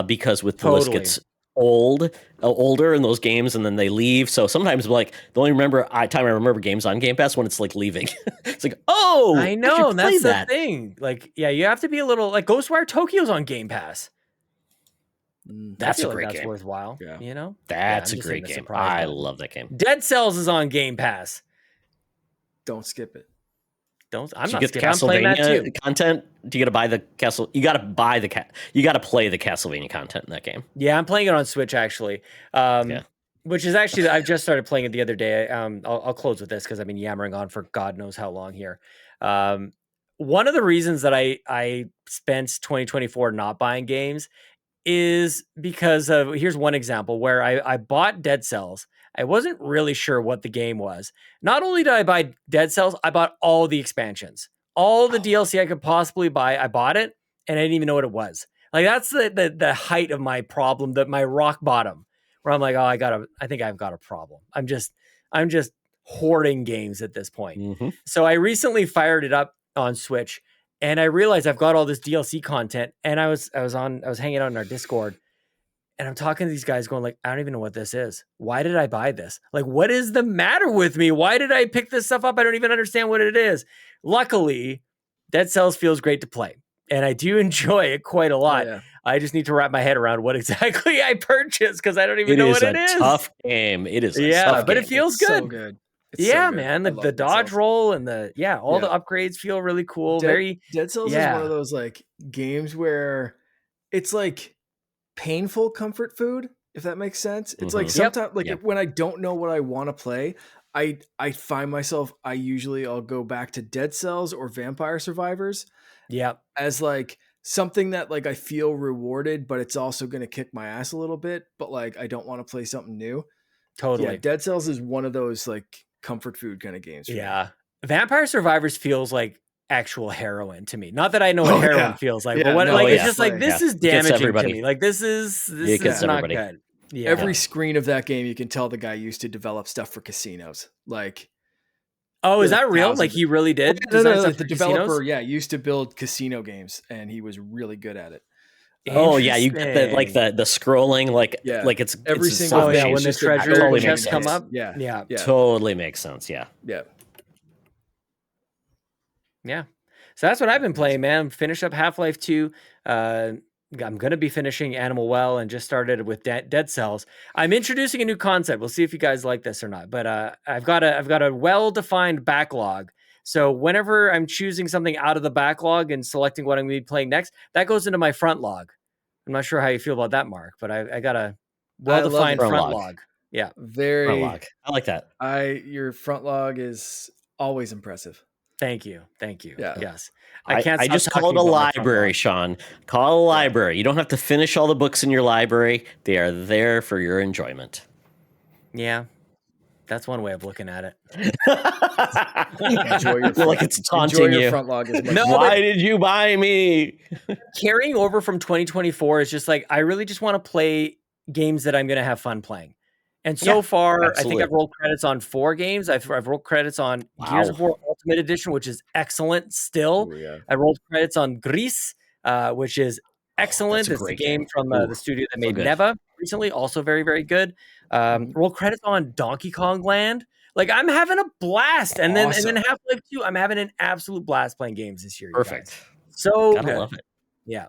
because with the list gets older in those games, and then they leave. So sometimes like the only time I remember games on Game Pass when it's like leaving. It's like, oh, I know that's the thing. Like, yeah, you have to be a little like Ghostwire Tokyo's on Game Pass. That's a great game. That's worthwhile. Yeah. You know, that's a great game. I love that game. Dead Cells is on Game Pass. Don't skip it. I'm not skipping. I'm playing that too. Content. Do you got to buy the castle? You got to buy you got to play the Castlevania content in that game. Yeah, I'm playing it on Switch actually. Which is actually, I've just started playing it the other day. I'll close with this because I've been yammering on for God knows how long here. One of the reasons that I spent 2024 not buying games is because of, here's one example where I bought Dead Cells. I wasn't really sure what the game was. Not only did I buy Dead Cells, I bought all the expansions, all the DLC I could possibly buy. I bought it and I didn't even know what it was. Like that's the height of my problem, my rock bottom, where I'm like, oh, I think I've got a problem. I'm just hoarding games at this point. Mm-hmm. So I recently fired it up on Switch. And I realized I've got all this DLC content, and I was hanging out in our Discord, and I'm talking to these guys going like, I don't even know what this is. Why did I buy this? Like, what is the matter with me? Why did I pick this stuff up? I don't even understand what it is. Luckily, Dead Cells feels great to play, and I do enjoy it quite a lot. Yeah. I just need to wrap my head around what exactly I purchased because I don't even know what it is. It is a tough game. It is but game. It feels good. So good. It's so good. Man, the dodge roll and the upgrades feel really cool. Dead Cells is one of those like games where it's like painful comfort food, if that makes sense. It's like sometimes when I don't know what I want to play, I find myself I'll go back to Dead Cells or Vampire Survivors. Yeah. As like something that like I feel rewarded, but it's also gonna kick my ass a little bit, but like I don't want to play something new. Totally. Yeah, Dead Cells is one of those like comfort food kind of games. Yeah. Vampire Survivors feels like actual heroin to me. Not that I know what heroin feels like, but it's just like this is damaging to me. Like this is not good. Yeah. Every screen of that game, you can tell the guy used to develop stuff for casinos. Like, oh, is that real? Like he really did? No, the developer, used to build casino games, and he was really good at it. Oh yeah, you get the scrolling like it's every single when the treasure chests come up. Yeah, totally makes sense. Yeah. So that's what I've been playing, man. Finish up Half-Life 2. I'm gonna be finishing Animal Well and just started with Dead Cells. I'm introducing a new concept. We'll see if you guys like this or not. But I've got a well-defined backlog. So whenever I'm choosing something out of the backlog and selecting what I'm going to be playing next, that goes into my front log. I'm not sure how you feel about that, Mark, but I got a well-defined front log. Yeah. Very. Front log. I like that. Your front log is always impressive. Thank you. Yeah. Yes, I can't. I Stop just call it talking a about my front library, lawn. Sean. Call it a library. You don't have to finish all the books in your library. They are there for your enjoyment. Yeah, that's one way of looking at it. Enjoy your Feel like front, it's enjoy taunting your you. front log as much. No, as Why did you buy me? carrying over from 2024 is just like I really just want to play games that I'm going to have fun playing. And so Yeah, far, I think absolutely. I've rolled credits on 4 games. I've rolled credits on Gears of Wow. War Ultimate Edition, which is excellent still. Ooh, yeah. I rolled credits on Gris, which is Oh, that's excellent. a It's the great game game. from Ooh, the studio that so made good. Neva recently, also very, very good. Mhm. Rolled credits on Donkey Kong Land. Like I'm having a blast. And then Awesome. Half-Life 2, I'm having an absolute blast playing games this year, you guys. Perfect. So Gotta good. love it. Yeah.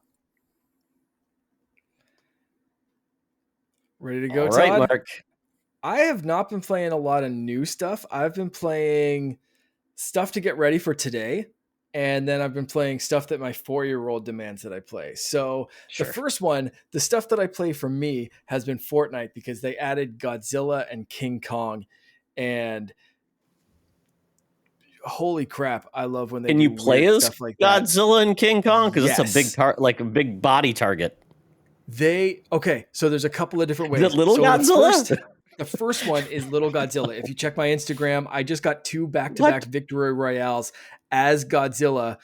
Ready to go, All right, Todd? Mark. I have not been playing a lot of new stuff. I've been playing stuff to get ready for today. And then I've been playing stuff that my 4-year-old demands that I play. So Sure. the first one, the stuff that I play for me has been Fortnite because they added Godzilla and King Kong. And holy crap, I love when they Can do you play weird as stuff like that. Godzilla and King Kong? Because it's a Yes. a big body target. So there's a couple of different Is ways. it little So Godzilla? the first one is Little Godzilla. If you check my Instagram, I just got 2 back-to-back What? victory royales as Godzilla,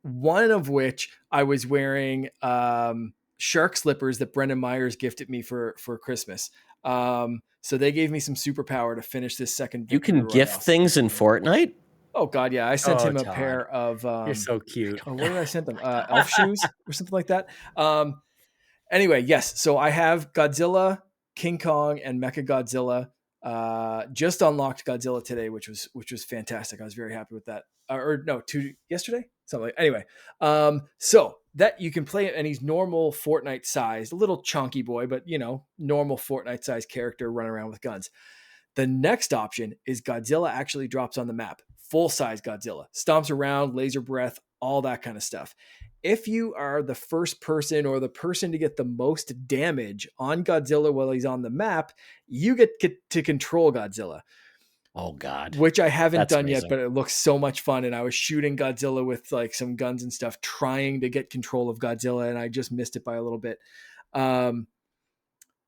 one of which I was wearing shark slippers that Brendan Myers gifted me for Christmas. So they gave me some superpower to finish this second You victory can gift royale. things in Fortnite? Oh God, yeah. I sent Oh, him a Todd. pair of You're so cute. what did I send them? Elf shoes or something like that. Anyway, yes. So I have Godzilla, King Kong, and Mecha Godzilla. Just unlocked Godzilla today, which was fantastic. I was very happy with that. Yesterday, something like. Anyway, so that you can play it, and he's normal Fortnite size, a little chunky boy, but normal Fortnite size character running around with guns. The next option is Godzilla actually drops on the map, full size Godzilla, stomps around, laser breath, all that kind of stuff. If you are the first person or the person to get the most damage on Godzilla while he's on the map, you get to control Godzilla. Oh God. Which I haven't That's done amazing. yet, but it looks so much fun. And I was shooting Godzilla with like some guns and stuff, trying to get control of Godzilla, and I just missed it by a little bit.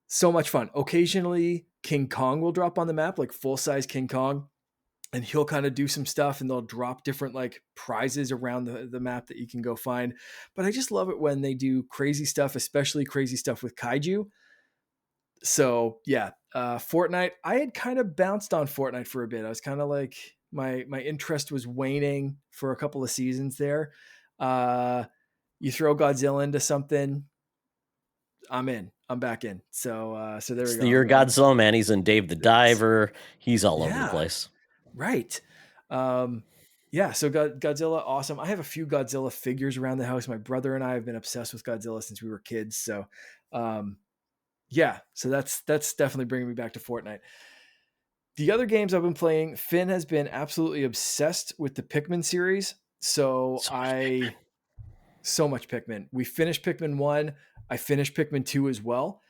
So much fun. Occasionally, King Kong will drop on the map, like full size King Kong, and he'll kind of do some stuff, and they'll drop different like prizes around the map that you can go find. But I just love it when they do crazy stuff, especially crazy stuff with kaiju. So yeah, Fortnite. I had kind of bounced on Fortnite for a bit. I was kind of like my interest was waning for a couple of seasons there. You throw Godzilla into something, I'm in. I'm back in. So there we go. You're Godzilla, man. He's in Dave the Diver. He's all over the place. Right. Yeah. So Godzilla, awesome. I have a few Godzilla figures around the house. My brother and I have been obsessed with Godzilla since we were kids. So, yeah. So that's definitely bringing me back to Fortnite. The other games I've been playing, Finn has been absolutely obsessed with the Pikmin series. So much Pikmin. We finished Pikmin 1. I finished Pikmin 2 as well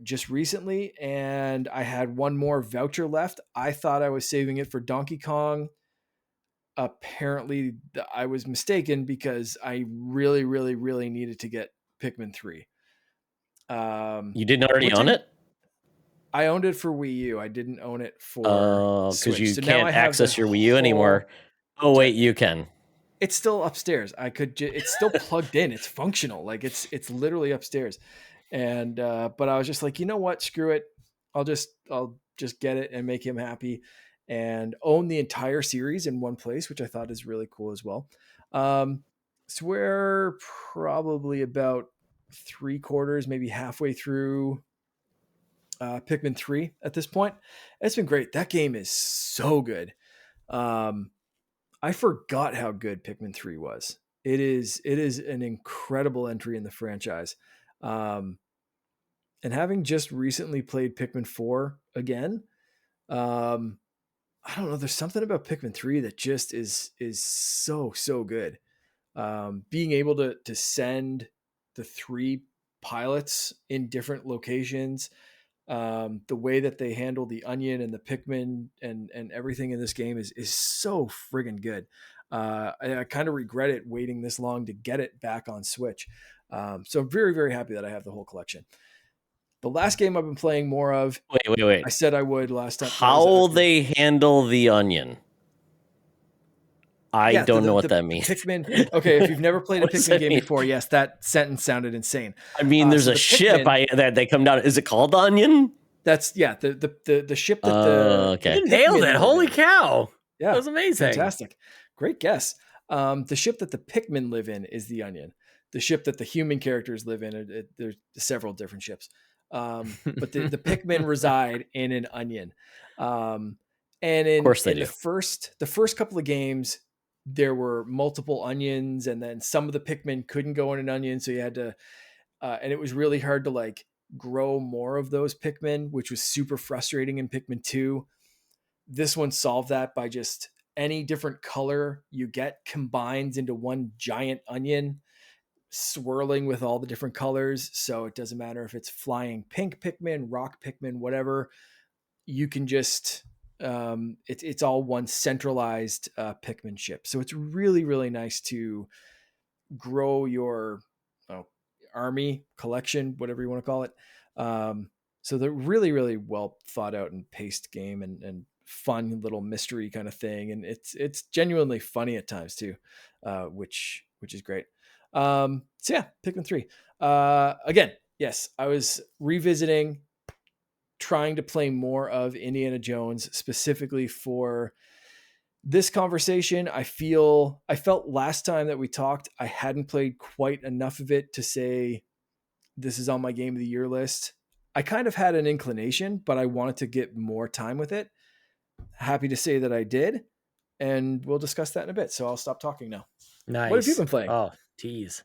just recently, and I had one more voucher left. I thought I was saving it for Donkey Kong. Apparently, I was mistaken because I really, really, really needed to get Pikmin 3. You didn't already own it? I owned it for Wii U. I didn't own it for because Switch. you So now I can't have access the your Wii U anymore. Oh wait, you can. It's still upstairs. It's still plugged in. It's functional. Like it's literally upstairs. And but I was just like, you know what? Screw it. I'll just get it and make him happy and own the entire series in one place, which I thought is really cool as well. So we're probably about 3/4, maybe halfway through Pikmin 3 at this point. It's been great. That game is so good. I forgot how good Pikmin 3 was. It is an incredible entry in the franchise. And having just recently played Pikmin 4 again, I don't know, there's something about Pikmin 3 that just is so good. Being able to send the 3 pilots in different locations, The way that they handle the onion and the Pikmin and everything in this game is so friggin' good. I kind of regret it waiting this long to get it back on Switch. So I'm very, very happy that I have the whole collection. The last game I've been playing more of, Wait. I said I would last time. How they handle the onion? I don't know what that means. Pikmin. Okay, if you've never played a Pikmin game before, yes, that sentence sounded insane. I mean, there's a ship that they come down. Is it called the Onion? That's the ship that the okay. You nailed it! Holy cow! Yeah, that was amazing. Fantastic, great guess. The ship that the Pikmin live in is the Onion. The ship that the human characters live in, there's several different ships, but the Pikmin reside in an onion. And in, of course they in do. the first couple of games, there were multiple onions, and then some of the Pikmin couldn't go in an onion, so you had to, and it was really hard to like grow more of those Pikmin, which was super frustrating in Pikmin 2. This one solved that by just any different color you get combines into one giant onion, swirling with all the different colors. So it doesn't matter if it's flying pink Pikmin, rock Pikmin, whatever. You can just it's all one centralized Pikmin ship. So it's really, really nice to grow your army collection, whatever you want to call it. So they're really, really well thought out and paced game and fun little mystery kind of thing. And it's genuinely funny at times too, which is great. So yeah, Pikmin 3. Again, yes, I was revisiting, trying to play more of Indiana Jones specifically for this conversation. I felt last time that we talked, I hadn't played quite enough of it to say this is on my game of the year list. I kind of had an inclination, but I wanted to get more time with it. Happy to say that I did, and we'll discuss that in a bit. So I'll stop talking now. Nice. What have you been playing? Oh, tease.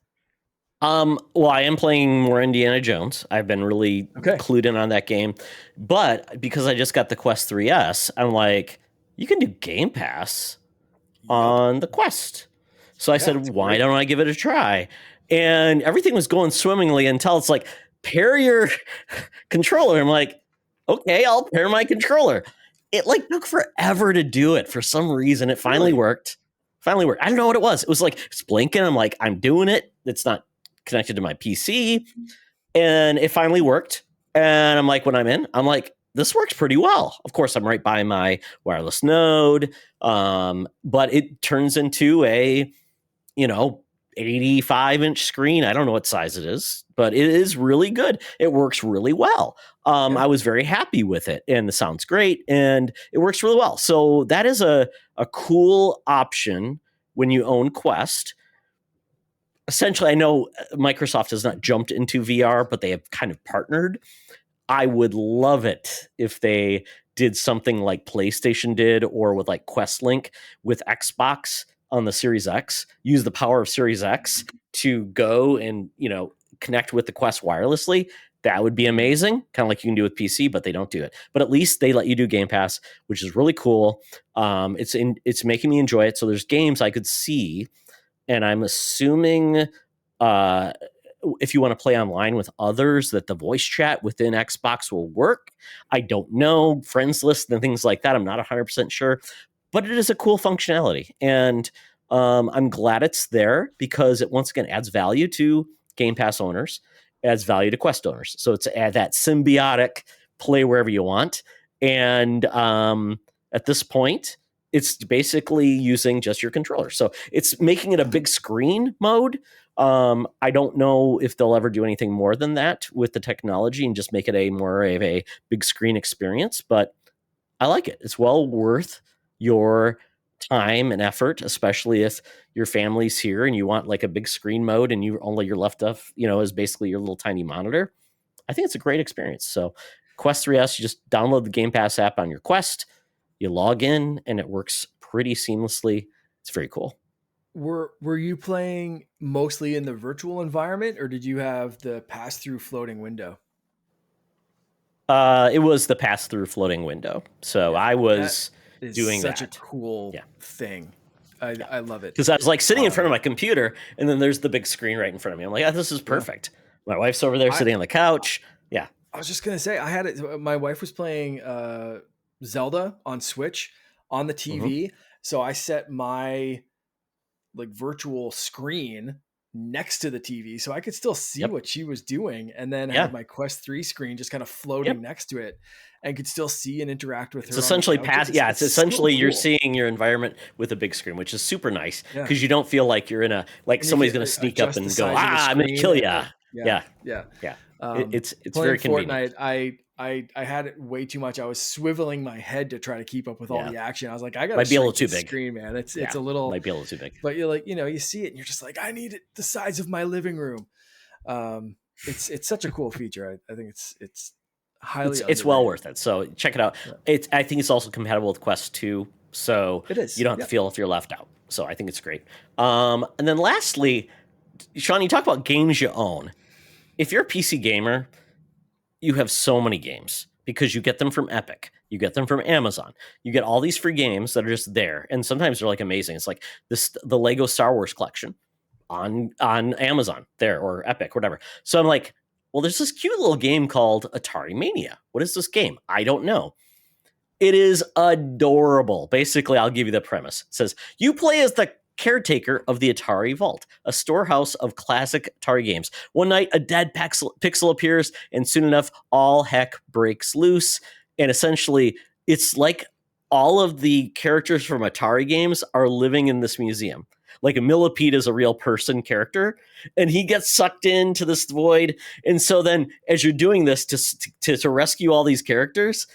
Well, I am playing more Indiana Jones. I've been really clued in on that game, but because I just got the Quest 3S, I'm like, you can do Game Pass on the Quest. So I said, why don't I give it a try? And everything was going swimmingly until it's like, pair your controller. I'm like, okay, I'll pair my controller. It like took forever to do it. For some reason, it finally worked. I don't know what it was. It was like, it's blinking. I'm like, I'm doing it. It's not connected to my PC. And it finally worked. And I'm like, when I'm in, I'm like, this works pretty well. Of course, I'm right by my wireless node. But it turns into a, 85-inch screen. I don't know what size it is, but it is really good. It works really well. I was very happy with it, and the sound's great, and it works really well. So that is a cool option when you own Quest. Essentially, I know Microsoft has not jumped into VR, but they have kind of partnered. I would love it if they did something like PlayStation did, or with like Quest Link with Xbox on the Series X, use the power of Series X to go and, connect with the Quest wirelessly. That would be amazing. Kind of like you can do with PC, but they don't do it. But at least they let you do Game Pass, which is really cool. It's making me enjoy it. So there's games I could see, and I'm assuming if you want to play online with others, that the voice chat within Xbox will work. I don't know. Friends list and things like that, I'm not 100% sure. But it is a cool functionality, and I'm glad it's there because it once again adds value to Game Pass owners, adds value to Quest owners. So it's that symbiotic play wherever you want. And at this point, it's basically using just your controller. So it's making it a big screen mode. I don't know if they'll ever do anything more than that with the technology and just make it a more of a big screen experience. But I like it. It's well worth your time and effort, especially if your family's here and you want like a big screen mode and you're left off, is basically your little tiny monitor. I think it's a great experience. So Quest 3S, you just download the Game Pass app on your Quest, you log in, and it works pretty seamlessly. It's very cool. Were you playing mostly in the virtual environment, or did you have the pass-through floating window? It was the pass-through floating window. So I was doing such a cool thing. I love it. Because I was like sitting in front of my computer, and then there's the big screen right in front of me. I'm like, this is perfect. My wife's over there sitting on the couch. Yeah. I was just gonna say I had it. My wife was playing Zelda on Switch on the TV, so I set my like virtual screen next to the TV so I could still see what she was doing, and then had my Quest 3 screen just kind of floating next to it and could still see and interact with It's her. essentially it's essentially so you're cool. seeing your environment with a big screen, which is super nice Yeah. because you don't feel like you're in a like And you somebody's can going to sneak up adjust and the go, size of the I'm going to kill screen you. and- Yeah. It's playing very convenient. Fortnite, I had it way too much. I was swiveling my head to try to keep up with all the action. I was like, I gotta Might be a little shrink too this big. screen, man. It's a little, might be a little too big. but you're like, you see it and you're just like, I need it the size of my living room. It's such a cool feature. I think it's highly it's well underrated. worth it. So check it out. I think it's also compatible with Quest 2, so It is. You don't have to feel if you're left out. So I think it's great. And then lastly, Sean, you talk about games you own. If you're a PC gamer, you have so many games because you get them from Epic, you get them from Amazon, you get all these free games that are just there, and sometimes they're like amazing. It's like the Lego Star Wars collection on Amazon there or Epic, whatever. So I'm like, well, there's this cute little game called Atari Mania. What is this game? I don't know. It is adorable. Basically, I'll give you the premise. It says you play as the caretaker of the Atari Vault, a storehouse of classic Atari games. One night, a dead pixel appears, and soon enough, all heck breaks loose. And essentially, it's like all of the characters from Atari games are living in this museum. Like a millipede is a real person character, and he gets sucked into this void. And so then, as you're doing this to rescue all these characters,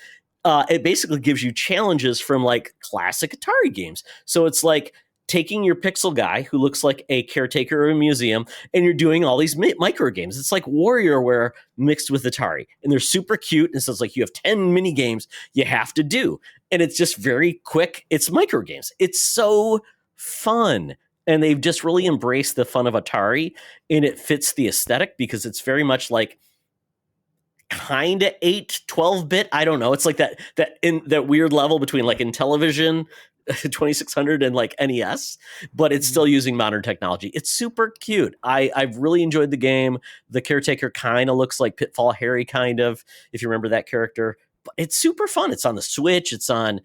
it basically gives you challenges from like classic Atari games. So it's like taking your pixel guy who looks like a caretaker of a museum, and you're doing all these micro games. It's like WarioWare mixed with Atari, and they're super cute. And so it's like you have 10 mini games you have to do, and it's just very quick. It's micro games. It's so fun. And they've just really embraced the fun of Atari, and it fits the aesthetic because it's very much like kind of 12-bit. I don't know. It's like that in that weird level between like Intellivision 2600 and like NES, but it's still using modern technology. It's super cute. I've really enjoyed the game. The caretaker kind of looks like Pitfall Harry, kind of, if you remember that character. But it's super fun. It's on the Switch. It's on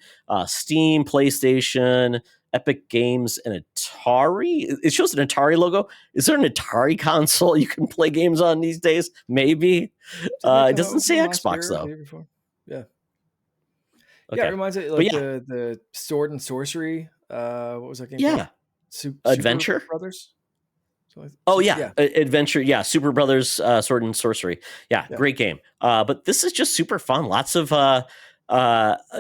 Steam, PlayStation, Epic Games, and Atari. It shows an Atari logo. Is there an Atari console you can play games on these days? Maybe. It doesn't say Xbox though. Yeah. Okay. Yeah, it reminds me like the Sword and Sorcery. What was that game? Yeah. Adventure Brothers. Adventure. Yeah, Super Brothers, Sword and Sorcery. Yeah, great game. But this is just super fun. Lots of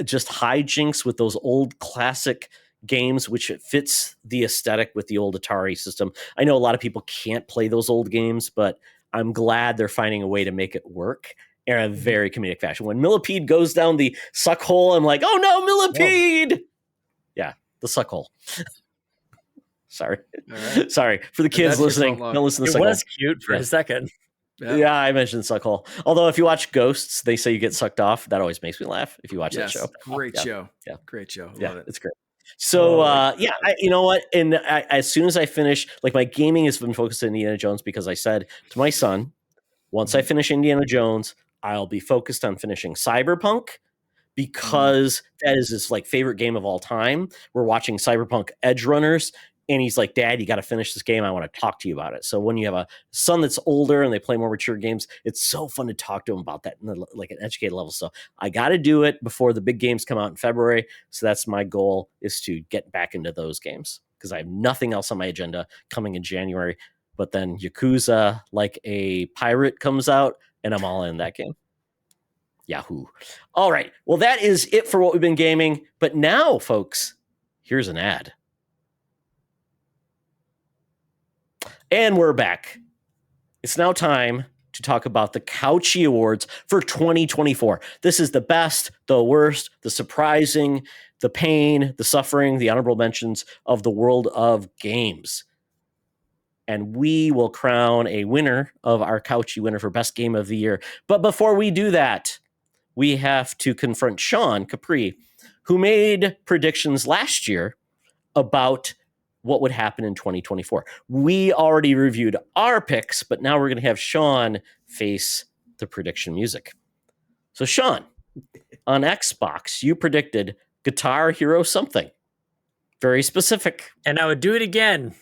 just hijinks with those old classic games, which it fits the aesthetic with the old Atari system. I know a lot of people can't play those old games, but I'm glad they're finding a way to make it work in a very comedic fashion. When Millipede goes down the suck hole, I'm like, oh no, Millipede! No. Yeah, the suck hole. Sorry. Right. Sorry. For the kids listening, don't listen to suck hole. It was cute for a second. Yeah, I mentioned suck hole. Although if you watch Ghosts, they say you get sucked off. That always makes me laugh if you watch that show. Great show. Yeah. Great show. Love it. It's great. So, you know what? And as soon as I finish, like my gaming has been focused on Indiana Jones because I said to my son, once I finish Indiana Jones, I'll be focused on finishing Cyberpunk because that is his like favorite game of all time. We're watching Cyberpunk Edge Runners, and he's like, Dad, you got to finish this game. I want to talk to you about it. So when you have a son that's older and they play more mature games, it's so fun to talk to him about that in like an educated level. So I got to do it before the big games come out in February. So that's my goal, is to get back into those games because I have nothing else on my agenda coming in January. But then Yakuza, like a pirate, comes out, and I'm all in that game. Yahoo. All right. Well, that is it for what we've been gaming. But now, folks, here's an ad. And we're back. It's now time to talk about the Couchy Awards for 2024. This is the best, the worst, the surprising, the pain, the suffering, the honorable mentions of the world of games. And we will crown a winner of our Couchy winner for best game of the year. But before we do that, we have to confront Sean Capri, who made predictions last year about what would happen in 2024. We already reviewed our picks, but now we're going to have Sean face the prediction music. So Sean, on Xbox, you predicted Guitar Hero something. Very specific. And I would do it again.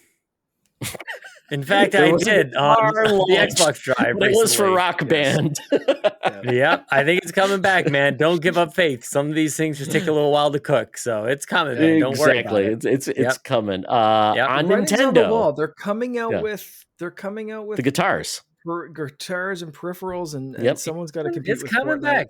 In fact, There I was a did on guitar the launch, Xbox Drive but it was for recently. Rock Yes. Band. Yeah, I think it's coming back, man. Don't give up faith. Some of these things just take a little while to cook, so it's coming, man. Don't worry about Exactly. it. It's coming. Yep. On The writing's on the Nintendo, wall. They're coming out Yeah. with the guitars. guitars and peripherals, and Yep. someone's got to compete It's with coming Fortnite. back.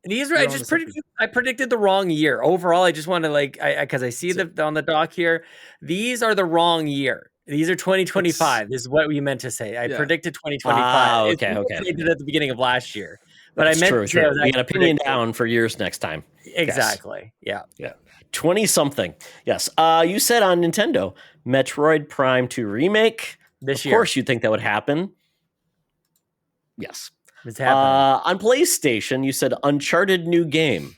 These are They're I onto just something. predicted the wrong year. Overall, I just want to because I see on the doc here. These are the wrong year. These are 2025. This is what we meant to say. I predicted 2025. Okay. I did it at the beginning of last year, but That's I meant true. to say I was We got actually to pin you predicting- down for years next time. Exactly. Yeah. 20 something. Yes. You said on Nintendo, Metroid Prime 2 remake. This Of year. course, you'd think that would happen. Yes. It's happening. On PlayStation, you said Uncharted new game.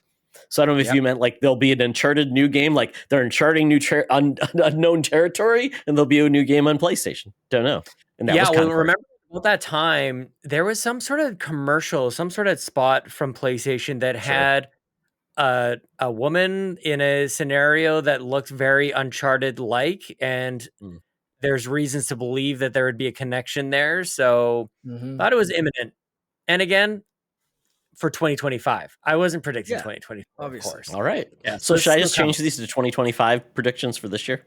So I don't know if you meant like there'll be an Uncharted new game, like they're uncharting unknown territory, and there'll be a new game on PlayStation. Don't know. And that was kind of remember at that time there was some sort of commercial, some sort of spot from PlayStation that had a woman in a scenario that looked very Uncharted like, and there's reasons to believe that there would be a connection there. So thought it was imminent. And again, for 2025. I wasn't predicting 2024, obviously. of course. All right. Yeah, So should I just still change these to 2025 predictions for this year?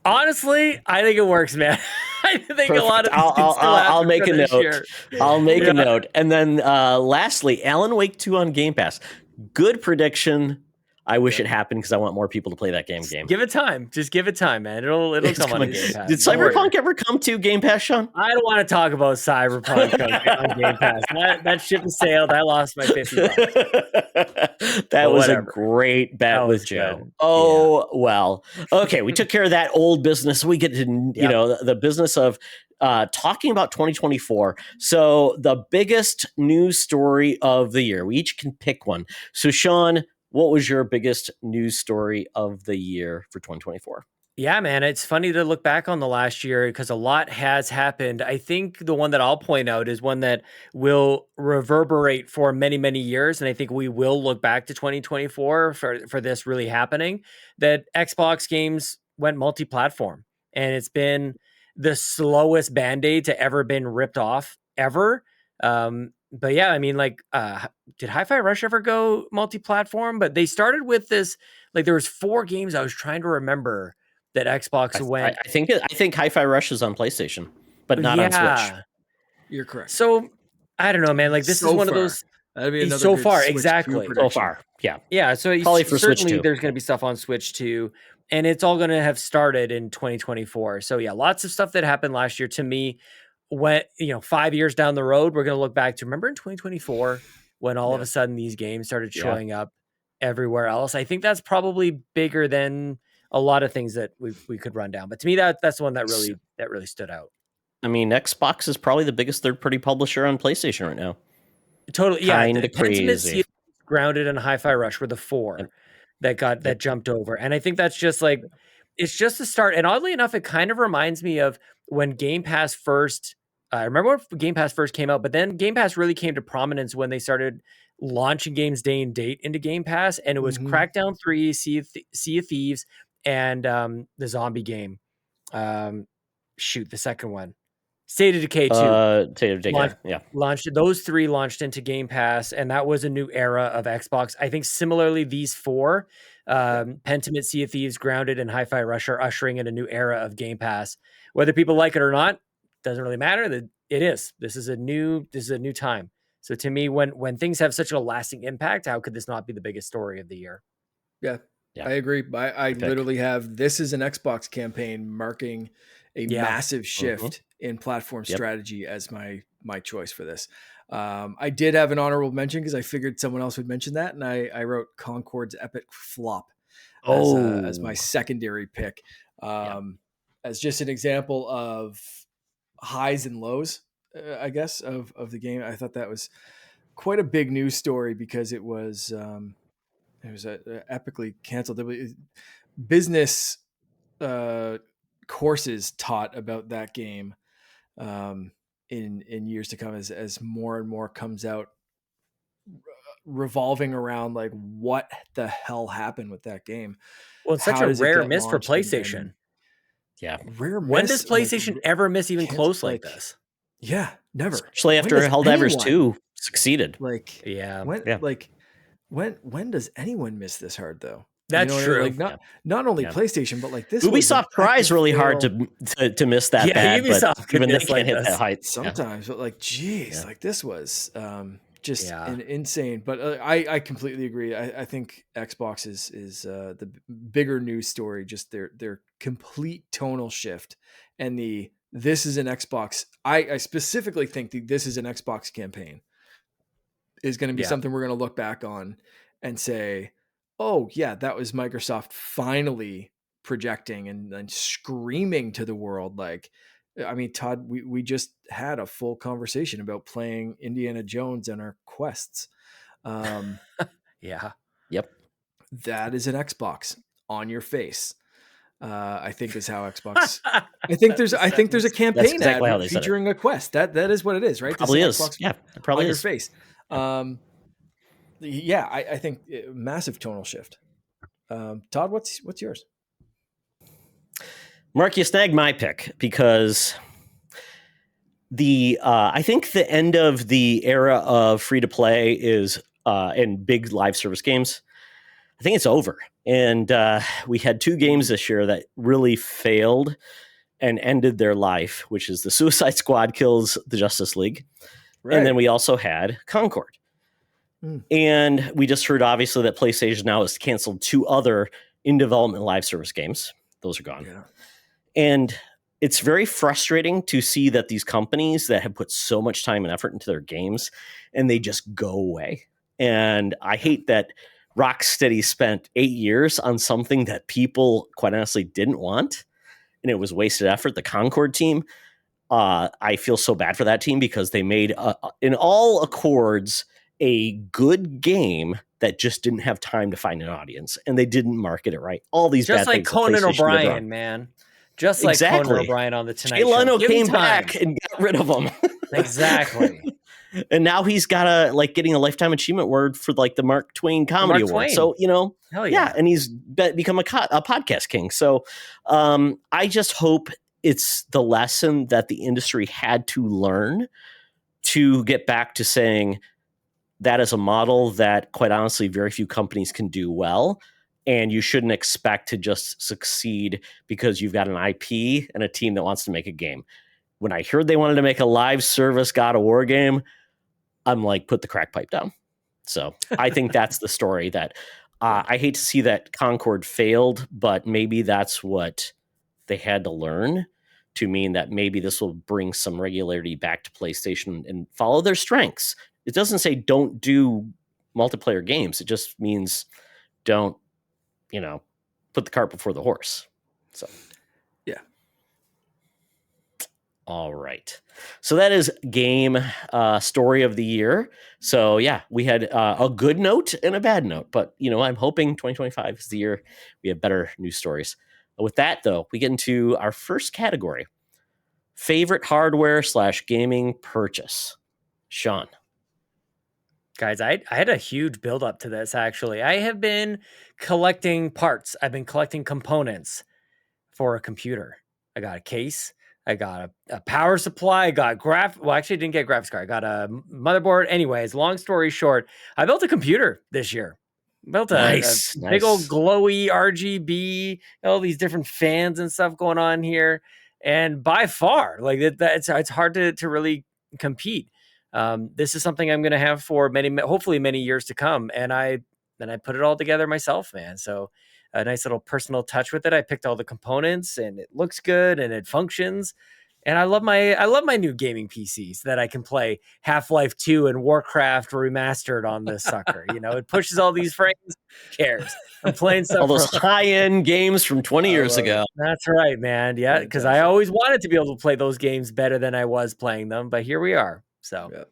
Honestly, I think it works, man. I think a lot of these I'll make a note. Year. I'll make a note. And then lastly, Alan Wake 2 on Game Pass. Good prediction. I wish it happened because I want more people to play that game. Give it time. Just give it time, man. It'll come on Game Pass. Did Cyberpunk ever come to Game Pass, Sean? I don't want to talk about Cyberpunk on Game Pass. That ship has sailed. I lost my $50. That was a great bet with Joe. Good. Oh, well. Okay, we took care of that old business. We get to, the business of talking about 2024. So the biggest news story of the year. We each can pick one. So Sean, what was your biggest news story of the year for 2024? Yeah, man, it's funny to look back on the last year because a lot has happened. I think the one that I'll point out is one that will reverberate for many, many years. And I think we will look back to 2024 for this really happening, that Xbox games went multi-platform. And it's been the slowest Band-Aid to ever been ripped off ever. But yeah, I mean, did Hi-Fi Rush ever go multi-platform? But they started with this, there was 4 games I was trying to remember that Xbox went. I think Hi-Fi Rush is on PlayStation, but not on Switch. You're correct. So I don't know, man. This is one of those. That'd be another so far, Switch exactly. So far, yeah. Yeah, so probably for Switch too. There's going to be stuff on Switch too, and it's all going to have started in 2024. So yeah, lots of stuff that happened last year. To me, when 5 years down the road, we're going to look back to remember in 2024 when all of a sudden these games started showing up everywhere else. I think that's probably bigger than a lot of things that we could run down. But to me, that's the one that really stood out. I mean, Xbox is probably the biggest third-party publisher on PlayStation right now. Totally, kind of crazy. Grounded and Hi-Fi Rush were the 4 that jumped over, and I think that's just it's just the start. And oddly enough, it kind of reminds me of when Game Pass first. I remember when Game Pass first came out, but then Game Pass really came to prominence when they started launching games day and date into Game Pass, and it was Crackdown 3, Sea of Thieves, and the zombie game. The second one. State of Decay 2. State of Decay, launched. Those 3 launched into Game Pass, and that was a new era of Xbox. I think similarly, these 4, Pentiment, Sea of Thieves, Grounded, and Hi-Fi Rush are ushering in a new era of Game Pass. Whether people like it or not, doesn't really matter. It is. This is a new time. So to me, when things have such a lasting impact, how could this not be the biggest story of the year? Yeah. I agree. I literally have this is an Xbox campaign marking a massive shift in platform strategy as my choice for this. I did have an honorable mention because I figured someone else would mention that, and I wrote Concord's Epic Flop as my secondary pick, as just an example of highs and lows, I guess, of the game. I thought that was quite a big news story because it was epically canceled. Business courses taught about that game in years to come as more and more comes out revolving around like what the hell happened with that game. Well, it's such How a does it rare get miss for launched and PlayStation. Yeah. rare When does miss? Like, PlayStation ever miss even close like this? Yeah, never. Especially When after does Helldivers anyone, 2 succeeded. like Yeah, Yeah. when does anyone miss this hard though? that's what I mean? true. Like not only Yeah. PlayStation, but like this was an Ubisoft tries epic really hard fail to miss that Yeah, bad, but Ubisoft could even they miss can't like hit this. that height. Yeah. sometimes, but like, geez, Yeah. like this was just Yeah. insane. But I completely agree. I think Xbox is the bigger news story. Just their complete tonal shift and this is an Xbox. I specifically think this is an Xbox campaign is going to be Yeah. something we're going to look back on and say, oh yeah, that was Microsoft finally projecting and screaming to the world. Like, I mean, Todd, we just had a full conversation about playing Indiana Jones and our quests. Yeah. Yep. That is an Xbox on your face. I think is how Xbox. I think there's a campaign exactly how ad they said it. featuring a quest. That is what it is, right? This Probably is is. Xbox Yeah, it probably on your is. face. Yeah, I think massive tonal shift. Todd, what's yours? Mark, you snagged my pick because I think the end of the era of free to play is in big live service games. I think it's over, and we had 2 games this year that really failed and ended their life, which is the Suicide Squad kills the Justice League, and then we also had Concord. And we just heard, obviously, that PlayStation now has canceled 2 other in development live service games. Those are gone. Yeah. And it's very frustrating to see that these companies that have put so much time and effort into their games and they just go away. And I hate that Rocksteady spent 8 years on something that people, quite honestly, didn't want. And it was wasted effort. The Concord team, I feel so bad for that team because they made, in all accords, a good game that just didn't have time to find an audience, and they didn't market it right. All these Just bad like things. Conan O'Brien, man. Just like Conan O'Brien on the Tonight Jay Show. Leno Give him came time. back and got rid of him. Exactly. And now he's got getting a lifetime achievement award for like the Mark Twain Comedy Mark Award. Twain. So, Hell yeah, and he's become a podcast king. So I just hope it's the lesson that the industry had to learn to get back to saying that is a model that, quite honestly, very few companies can do well. And you shouldn't expect to just succeed because you've got an IP and a team that wants to make a game. When I heard they wanted to make a live service God of War game, I'm like, put the crack pipe down. So I think that's the story that I hate to see that Concord failed, but maybe that's what they had to learn to mean that maybe this will bring some regularity back to PlayStation and follow their strengths. It doesn't say don't do multiplayer games. It just means don't, put the cart before the horse. So, yeah. All right. So that is game story of the year. So yeah, we had a good note and a bad note, but I'm hoping 2025 is the year we have better news stories. With that though, we get into our first category, favorite hardware / gaming purchase. Sean. Guys, I had a huge build up to this, actually. I have been collecting parts. I've been collecting components for a computer. I got a case. I got a power supply. I got well, actually, I didn't get a graphics card. I got a motherboard. Anyways, long story short, I built a computer this year. Built a big old glowy RGB, all these different fans and stuff going on here. And by far, like it's hard to really compete. This is something I'm going to have for hopefully many years to come. And I put it all together myself, man. So a nice little personal touch with it. I picked all the components and it looks good and it functions. And I love my new gaming PCs that I can play Half-Life 2 and Warcraft Remastered on this sucker. It pushes all these frames. Who cares? I'm playing stuff. All those high-end games from 20 years ago. That's right, man. Yeah, because I always wanted to be able to play those games better than I was playing them, but here we are. So,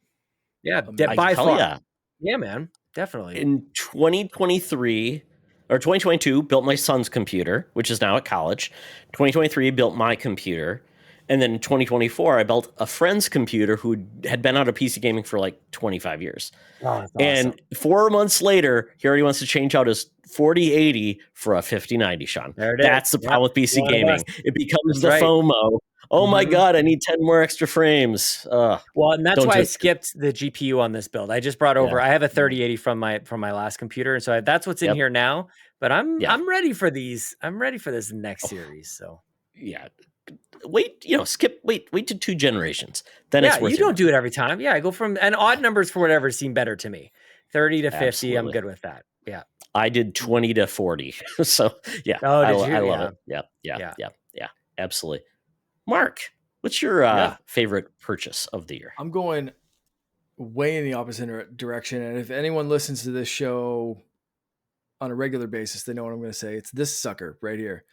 yeah, by far. Yeah, man, definitely. In 2023 or 2022, built my son's computer, which is now at college. 2023 built my computer. And then in 2024, I built a friend's computer who had been out of PC gaming for like 25 years. Oh, that's And awesome. 4 months later, he already wants to change out his 4080 for a 5090, Sean. There it That's is. the problem with PC One of us. gaming. It becomes That's the right. FOMO. Oh my Mhm. God, I need 10 more extra frames. Well, and that's Don't why do I it. skipped the GPU on this build. I just brought over. I have a 3080 from my last computer, so that's what's in Yep. here now. But I'm Yeah. ready for these. I'm ready for this next Oh. series. So Yeah. Wait to 2 generations. Then yeah, it's worth you your don't do money. it every time. Yeah, I go from and odd numbers for whatever seem better to me. 30 to 50, I'm Absolutely. good with that. Yeah. I did 20 to 40. So yeah, Oh, did I you? love Yeah. it. Yeah. Yeah. Absolutely. Mark, what's your Yeah. favorite purchase of the year? I'm going way in the opposite direction. And if anyone listens to this show on a regular basis, they know what I'm going to say. It's this sucker right here.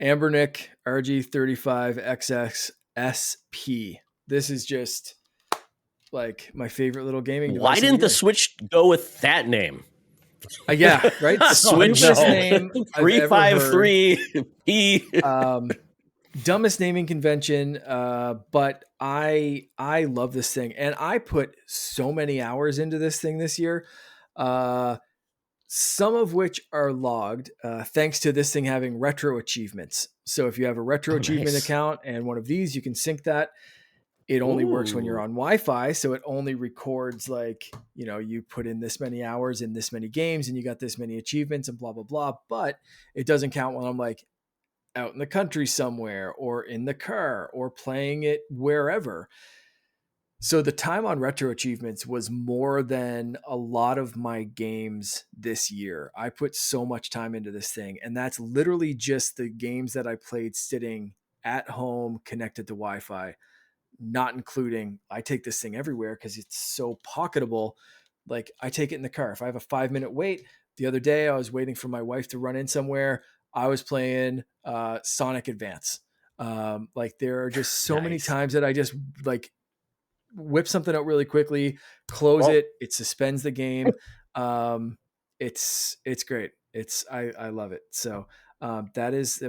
Ambernick RG35XX SP. This is just like my favorite little gaming device. Why didn't the Switch go with that name? Yeah, right. Switch Dumbest name I've ever heard. 353P. Dumbest naming convention, but I love this thing, and I put so many hours into this thing this year. Some of which are logged thanks to this thing having retro achievements. So if you have a retro achievement Nice. account and one of these, you can sync that. It only works when you're on Wi-Fi, so it only records like, you put in this many hours in this many games and you got this many achievements and blah, blah, blah. But it doesn't count when I'm like out in the country somewhere or in the car or playing it wherever. So the time on retro achievements was more than a lot of my games this year. I put so much time into this thing, and that's literally just the games that I played sitting at home connected to Wi-Fi, not including I take this thing everywhere because it's so pocketable. Like I take it in the car. If I have a 5-minute wait, the other day I was waiting for my wife to run in somewhere. I was playing Sonic Advance. Like there are just so many times that I just like whip something out really quickly, close it suspends the game. It's great. I love it. So that is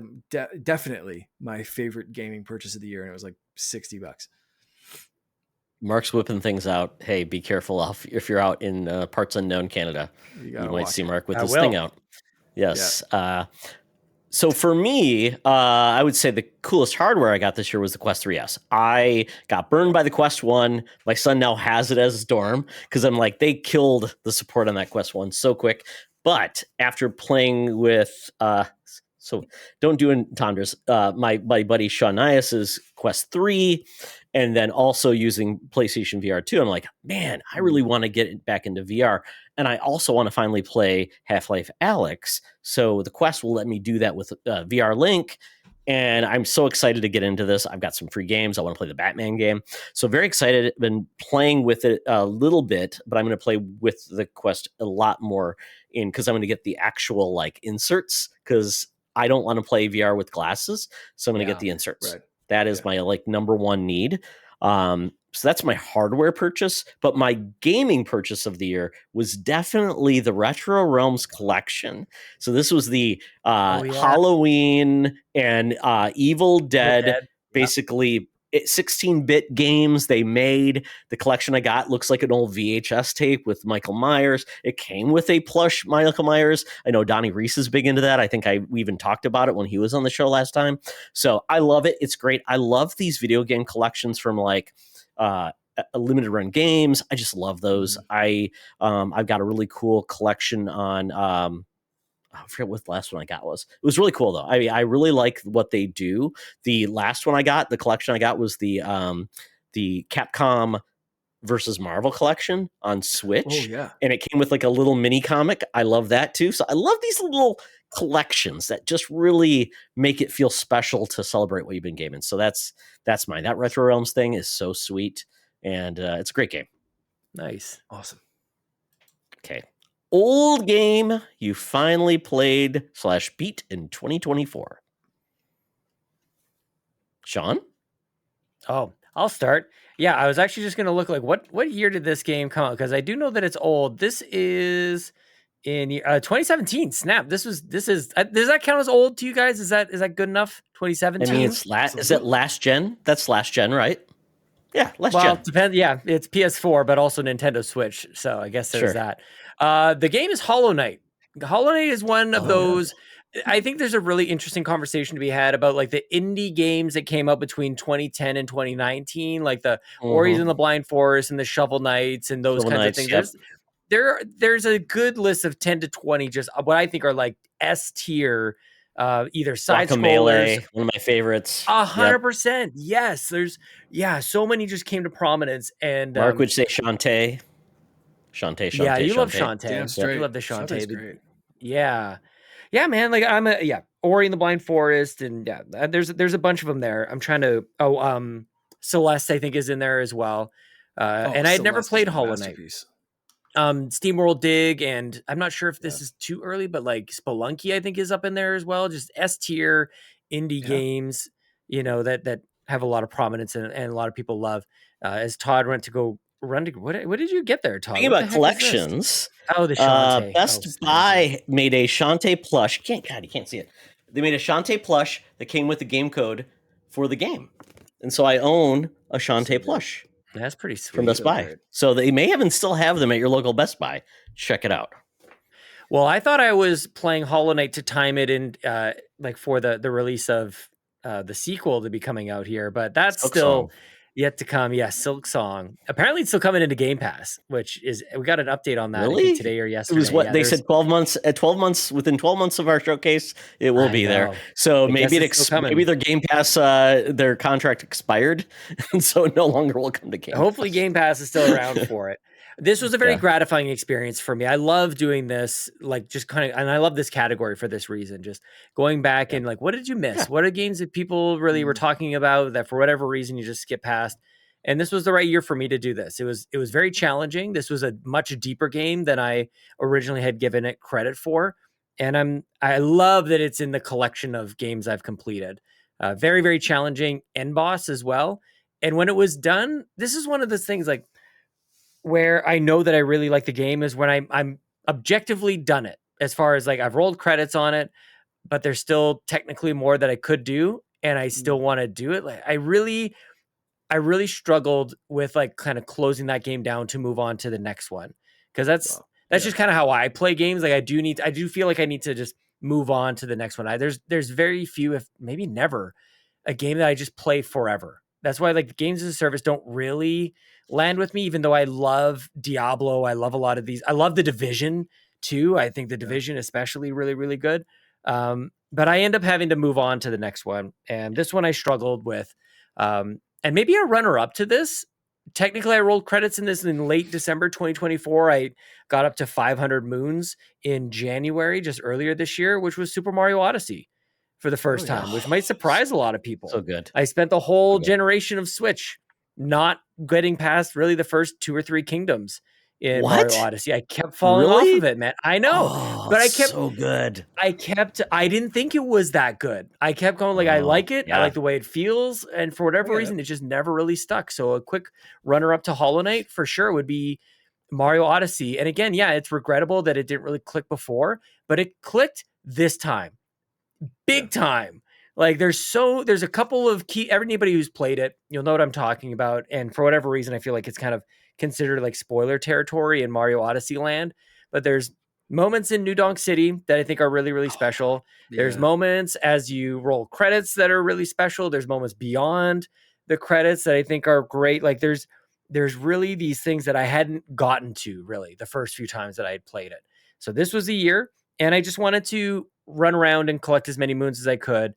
definitely my favorite gaming purchase of the year, and it was like $60. Mark's whipping things out. Hey, be careful if you're out in parts unknown Canada. You might see Mark with this thing out. Yes. Yeah. So for me, I would say the coolest hardware I got this year was the Quest 3S. I got burned by the Quest 1. My son now has it as his dorm because I'm like, they killed the support on that Quest 1 so quick. But after playing with, so don't do entendres, my buddy Sean Nias's Quest 3, and then also using PlayStation VR 2, I'm like, man, I really want to get back into VR. And I also want to finally play Half-Life Alyx. So the Quest will let me do that with VR Link. And I'm so excited to get into this. I've got some free games. I want to play the Batman game. So very excited. Been playing with it a little bit, but I'm going to play with the Quest a lot more because I'm going to get the actual like inserts because I don't want to play VR with glasses. So I'm going to get the inserts. Right. That is my like number one need. So that's my hardware purchase, but my gaming purchase of the year was definitely the Retro Realms collection. So this was the Halloween and Evil Dead. Basically 16-bit games they made. The collection I got looks like an old VHS tape with Michael Myers. It came with a plush Michael Myers. I know Donnie Reese is big into that. I think we even talked about it when he was on the show last time. So I love it. It's great. I love these video game collections from like limited run games. I just love those. I've got a really cool collection on I forget what the last one I got was. It was really cool though. I really like what they do. The last one I got, the collection I got was the Capcom versus Marvel collection on Switch. Oh yeah. And it came with like a little mini comic. I love that too. So I love these little collections that just really make it feel special to celebrate what you've been gaming. So that's mine. That Retro Realms thing is so sweet. And it's a great game. Nice. Awesome. Okay. Old game you finally played / beat in 2024. Sean? Oh, I'll start. Yeah, I was actually just going to look like what year did this game come out? Because I do know that it's old. This is in 2017. Snap. This is does that count as old to you guys? Is that good enough? I mean, 2017. is it last gen? That's last gen, right? Yeah, last Well, gen. depends. Yeah, it's PS4, but also Nintendo Switch. So I guess there's Sure. that. The game is Hollow Knight. Hollow Knight is one of those. I think there's a really interesting conversation to be had about like the indie games that came out between 2010 and 2019, like the Ori and the Blind Forest and the Shovel Knights and those Shovel kinds Knights, of things. yep. There's a good list of 10 to 20, just what I think are like S tier, either side scrollers. Guacamelee, one of my favorites. 100%. Yes, there's so many just came to prominence, and Mark would say Shantae. Shantae. yeah, you love Shantae. Shantae. Damn straight. You love the Shantae's Shantae. great. Yeah, man. Like Ori and the Blind Forest, and there's a bunch of them there. I'm trying to. Celeste, I think, is in there as well. And I had never Celeste is played a Hollow Knight. masterpiece. SteamWorld Dig, and I'm not sure if this is too early, but like Spelunky, I think, is up in there as well. Just S tier indie games, that have a lot of prominence and a lot of people love. As Todd went to go run to what did you get there, Todd? Speaking about collections, oh, the Shantae. Best Buy made a Shantae plush. You can't see it. They made a Shantae plush that came with the game code for the game, and so I own a Shantae plush. That's pretty sweet. From Best Buy. So they may even still have them at your local Best Buy. Check it out. Well, I thought I was playing Hollow Knight to time it in, like for the release of the sequel to be coming out here, but that's still yet to come. Yeah, Silk Song. Apparently, it's still coming into Game Pass, which is we got an update on that really? Today or yesterday. It was what they said. 12 months. At 12 months, within 12 months of our showcase, it will be there. So maybe maybe their Game Pass, their contract expired, and so it no longer will come to Game Pass. Hopefully, Game Pass is still around for it. This was a very gratifying experience for me. I love doing this, like just kind of, and I love this category for this reason. Just going back and like, what did you miss? What are games that people really were talking about that for whatever reason you just skip past? And this was the right year for me to do this. It was very challenging. This was a much deeper game than I originally had given it credit for, and I love that it's in the collection of games I've completed. Very, very challenging end boss as well. And when it was done, this is one of those things like, where I know that I really like the game is when I'm objectively done it, as far as like I've rolled credits on it, but there's still technically more that I could do, and I still want to do it. Like I really struggled with like kind of closing that game down to move on to the next one, because that's just kind of how I play games. Like I do feel like I need to just move on to the next one. There's very few, if maybe never, a game that I just play forever. That's why like games as a service don't really land with me, even though I love Diablo. I love a lot of these. I love The Division too. I think The Division especially really, really good. But I end up having to move on to the next one. And this one I struggled with. And maybe a runner up to this. Technically, I rolled credits in this in late December 2024. I got up to 500 moons in January, just earlier this year, which was Super Mario Odyssey for the first time, which might surprise a lot of people. So good. I spent the whole generation of Switch not getting past really the first 2 or 3 kingdoms in Mario Odyssey. I kept falling off of it, man. I know, but I kept so good. I didn't think it was that good. I kept going like, I like it. I like the way it feels. And for whatever reason, it just never really stuck. So a quick runner up to Hollow Knight for sure would be Mario Odyssey. And again, it's regrettable that it didn't really click before, but it clicked this time. Big time. Like there's a couple of key, anybody who's played it, you'll know what I'm talking about. And for whatever reason, I feel like it's kind of considered like spoiler territory in Mario Odyssey land, but there's moments in New Donk City that I think are really, really special. There's moments as you roll credits that are really special. There's moments beyond the credits that I think are great. Like there's really these things that I hadn't gotten to really the first few times that I had played it. So this was the year, and I just wanted to run around and collect as many moons as I could.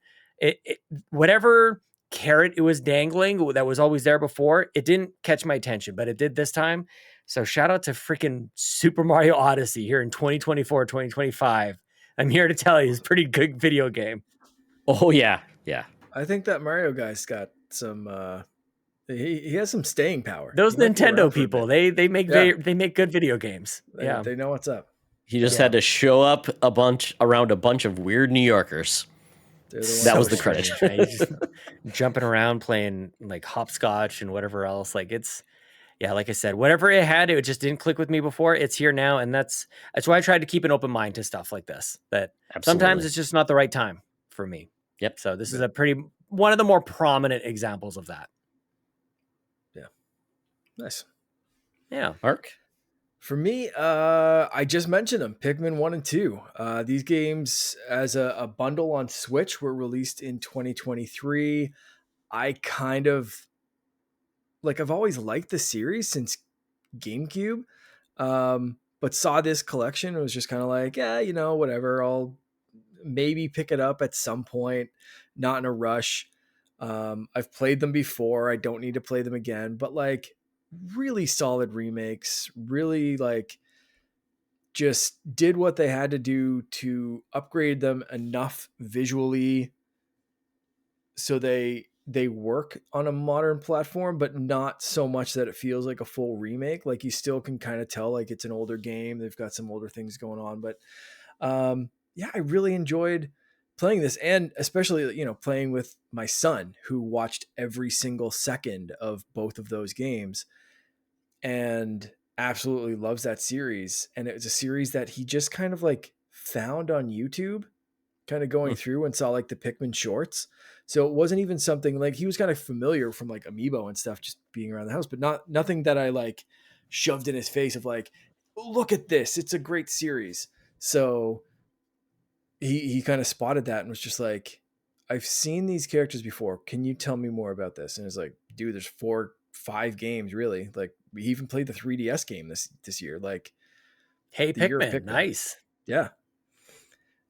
Whatever carrot it was dangling that was always there before, it didn't catch my attention, but it did this time. So shout out to freaking Super Mario Odyssey here in 2024, 2025. I'm here to tell you it's a pretty good video game. Oh yeah. I think that Mario guy's got some he has some staying power. Those Nintendo people, they make good video games. They know what's up. He just had to show up around a bunch of weird New Yorkers. That was the credit. Right? Just jumping around playing like hopscotch and whatever else. Like it's yeah, like I said, whatever it had, it just didn't click with me before. It's here now, and that's why I tried to keep an open mind to stuff like this. That sometimes Absolutely. it's just not the right time for me. Yep. So this is one of the more prominent examples of that. Yeah. Nice. Yeah. Mark? For me, I just mentioned them, Pikmin 1 and 2. These games as a bundle on Switch were released in 2023. I kind of I've always liked the series since GameCube, but saw this collection and was just kind of like, yeah, whatever. I'll maybe pick it up at some point, not in a rush. I've played them before. I don't need to play them again, but really solid remakes, really just did what they had to do to upgrade them enough visually so they work on a modern platform, but not so much that it feels like a full remake. Like you still can kind of tell like it's an older game. They've got some older things going on, but yeah, I really enjoyed playing this, and especially playing with my son who watched every single second of both of those games and absolutely loves that series. And it was a series that he just kind of found on YouTube, kind of going through and saw the Pikmin shorts. So it wasn't even something he was kind of familiar from Amiibo and stuff, just being around the house, but nothing that I shoved in his face of look at this, it's a great series. So he kind of spotted that and was just like, I've seen these characters before. Can you tell me more about this? And it's like, dude, there's 4-5 games really. We even played the 3DS game this year. Hey, Pikmin, nice. Yeah.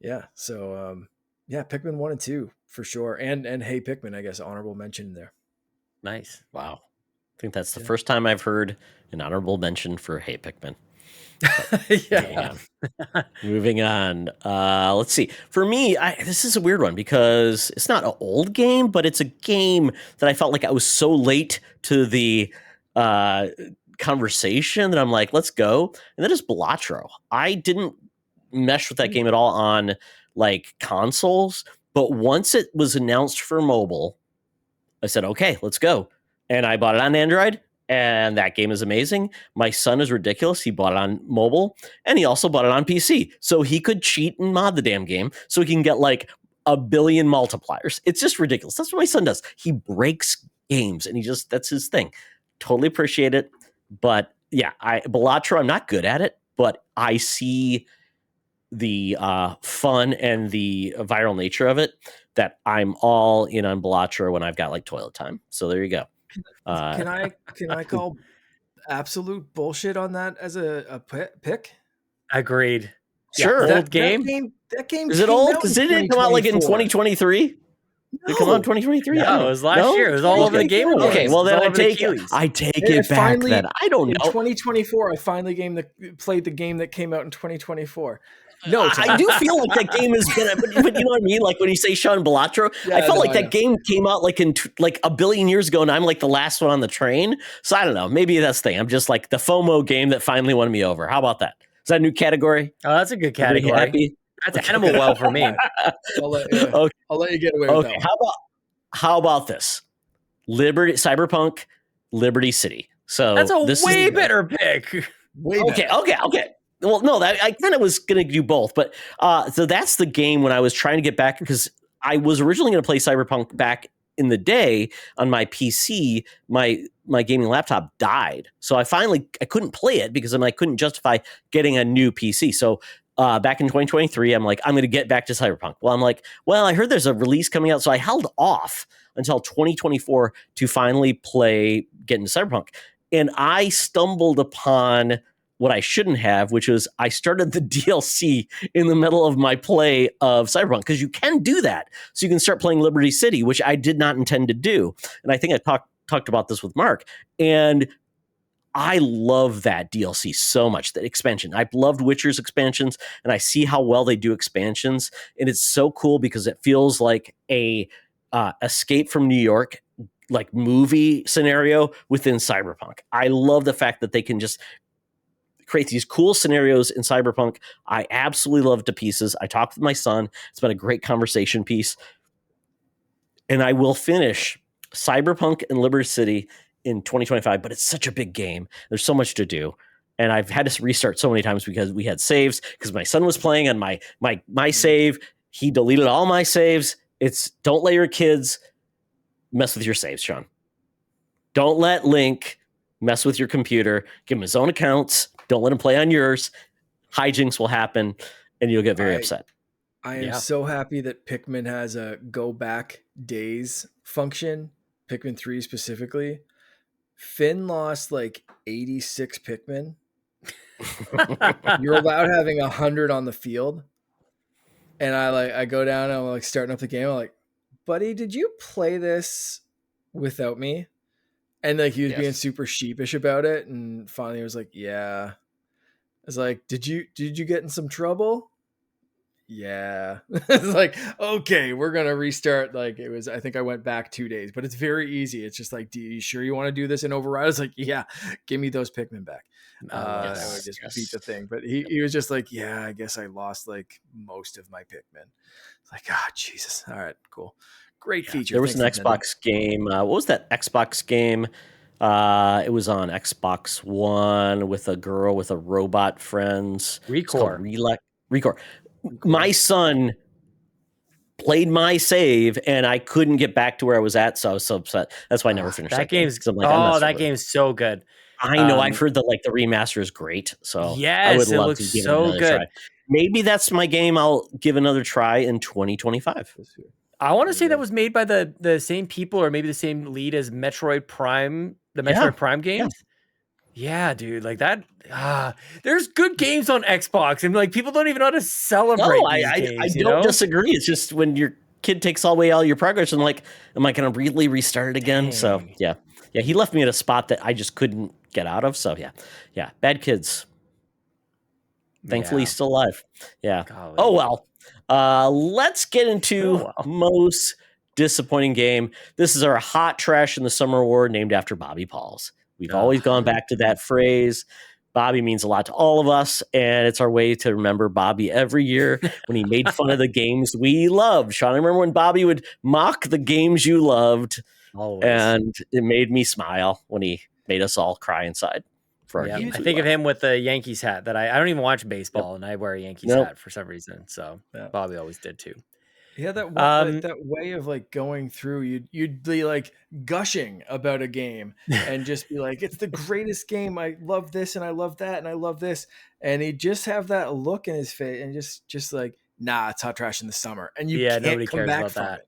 Yeah. So yeah, Pikmin 1 and 2 for sure. And Hey Pikmin, I guess, honorable mention there. Nice. Wow. I think that's the first time I've heard an honorable mention for Hey Pikmin. Yeah. Moving on. Let's see. For me, this is a weird one because it's not an old game, but it's a game that I felt like I was so late to the conversation that I'm like, let's go. And that is Balatro. I didn't mesh with that game at all on consoles, but once it was announced for mobile, I said, okay, let's go. And I bought it on Android. And that game is amazing. My son is ridiculous. He bought it on mobile and he also bought it on PC. So he could cheat and mod the damn game so he can get 1 billion multipliers. It's just ridiculous. That's what my son does. He breaks games and that's his thing. Totally appreciate it. But yeah, Balatro, I'm not good at it, but I see the fun and the viral nature of it that I'm all in on Balatro when I've got toilet time. So there you go. Can I call absolute bullshit on that as a pick? Agreed. Sure. Yeah, old game. That game is it old? Because it didn't come out in 2023. Did it come out in 2023? No, it was last year. It was all over the Game Awards. Okay, well then I take it back. Then I don't know. In 2024, I finally played the game that came out in 2024. No, I do feel like that game is gonna, but you know what I mean? When you say Sean Balatro, I felt that game came out in 1 billion years ago, and I'm the last one on the train. So I don't know. Maybe that's the thing. I'm just the FOMO game that finally won me over. How about that? Is that a new category? Oh, that's a good category. Happy? That's Animal Well for me. I'll let you get away with that one. How about this? Cyberpunk, Liberty City. So that's a way better pick. Okay. Well, no, I kind of was going to do both, but so that's the game when I was trying to get back, because I was originally going to play Cyberpunk back in the day on my PC. My gaming laptop died, so I couldn't play it because I couldn't justify getting a new PC. So back in 2023, I'm going to get back to Cyberpunk. Well, I heard there's a release coming out, so I held off until 2024 to finally get into Cyberpunk, and I stumbled upon what I shouldn't have, which was I started the DLC in the middle of my play of Cyberpunk, because you can do that. So you can start playing Liberty City, which I did not intend to do. And I think I talked about this with Mark. And I love that DLC so much, that expansion. I've loved Witcher's expansions, and I see how well they do expansions. And it's so cool because it feels like a Escape from New York movie scenario within Cyberpunk. I love the fact that they can just create these cool scenarios in Cyberpunk. I absolutely love it to pieces. I talked with my son. It's been a great conversation piece. And I will finish Cyberpunk and Liberty City in 2025, but it's such a big game. There's so much to do. And I've had to restart so many times because we had saves, because my son was playing on my save. He deleted all my saves. Don't let your kids mess with your saves, Sean. Don't let Link mess with your computer. Give him his own accounts. Don't let him play on yours. Hijinks will happen, and you'll get very upset. I am so happy that Pikmin has a go back days function, Pikmin 3 specifically. Finn lost like 86 Pikmin. You're allowed having 100 on the field. And I go down and I'm like starting up the game. I'm like, buddy, did you play this without me? And like he was being super sheepish about it. And finally he was like, yeah. I was like, did you get in some trouble? Yeah. It's like, okay, we're gonna restart. Like it was, I think I went back 2 days, but it's very easy. It's just like, do you sure you want to do this in override? I was like, yeah, give me those Pikmin back. I would just beat the thing. But he was just like, yeah, I guess I lost like most of my Pikmin. It's like, Jesus. All right, cool. Great feature. There was an Xbox game. What was that Xbox game? It was on Xbox One with a girl with a robot friends. Recore. My son played my save, and I couldn't get back to where I was at, so I was so upset. That's why I never finished that game. That game's so good. I know. I've heard that the remaster is great, so yes, I would love to give it another good. try. Maybe that's my game. I'll give another try in 2025. I want to say that was made by the same people, or maybe the same lead as Metroid Prime, the Metroid Prime games. Yeah, dude, like that. There's good games on Xbox, and like people don't even know how to celebrate. No, these I games, don't disagree. It's just when your kid takes away all your progress, and like, am I going to really restart it again? Dang. So yeah, he left me at a spot that I just couldn't get out of. So yeah, bad kids. Thankfully, still alive. Yeah. Golly. Oh well. Let's get into most disappointing game. This is our Hot Trash in the Summer Award, named after Bobby Pauls. We've always gone back to that phrase. Bobby means a lot to all of us, and it's our way to remember Bobby every year when he made fun of the games we loved. Sean, I remember when Bobby would mock the games you loved, and it made me smile when he made us all cry inside. For our games I think of him with the Yankees hat that I don't even watch baseball, and I wear a Yankees hat for some reason. So Bobby always did too. Yeah, that way of like going through, you'd be like gushing about a game and just be like, it's the greatest game. I love this and I love that and I love this. And he'd just have that look in his face and just like, nah, it's Hot Trash in the Summer. And you can't nobody come cares back about from that.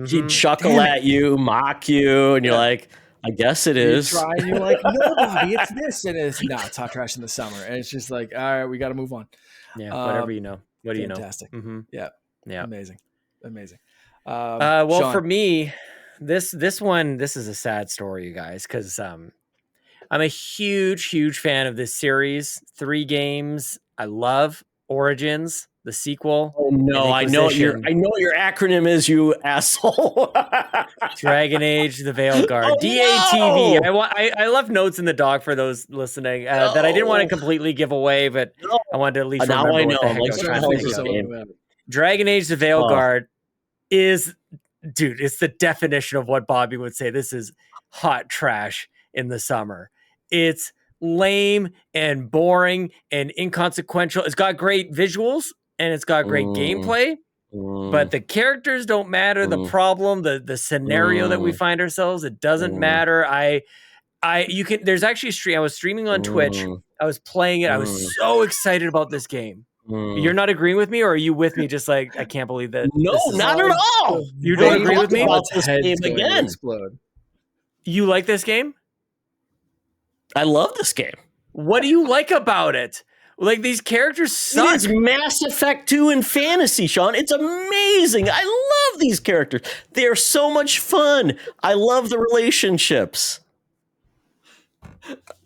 It. He'd chuckle at you, mock you, and you're like, I guess it is. You try and you're like, no, Bobby, it's this. And it's it's Hot Trash in the Summer. And it's just like, all right, we got to move on. Yeah, whatever you know. What do you know? Fantastic. Mm-hmm. Yeah. Amazing. Well, Sean. For me, this is a sad story, you guys, because I'm a huge fan of this series. 3 games I love. Origins, the sequel. Oh no, I know your acronym is, you asshole. Dragon Age: The Veilguard. DATV. No! I left notes in the doc for those listening that I didn't want to completely give away, but I wanted to at least remember what the heck I was trying to think of. Dragon Age: The Veilguard is, dude, it's the definition of what Bobby would say. This is hot trash in the summer. It's lame and boring and inconsequential. It's got great visuals and it's got great gameplay, but the characters don't matter. The problem, the scenario that we find ourselves, it doesn't matter. There's actually a stream. I was streaming on Twitch. I was playing it. I was so excited about this game. You're not agreeing with me, or are you with me? Just like, I can't believe that. No, not at all. You don't agree with me? This game again. Explode. You like this game? I love this game. What do you like about it? Like, these characters suck. It's Mass Effect 2 in fantasy, Sean. It's amazing. I love these characters. They're so much fun. I love the relationships.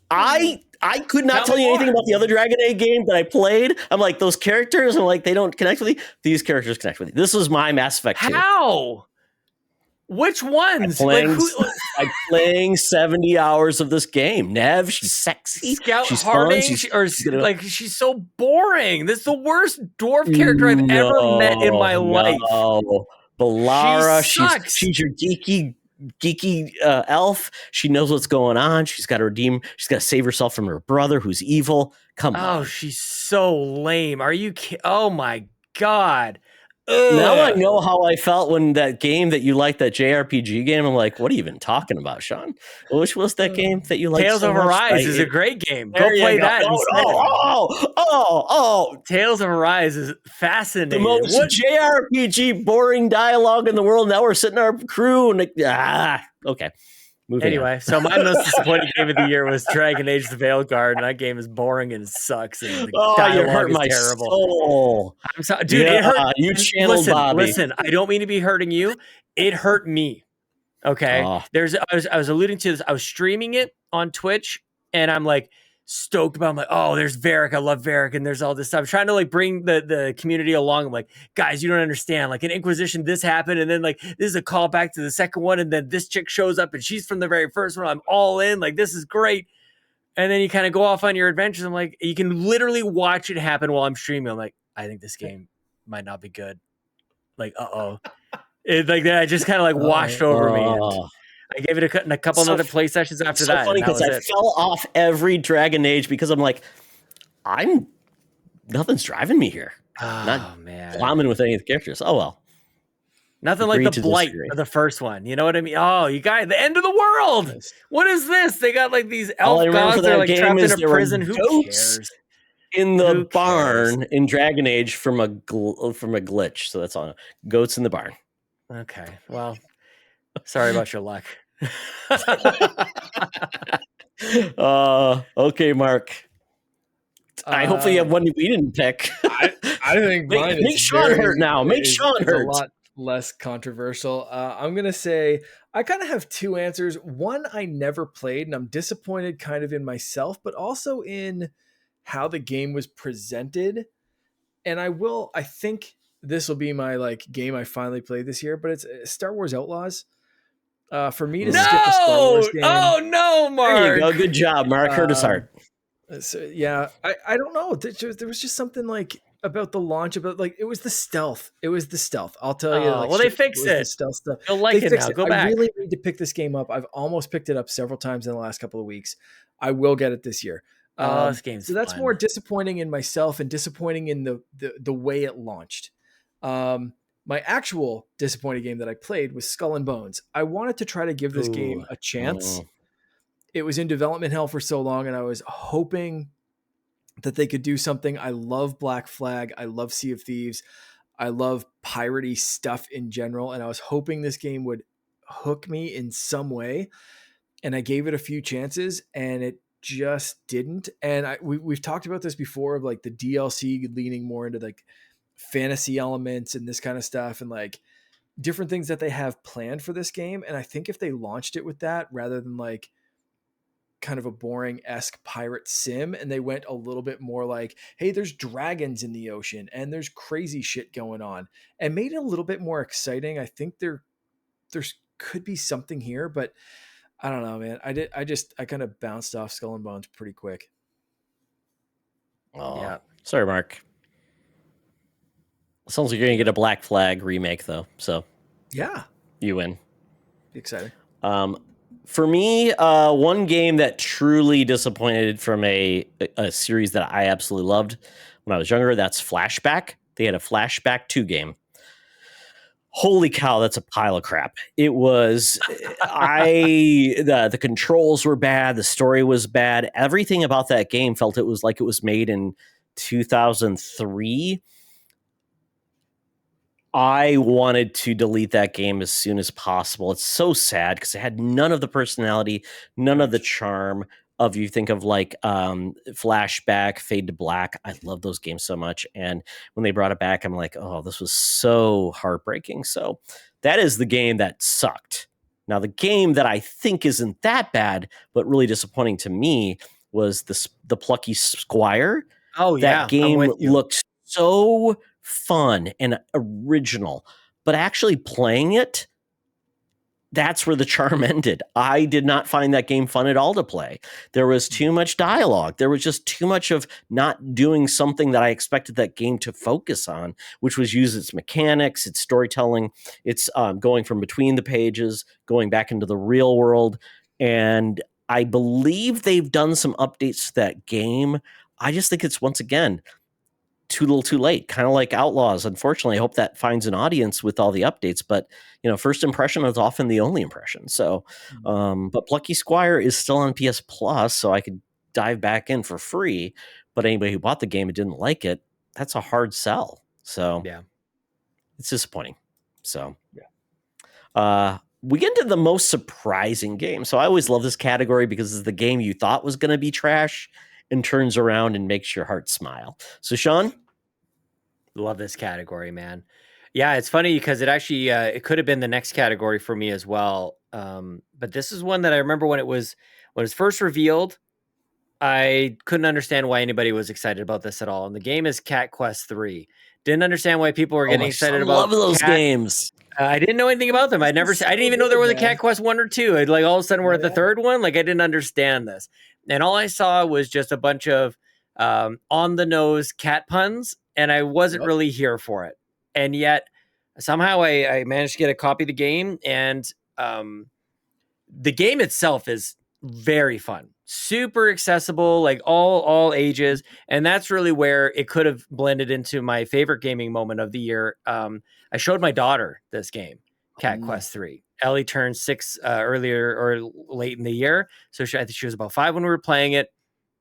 I could not tell you anything about the other Dragon Age game that I played. I'm like, those characters, I'm like, they don't connect with me. These characters connect with me. This was my Mass Effect 2. How? Which ones? I'm playing 70 hours of this game. Nev, she's sexy. Scout she's Harding, fun. She's so boring. This is the worst dwarf character I've ever met in my life. Balara, she's your geeky geeky elf. She knows what's going on. She's got to redeem. She's got to save herself from her brother, who's evil. Come on. Oh, she's so lame. Are you kidding? Oh my God. Now I Ugh. know how I felt when that game that you liked, that JRPG game. I'm like, what are you even talking about, Sean? Which was that game that you liked? Tales so of much? Arise is a great game. Go There you play go. that instead. Oh. Tales of Arise is The fascinating. most JRPG boring dialogue in the world. Now we're sitting our crew and okay. Moving Anyway, so my most disappointing game of the year was Dragon Age: The Veilguard, and that game is boring and sucks, and the you dialogue hurt is my terrible. soul. I'm sorry, dude. It hurt. You channeled Bobby. Listen. I don't mean to be hurting you. It hurt me. Okay. Oh. I was alluding to this. I was streaming it on Twitch, and I'm like stoked about. I'm like, oh, there's Varric. I love Varric, and there's all this stuff. I'm trying to like bring the community along. I'm like, guys, you don't understand. Like in Inquisition, this happened, and then like this is a callback to the second one, and then this chick shows up, and she's from the very first one. I'm all in. Like this is great. And then you kind of go off on your adventures. I'm like, you can literally watch it happen while I'm streaming. I'm like, I think this game might not be good. Like, it like that just kind of like washed over me. And I gave it a couple other play sessions after that. It's so funny because I fell off every Dragon Age because I'm like, nothing's driving me here. Not climbing with any of the characters. Oh well. Nothing like the blight of the first one. You know what I mean? Oh, you guys, the end of the world. What is this? They got like these elf gods that are like trapped in a prison. Who cares? In the barn in Dragon Age from a glitch. So that's all. Goats in the barn. Okay. Well, sorry about your luck. Okay, Mark. I hopefully you have one we didn't pick. I think mine make Sean hurt now. Make Sean hurt. A lot less controversial. I'm gonna say I kind of have two answers. One I never played, and I'm disappointed kind of in myself, but also in how the game was presented. And I think this will be my like game I finally played this year, but it's Star Wars Outlaws. For me to skip a Star Wars game. Oh no, Mark. There you go. Good job, Mark. Hurt his heart. So, yeah, I don't know. There was just something like about the launch, about like it was the stealth. I'll tell you. Like, well, they fixed it. The stealth stuff. You'll like it now. Go back. I really need to pick this game up. I've almost picked it up several times in the last couple of weeks. I will get it this year. This game's so that's fun. more disappointing in myself and disappointing in the way it launched. My actual disappointing game that I played was Skull and Bones. I wanted to try to give this game a chance. It was in development hell for so long, and I was hoping that they could do something. I love Black Flag. I love Sea of Thieves. I love piratey stuff in general, and I was hoping this game would hook me in some way. And I gave it a few chances, and it just didn't. And we've talked about this before, of like the DLC leaning more into like fantasy elements and this kind of stuff, and like different things that they have planned for this game. And I think if they launched it with that rather than like kind of a boring-esque pirate sim, and they went a little bit more like, hey, there's dragons in the ocean and there's crazy shit going on, and made it a little bit more exciting, I think there's could be something here. But I don't know, man. I kind of bounced off Skull and Bones pretty quick. Oh, yeah. Sorry, Mark. Sounds like you're gonna get a Black Flag remake, though. So yeah, you win. Be exciting. For me, one game that truly disappointed from a series that I absolutely loved when I was younger, that's Flashback. They had a Flashback 2 game. Holy cow, that's a pile of crap. It was, the controls were bad. The story was bad. Everything about that game felt it was like it was made in 2003. I wanted to delete that game as soon as possible. It's so sad because it had none of the personality, none of the charm of, you think of like Flashback, Fade to Black. I love those games so much. And when they brought it back, I'm like, oh, this was so heartbreaking. So that is the game that sucked. Now, the game that I think isn't that bad, but really disappointing to me, was the Plucky Squire. Oh, yeah. That game looked so fun and original, but actually playing it, that's where the charm ended. I did not find that game fun at all to play. There was too much dialogue. There was just too much of not doing something that I expected that game to focus on, which was use its mechanics, its storytelling, its going from between the pages, going back into the real world. And I believe they've done some updates to that game. I just think it's, once again, too little too late, kind of like Outlaws. Unfortunately, I hope that finds an audience with all the updates, but first impression is often the only impression. So but Plucky Squire is still on PS Plus, so I could dive back in for free. But anybody who bought the game and didn't like it, that's a hard sell. So Yeah, it's disappointing. So we get into the most surprising game. So I always love this category because it's the game you thought was going to be trash and turns around and makes your heart smile. So Sean? love this category, man. Yeah, it's funny because it actually it could have been the next category for me as well. But this is one that I remember when it was first revealed. I couldn't understand why anybody was excited about this at all. And the game is Cat Quest 3. Didn't understand why people were getting excited about. I love those games. I didn't know anything about them. I didn't even know there was a Cat Quest 1 or 2. I'd, like, all of a sudden we're at the third one. Like, I didn't understand this. And all I saw was just a bunch of on the nose cat puns, and I wasn't really here for it. And yet somehow I managed to get a copy of the game, and the game itself is very fun, super accessible, like all ages. And that's really where it could have blended into my favorite gaming moment of the year. I showed my daughter this game, Cat Quest 3. Ellie turned 6 earlier or late in the year. So I think she was about 5 when we were playing it.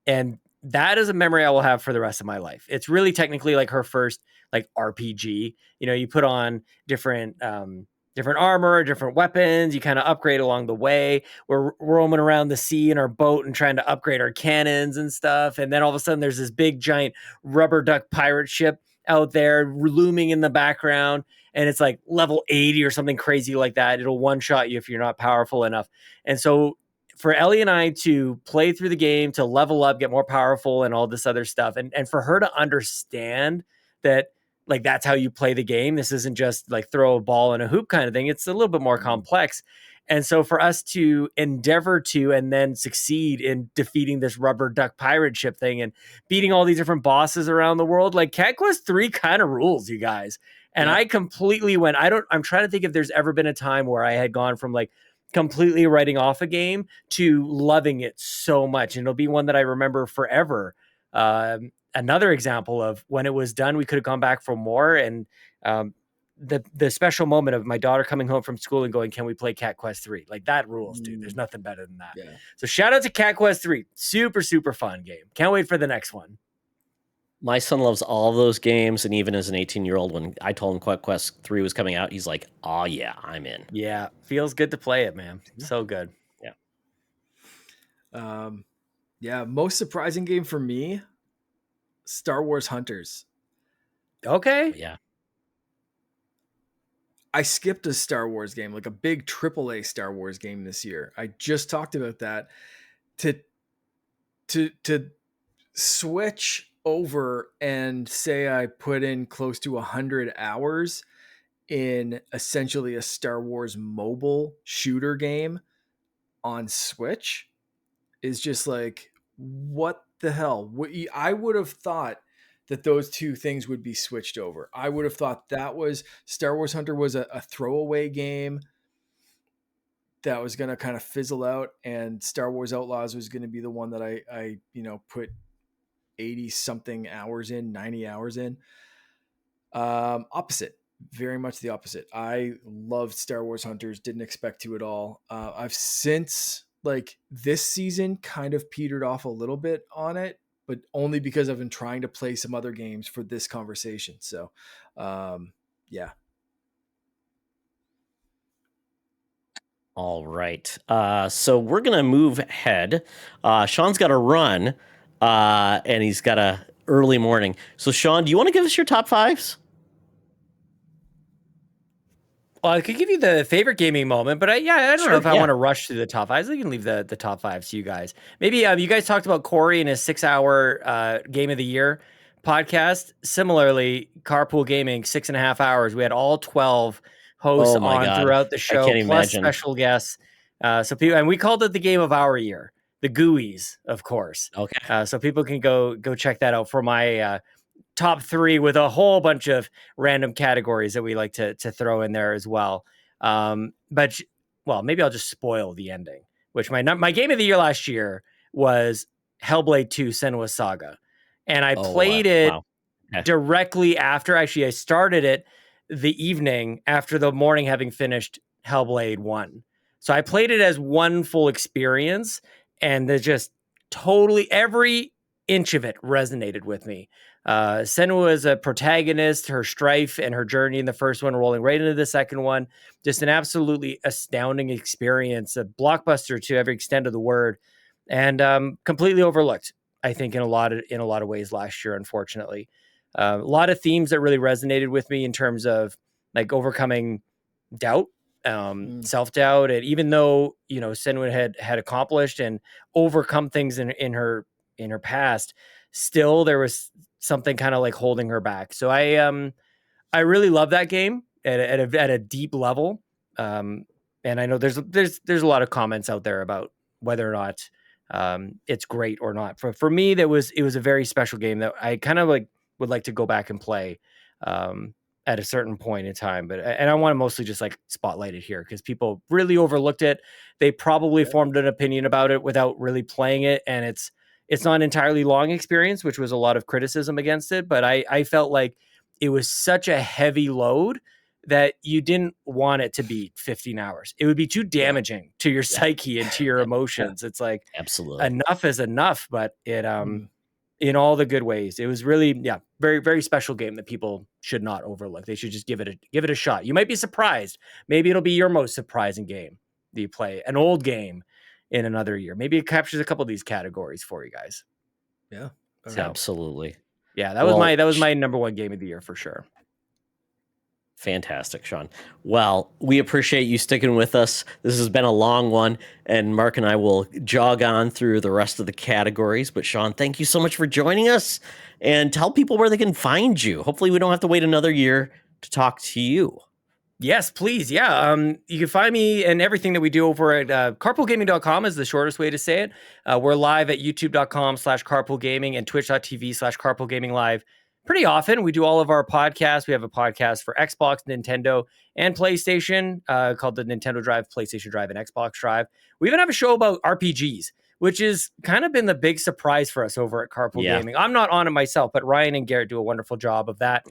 And that is a memory I will have for the rest of my life. It's really technically like her first like RPG. You put on different armor, different weapons. You kind of upgrade along the way. We're roaming around the sea in our boat and trying to upgrade our cannons and stuff. And then all of a sudden there's this big giant rubber duck pirate ship out there looming in the background. And it's like level 80 or something crazy like that. It'll one-shot you if you're not powerful enough. And so for Ellie and I to play through the game, to level up, get more powerful and all this other stuff. And for her to understand that, like, that's how you play the game. This isn't just like throw a ball in a hoop kind of thing. It's a little bit more complex. And so for us to endeavor to and then succeed in defeating this rubber duck pirate ship thing and beating all these different bosses around the world, like Cat Quest 3 kind of rules, you guys. And I completely went, I'm trying to think if there's ever been a time where I had gone from like completely writing off a game to loving it so much. And it'll be one that I remember forever. Another example of when it was done, we could have gone back for more. And the special moment of my daughter coming home from school and going, can we play Cat Quest 3? Like, that rules, dude. There's nothing better than that. Yeah. So shout out to Cat Quest 3. Super, super fun game. Can't wait for the next one. My son loves all of those games, and even as an 18-year-old, when I told him Cat Quest 3 was coming out, he's like, oh, yeah, I'm in. Yeah, feels good to play it, man. So good. Yeah. Most surprising game for me, Star Wars Hunters. Okay. Yeah. I skipped a Star Wars game, like a big AAA Star Wars game this year. I just talked about that. To switch over and say I put in close to 100 hours in essentially a Star Wars mobile shooter game on Switch is just like, what the hell? I would have thought that those two things would be switched over. I would have thought that was Star Wars Hunter was a throwaway game that was going to kind of fizzle out, and Star Wars Outlaws was going to be the one that I put 80 something hours in, 90 hours in. Opposite, very much the opposite. I loved Star Wars Hunters, didn't expect to at all. I've since, like, this season kind of petered off a little bit on it, but only because I've been trying to play some other games for this conversation. So, yeah. All right. So we're going to move ahead. Sean's got to run, and he's got a early morning. So, Sean, do you want to give us your top fives? Well, I could give you the favorite gaming moment, but I don't know if I want to rush through the top fives. I can leave the top fives to you guys. Maybe you guys talked about Corey and his 6-hour game of the year podcast. Similarly, Carpool Gaming, 6.5 hours. We had all 12 hosts Oh my on God. throughout the I show, can't plus imagine. special guests. So people, and we called it the game of our year, the GUIs, of course. Okay. So people can go check that out for my top 3 with a whole bunch of random categories that we like to throw in there as well. But well, maybe I'll just spoil the ending, which my game of the year last year was Hellblade 2 Senua's Saga. And I played it Wow. Okay. directly after. Actually, I started it the evening after the morning having finished Hellblade 1. So I played it as one full experience, and there's just totally every inch of it resonated with me. Senua is a protagonist, her strife and her journey in the first one, rolling right into the second one. Just an absolutely astounding experience, a blockbuster to every extent of the word, and completely overlooked, I think, in a lot of ways last year, unfortunately. A lot of themes that really resonated with me in terms of like overcoming doubt, self-doubt. And even though, Senua had accomplished and overcome things in her past, still there was something kind of like holding her back. So I really love that game at a deep level. And I know there's a lot of comments out there about whether or not it's great or not. For me, it was a very special game that I kind of like would like to go back and play at a certain point in time. And I want to mostly just like spotlight it here because people really overlooked it. They probably formed an opinion about it without really playing it, and it's not an entirely long experience, which was a lot of criticism against it. But I felt like it was such a heavy load that you didn't want it to be 15 hours. It would be too damaging to your psyche and to your emotions. It's like, Absolutely. enough is enough, but it, in all the good ways, it was really, very, very special game that people should not overlook. They should just give it a shot. You might be surprised. Maybe it'll be your most surprising game that you play, an old game in another year. Maybe it captures a couple of these categories for you guys. Yeah. So, absolutely. Yeah, that was my number one game of the year for sure. Fantastic, Sean. Well, we appreciate you sticking with us. This has been a long one, and Mark and I will jog on through the rest of the categories. But Sean, thank you so much for joining us, and tell people where they can find you. Hopefully we don't have to wait another year to talk to you. Yes, please. Yeah. You can find me and everything that we do over at carpoolgaming.com is the shortest way to say it. We're live at youtube.com/carpoolgaming and twitch.tv/carpoolgaminglive. Pretty often. We do all of our podcasts. We have a podcast for Xbox, Nintendo, and PlayStation called the Nintendo Drive, PlayStation Drive, and Xbox Drive. We even have a show about RPGs, which has kind of been the big surprise for us over at Carpool Gaming. I'm not on it myself, but Ryan and Garrett do a wonderful job of that.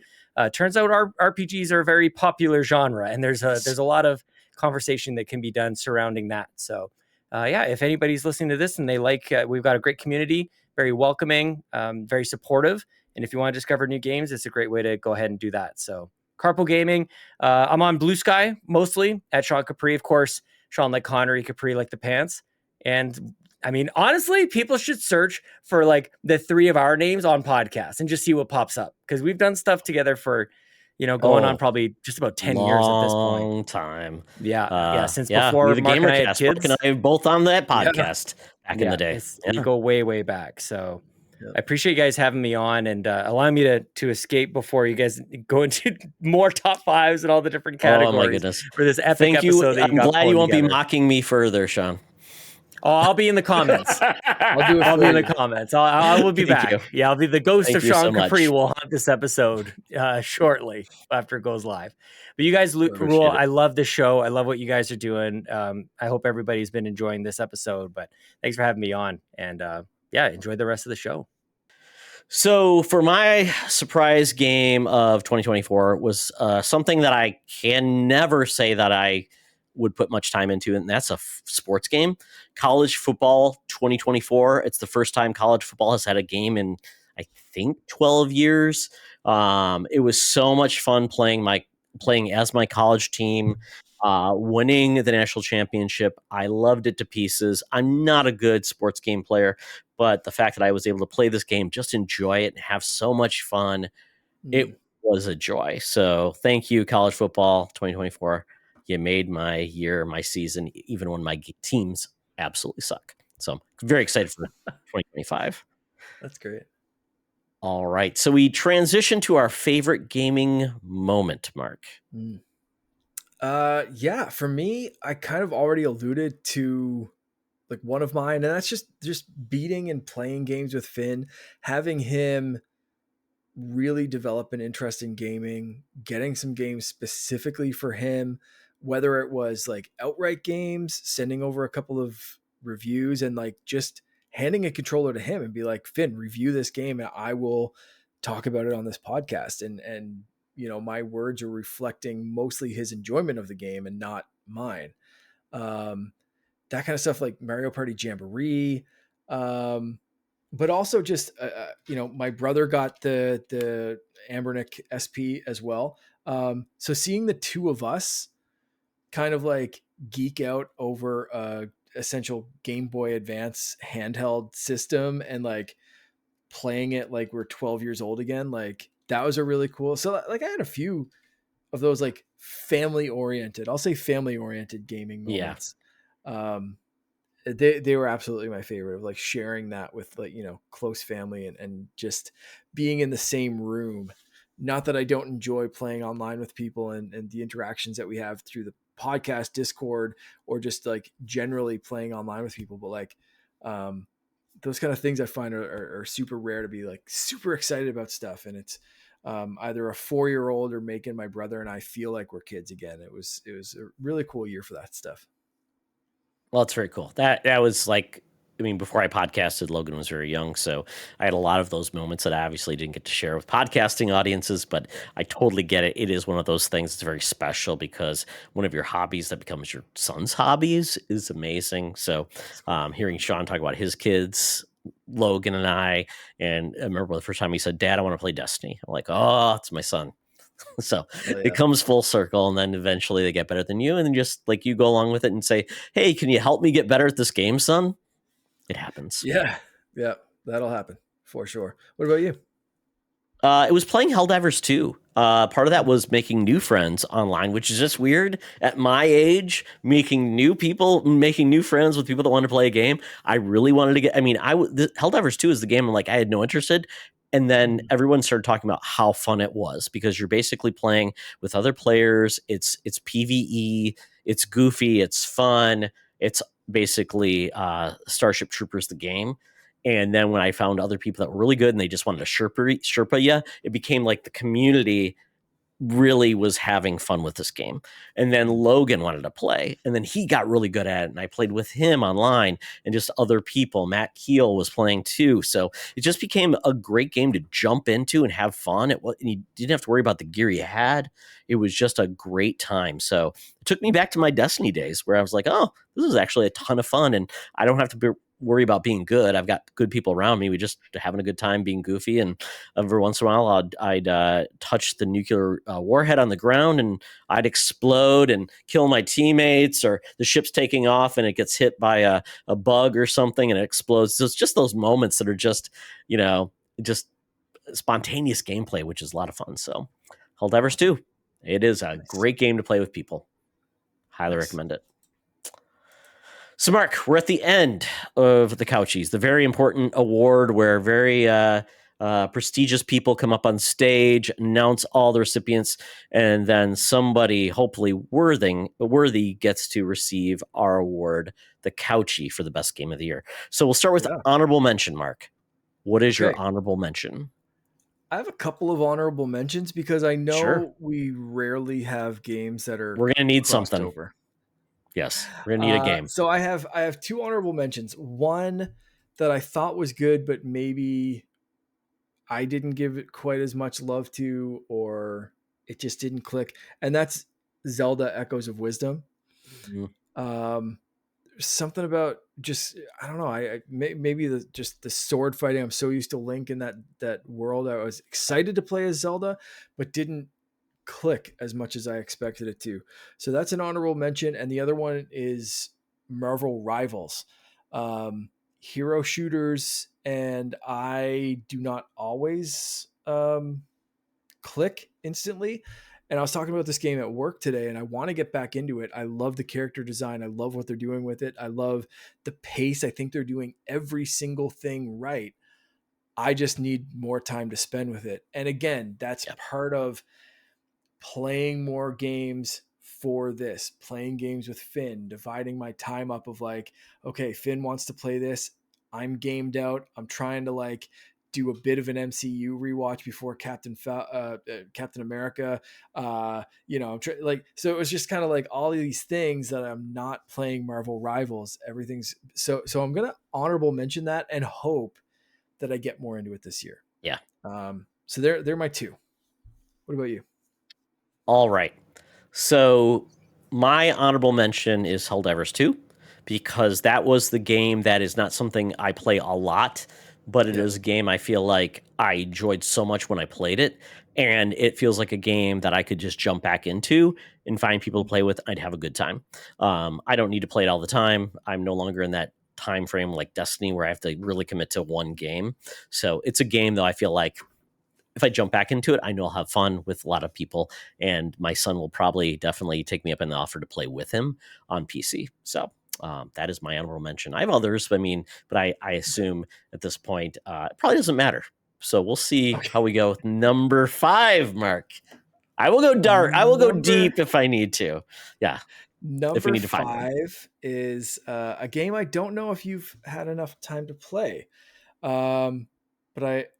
Turns out RPGs are a very popular genre, and there's a lot of conversation that can be done surrounding that. So, if anybody's listening to this and they like, we've got a great community, very welcoming, very supportive. And if you want to discover new games, it's a great way to go ahead and do that. So Carpool Gaming, I'm on Blue Sky mostly at Sean Capri, of course. Sean like Connery, Capri like the pants. And I mean, honestly, people should search for like the 3 of our names on podcasts and just see what pops up. Because we've done stuff together for, going on probably just about 10 years at this point. Long time. Since before Mark and I had kids. Mark and I both on that podcast back in the day. You go way, way back. So I appreciate you guys having me on and allowing me to escape before you guys go into more top 5s and all the different categories. Oh my goodness. For this epic episode that I'm glad you won't together. be mocking me further, Sean. Oh, I'll be in the comments. I'll be in the comments. I will be back. You. Yeah, I'll be the ghost of Sean Capri much. will haunt this episode shortly after it goes live. But you guys rule. I love the show. I love what you guys are doing. I hope everybody's been enjoying this episode. But thanks for having me on. And enjoy the rest of the show. So for my surprise game of 2024 was something that I can never say that I would put much time into, and that's a sports game. College football 2024. It's the first time college football has had a game in, I think, 12 years. It was so much fun playing as my college team, winning the national championship. I loved it to pieces. I'm not a good sports game player, but the fact that I was able to play this game, just enjoy it and have so much fun, it was a joy. So thank you, college football 2024. You made my year, my season, even when my teams absolutely suck. So I'm very excited for 2025. That's great. All right. So we transition to our favorite gaming moment, Mark. Yeah, for me, I kind of already alluded to like one of mine, and that's just beating and playing games with Finn, having him really develop an interest in gaming, getting some games specifically for him, whether it was like outright games, sending over a couple of reviews, and like just handing a controller to him and be like, Finn, review this game and I will talk about it on this podcast. And my words are reflecting mostly his enjoyment of the game and not mine. Um, that kind of stuff, like Mario Party Jamboree. But also just my brother got the Ambernick SP as well. So seeing the two of us kind of like geek out over a essential Game Boy Advance handheld system and like playing it like we're 12 years old again, like that was a really cool. So like I had a few of those like I'll say family oriented gaming Yeah. moments. They were absolutely my favorite, of like sharing that with like, close family, and just being in the same room. Not that I don't enjoy playing online with people and the interactions that we have through the podcast Discord, or just like generally playing online with people, but like, those kind of things I find are super rare, to be like super excited about stuff. And it's, either a 4-year-old or making my brother and I feel like we're kids again. It was a really cool year for that stuff. Well, it's very cool. That was like, I mean, before I podcasted, Logan was very young, so I had a lot of those moments that I obviously didn't get to share with podcasting audiences. But I totally get it. It is one of those things that's very special, because one of your hobbies that becomes your son's hobbies is amazing. So, hearing Sean talk about his kids, Logan and I remember the first time he said, "Dad, I want to play Destiny." I'm like, "Oh, it's my son." So Oh, it yeah. comes full circle, and then eventually they get better than you, and then just like you go along with it and say, "Hey, can you help me get better at this game, son?" It happens. Yeah. Yeah. That'll happen for sure. What about you? It was playing Helldivers 2. Part of that was making new friends online, which is just weird at my age, making new friends with people that want to play a game. I really wanted to get, I mean, Helldivers 2 is the game I'm like, I had no interest in. And then everyone started talking about how fun it was, because you're basically playing with other players. It's PvE, it's goofy, it's fun. It's basically Starship Troopers, the game. And then when I found other people that were really good and they just wanted to Sherpa you, it became like the community really was having fun with this game. And then Logan wanted to play, and then he got really good at it, and I played with him online, and just other people. Matt Keel was playing too. So it just became a great game to jump into and have fun. And you didn't have to worry about the gear you had. It was just a great time. So it took me back to my Destiny days, where I was like, oh, this is actually a ton of fun, and I don't have to worry about being good. I've got good people around me. We just having a good time being goofy. And every once in a while, I'd touch the nuclear warhead on the ground, and I'd explode and kill my teammates, or the ship's taking off and it gets hit by a bug or something and it explodes. So it's just those moments that are just, just spontaneous gameplay, which is a lot of fun. So Helldivers 2, it is a great game to play with people. Highly recommend it. So, Mark, we're at the end of the Couchies, the very important award where very prestigious people come up on stage, announce all the recipients, and then somebody, hopefully worthy, gets to receive our award, the Couchy, for the best game of the year. So we'll start with honorable mention, Mark. What is your honorable mention? I have a couple of honorable mentions, because I know we rarely have games that are We're going to need something. over. Yes, we're going to need a game. So I have two honorable mentions. One that I thought was good, but maybe I didn't give it quite as much love to, or it just didn't click. And that's Zelda Echoes of Wisdom. Mm-hmm. Something about just, I don't know. Maybe the sword fighting. I'm so used to Link in that world. I was excited to play as Zelda, but didn't click as much as I expected it to. So that's an honorable mention. And the other one is Marvel Rivals, hero shooters, and I do not always click instantly. And I was talking about this game at work today, and I want to get back into it. I love the character design. I love what they're doing with it. I love the pace. I think they're doing every single thing right. I just need more time to spend with it. And again, that's part of playing more games, for this, playing games with Finn, dividing my time up of like, okay, Finn wants to play this. I'm gamed out. I'm trying to like do a bit of an MCU rewatch before Captain America. So it was just kind of like all of these things that I'm not playing Marvel Rivals. Everything's so I'm going to honorable mention that and hope that I get more into it this year. Yeah. So they're my two. What about you? All right. So my honorable mention is Helldivers 2, because that was the game that is not something I play a lot, but it is a game I feel like I enjoyed so much when I played it. And it feels like a game that I could just jump back into and find people to play with. I'd have a good time. I don't need to play it all the time. I'm no longer in that time frame like Destiny where I have to really commit to one game. So it's a game though I feel like if I jump back into it, I know I'll have fun with a lot of people, and my son will probably definitely take me up on the offer to play with him on PC. So that is my honorable mention. I have others, but I assume at this point it probably doesn't matter. So we'll see how we go with number 5, Mark. I will go dark. I will go deep if I need to. Yeah. Number 5 is a game I don't know if you've had enough time to play, but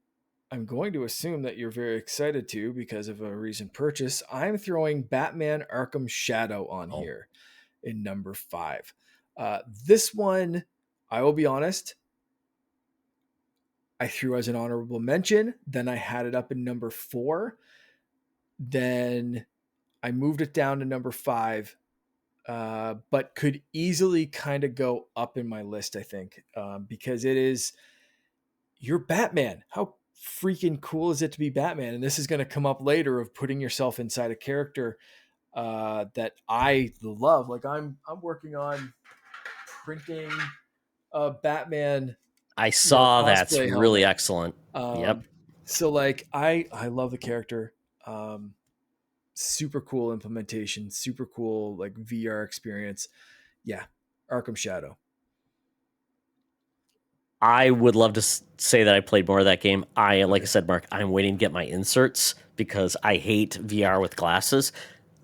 I'm going to assume that you're very excited to because of a recent purchase. I'm throwing Batman Arkham Shadow on here in number 5. This one, I will be honest, I threw as an honorable mention. Then I had it up in number 4. Then I moved it down to number 5, but could easily kind of go up in my list, I think, because it is, you're Batman. How freaking cool is it to be Batman? And this is going to come up later of putting yourself inside a character that I love. Like I'm working on printing a Batman. I saw that's really helmet. excellent. Yep. So like I love the character. Super cool implementation, super cool like VR experience. Yeah, Arkham Shadow. I would love to say that I played more of that game. Like I said, Mark, I'm waiting to get my inserts because I hate VR with glasses.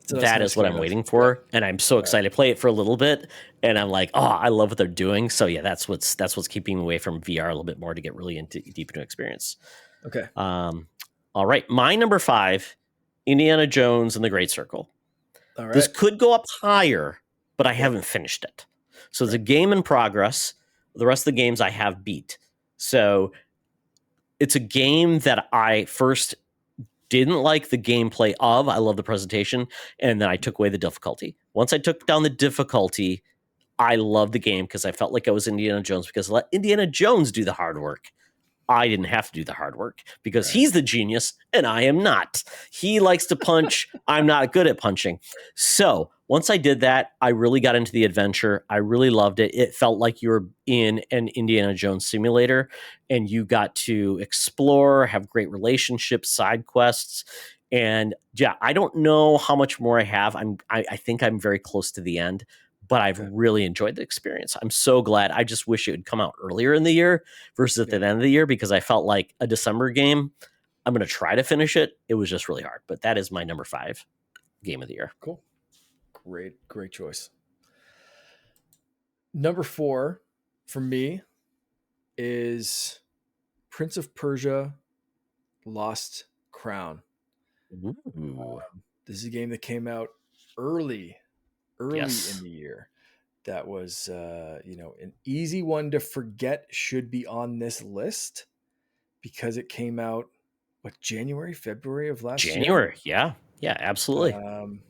So that is what I'm waiting for, and I'm so excited to play it for a little bit. And I'm like, oh, I love what they're doing. So yeah, that's what's keeping me away from VR a little bit more to get really deep into experience. Okay. All right, my number 5, Indiana Jones and the Great Circle. All right. This could go up higher, but I haven't finished it. So it's a game in progress. The rest of the games I have beat. So it's a game that I first didn't like the gameplay of. I love the presentation. And then I took away the difficulty. Once I took down the difficulty, I loved the game because I felt like I was Indiana Jones because I let Indiana Jones do the hard work. I didn't have to do the hard work because he's the genius and I am not. He likes to punch. I'm not good at punching. So once I did that, I really got into the adventure. I really loved it. It felt like you were in an Indiana Jones simulator and you got to explore, have great relationships, side quests. And yeah, I don't know how much more I have. I think I'm very close to the end. But I've really enjoyed the experience. I'm so glad. I just wish it would come out earlier in the year versus at the end of the year because I felt like a December game. I'm going to try to finish it. It was just really hard. But that is my number 5 game of the year. Cool. Great choice. Number 4 for me is Prince of Persia Lost Crown. This is a game that came out early in the year. That was an easy one to forget should be on this list because it came out February of last year. Yeah absolutely.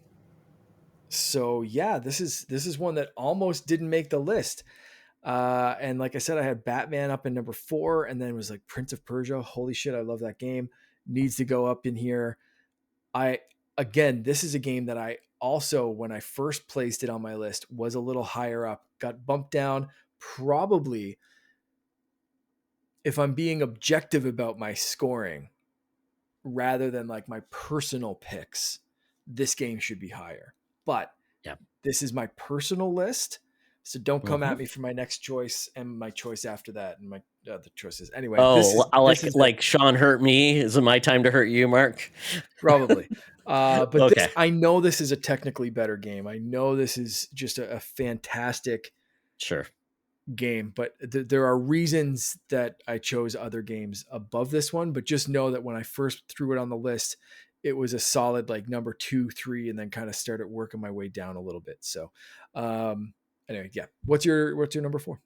So yeah, this is one that almost didn't make the list, and like I said, I had Batman up in number 4 and then it was like Prince of Persia. Holy shit, I love that game. Needs to go up in here. This is a game that I also, when I first placed it on my list, was a little higher up, got bumped down. Probably, if I'm being objective about my scoring, rather than like my personal picks, this game should be higher. But this is my personal list. So don't come at me for my next choice and my choice after that and my other choices. Anyway. Like Sean hurt me. Is it my time to hurt you, Mark? Probably. But this, Okay, I know this is a technically better game. I know this is just a fantastic sure. game, but there are reasons that I chose other games above this one. But just know that when I first threw it on the list, it was a solid like number 2, 3, and then kind of started working my way down a little bit. So, anyway, yeah. What's your number 4?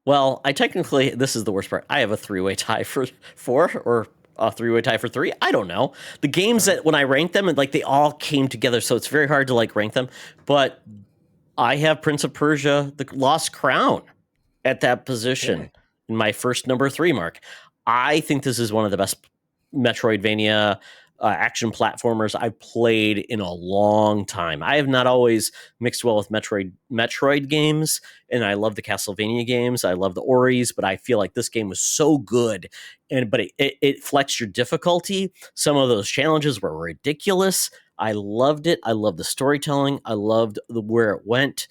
Well, I technically, this is the worst part. I have a three-way tie for 4 or a three-way tie for 3. I don't know. The games that when I ranked them, and like they all came together, so it's very hard to like rank them. But I have Prince of Persia: The Lost Crown at that position Okay. in my first number 3 mark. I think this is one of the best Metroidvania action platformers I've played in a long time. I have not always mixed well with Metroid games, and I love the Castlevania games. I love the Oris, but I feel like this game was so good, but it flexed your difficulty. Some of those challenges were ridiculous. I loved it. I loved the storytelling. I loved where it went.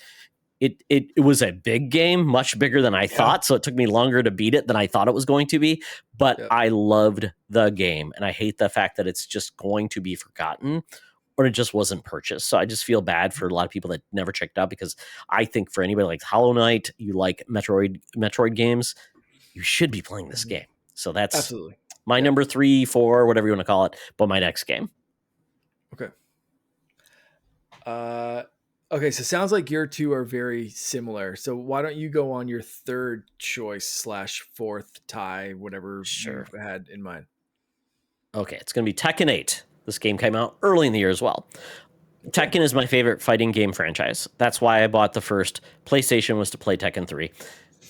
It was a big game, much bigger than I thought. So it took me longer to beat it than I thought it was going to be. But Yep. I loved the game, and I hate the fact that it's just going to be forgotten or it just wasn't purchased. So I just feel bad for a lot of people that never checked out, because I think for anybody like Hollow Knight, you like Metroid games, you should be playing this game. So that's Absolutely. my Yep. number 3, 4, whatever you want to call it, but my next game. Okay. Okay, so sounds like your two are very similar. So why don't you go on your third choice / fourth tie, whatever Sure. you had in mind? Okay, it's going to be Tekken 8. This game came out early in the year as well. Okay. Tekken is my favorite fighting game franchise. That's why I bought the first PlayStation, was to play Tekken 3.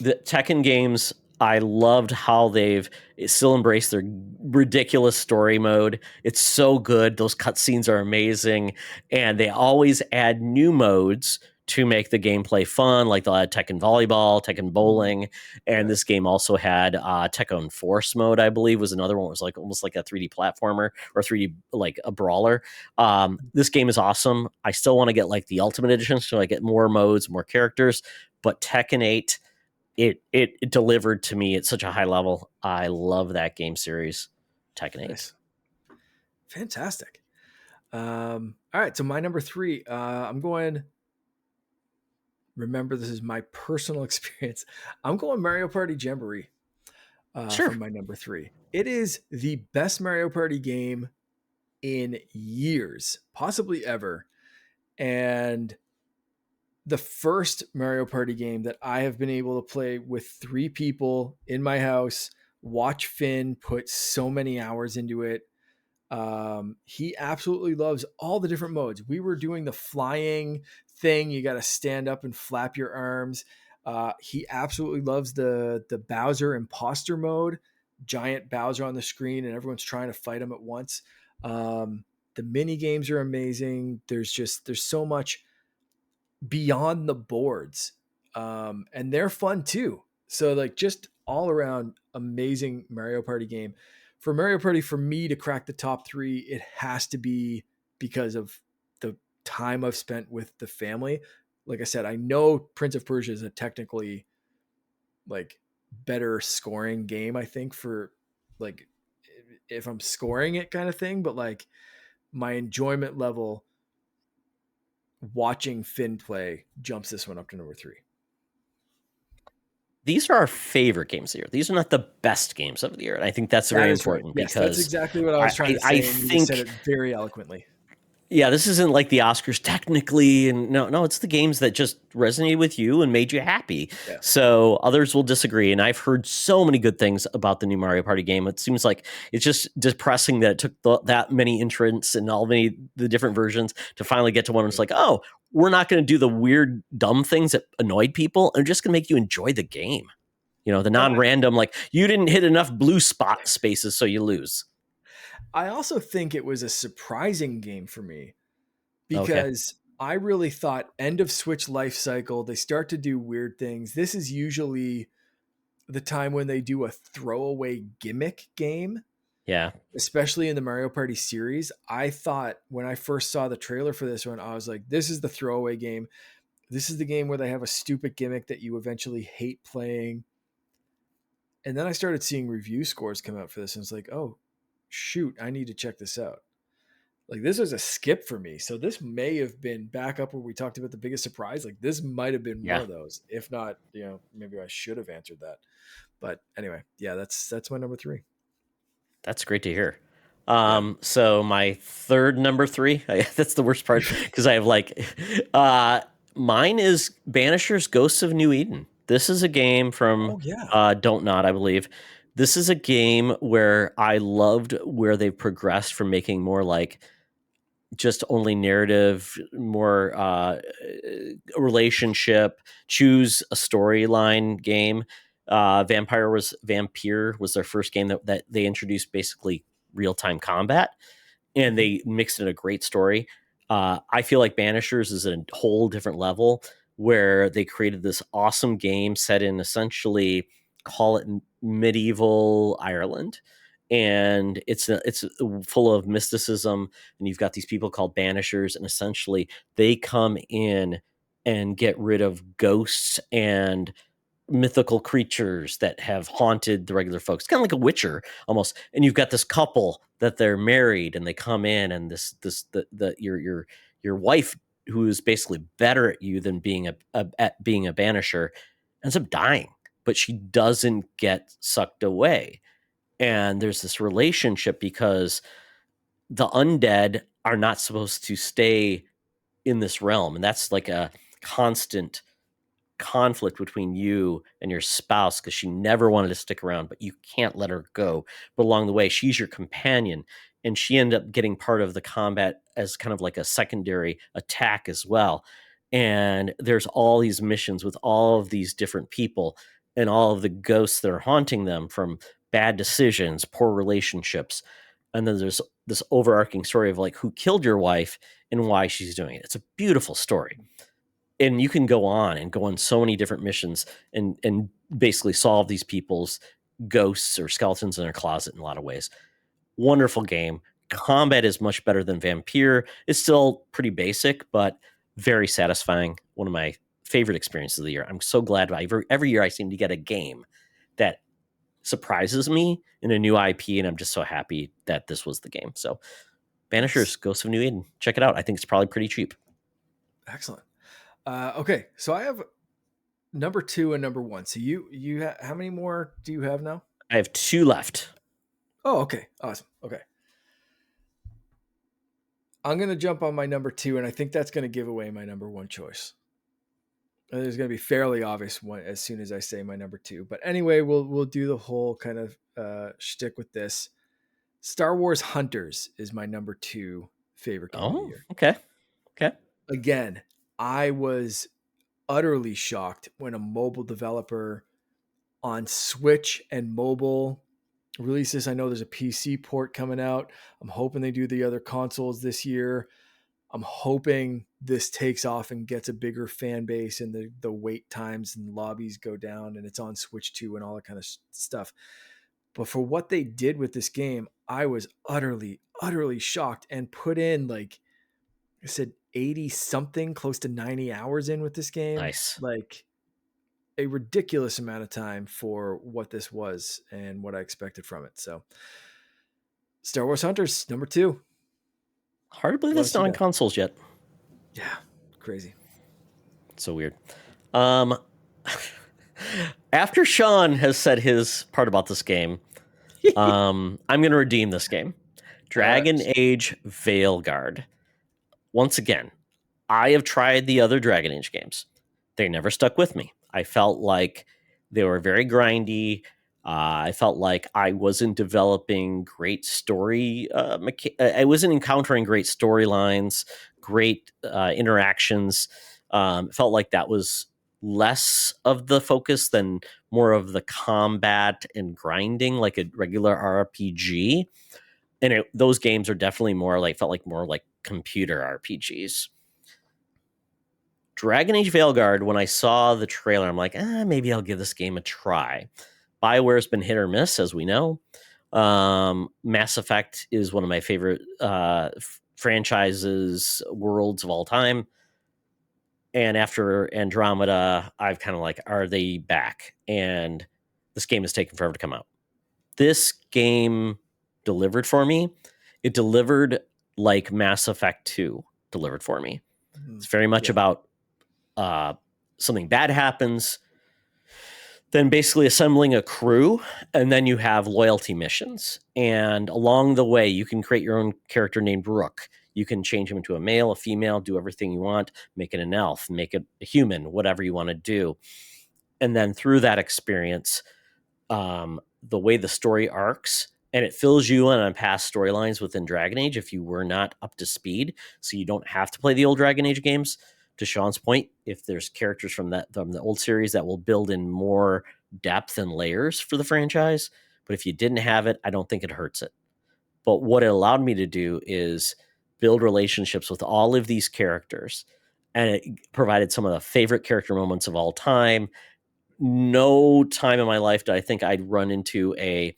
The Tekken games, I loved how they've still embraced their ridiculous story mode. It's so good. Those cutscenes are amazing. And they always add new modes to make the gameplay fun, like they'll add Tekken Volleyball, Tekken Bowling. And this game also had Tekken Force mode, I believe, was another one. It was like almost like a 3D platformer or 3D, like a brawler. This game is awesome. I still want to get like the Ultimate Edition, so I get more modes, more characters. But Tekken 8, it delivered to me at such a high level. I love that game series, Tekken 8. Nice. Fantastic. All right, so my number 3, I'm going. Remember, this is my personal experience. I'm going Mario Party Jamboree Sure. for my number 3. It is the best Mario Party game in years, possibly ever. And the first Mario Party game that I have been able to play with 3 people in my house, watch Finn put so many hours into it. He absolutely loves all the different modes. We were doing the flying thing. You got to stand up and flap your arms. He absolutely loves the Bowser imposter mode, giant Bowser on the screen, and everyone's trying to fight him at once. The mini games are amazing. There's so much beyond the boards, and they're fun too. So like just all around amazing Mario Party game. For Mario Party, for me to crack the top 3, it has to be because of the time I've spent with the family. Like I said, I know Prince of Persia is a technically like better scoring game, I think, for like if I'm scoring it kind of thing, but like my enjoyment level watching Finn play jumps this one up to number 3. These are our favorite games of the year. These are not the best games of the year. And I think that's very important, Yes, that's because exactly what I was trying to say. I And you just said think, it very eloquently. yeah, this isn't like the Oscars technically, and no, it's the games that just resonated with you and made you happy. Yeah. So others will disagree, and I've heard so many good things about the new Mario Party game. It seems like it's just depressing that it took that many entrants and the different versions to finally get to one. It's like, oh, we're not going to do the weird, dumb things that annoyed people, and just going to make you enjoy the game. You know, the non-random, like you didn't hit enough blue spot spaces, so you lose. I also think it was a surprising game for me Okay. because I really thought end of Switch life cycle, they start to do weird things. This is usually the time when they do a throwaway gimmick game, Yeah. especially in the Mario Party series. I thought when I first saw the trailer for this one, I was like, this is the throwaway game. This is the game where they have a stupid gimmick that you eventually hate playing. And then I started seeing review scores come out for this, and it's like, oh, shoot, I need to check this out. Like this was a skip for me. So this may have been back up where we talked about the biggest surprise. Like this might have been one Yeah, of those. If not, maybe I should have answered that. But anyway, yeah, that's my number 3. that's great to hear. Yeah. So my third number 3, that's the worst part because I have mine is Banisher's Ghosts of New Eden. This is a game from Oh yeah. Don't Nod, I believe. This is a game where I loved where they've progressed from making more like just only narrative, more relationship, choose a storyline game. Vampire was their first game that they introduced basically real-time combat, and they mixed in a great story. I feel like Banishers is a whole different level where they created this awesome game set in essentially, call it medieval Ireland, and it's full of mysticism, and you've got these people called Banishers, and essentially they come in and get rid of ghosts and mythical creatures that have haunted the regular folks, kind of like a Witcher almost. And you've got this couple that they're married, and they come in, and your wife, who is basically better at you than at being a banisher, ends up dying, but she doesn't get sucked away. And there's this relationship because the undead are not supposed to stay in this realm, and that's like a constant conflict between you and your spouse because she never wanted to stick around, but you can't let her go. But along the way, she's your companion, and she ended up getting part of the combat as kind of like a secondary attack as well. And there's all these missions with all of these different people and all of the ghosts that are haunting them from bad decisions, poor relationships. And then there's this overarching story of like who killed your wife and why she's doing it. It's a beautiful story, and you can go on so many different missions and basically solve these people's ghosts or skeletons in their closet in a lot of ways. Wonderful game. Combat is much better than Vampire. It's still pretty basic, but very satisfying. One of my favorite experiences of the year. I'm so glad every year I seem to get a game that surprises me in a new IP, and I'm just so happy that this was the game. So Banishers, Ghosts of New Eden. Check it out. I think it's probably pretty cheap. Excellent. Okay, so I have number 2 and number 1. So how many more do you have now? I have 2 left. Oh, okay, awesome. Okay, I'm gonna jump on my number 2, and I think that's gonna give away my number 1 choice. And it's gonna be fairly obvious as soon as I say my number 2. But anyway, we'll do the whole kind of shtick with this. Star Wars Hunters is my number 2 favorite game of the year. Okay. Again, I was utterly shocked when a mobile developer on Switch and mobile releases. I know there's a PC port coming out. I'm hoping they do the other consoles this year. I'm hoping this takes off and gets a bigger fan base, and the wait times and lobbies go down, and it's on Switch 2 and all that kind of stuff. But for what they did with this game, I was utterly, utterly shocked, and put in, like I said, 80 something, close to 90 hours in with this game. Nice. Like a ridiculous amount of time for what this was and what I expected from it. So Star Wars Hunters, number 2. Hard to believe it's not on consoles yet. Yeah, crazy. So weird. After Sean has said his part about this game, I'm going to redeem this game. Dragon Age Veilguard. Once again, I have tried the other Dragon Age games. They never stuck with me. I felt like they were very grindy. I felt like I wasn't developing great story. I wasn't encountering great storylines, great interactions. Felt like that was less of the focus than more of the combat and grinding, like a regular RPG. And those games are definitely felt like more like computer RPGs. Dragon Age Veilguard, when I saw the trailer, I'm like, maybe I'll give this game a try. BioWare's been hit or miss, as we know. Mass Effect is one of my favorite franchises, worlds of all time. And after Andromeda, I've kind of like, are they back? And this game has taken forever to come out. This game delivered for me. It delivered like Mass Effect 2 delivered for me. Mhm. It's very much Yeah. about something bad happens, then basically assembling a crew, and then you have loyalty missions. And along the way, you can create your own character named Rook. You can change him into a male, a female, do everything you want, make it an elf, make it a human, whatever you want to do. And then through that experience, the way the story arcs, and it fills you in on past storylines within Dragon Age if you were not up to speed, so you don't have to play the old Dragon Age games. To Sean's point, if there's characters from the old series that will build in more depth and layers for the franchise, but if you didn't have it, I don't think it hurts it. But what it allowed me to do is build relationships with all of these characters, and it provided some of the favorite character moments of all time. No time in my life did I think I'd run into a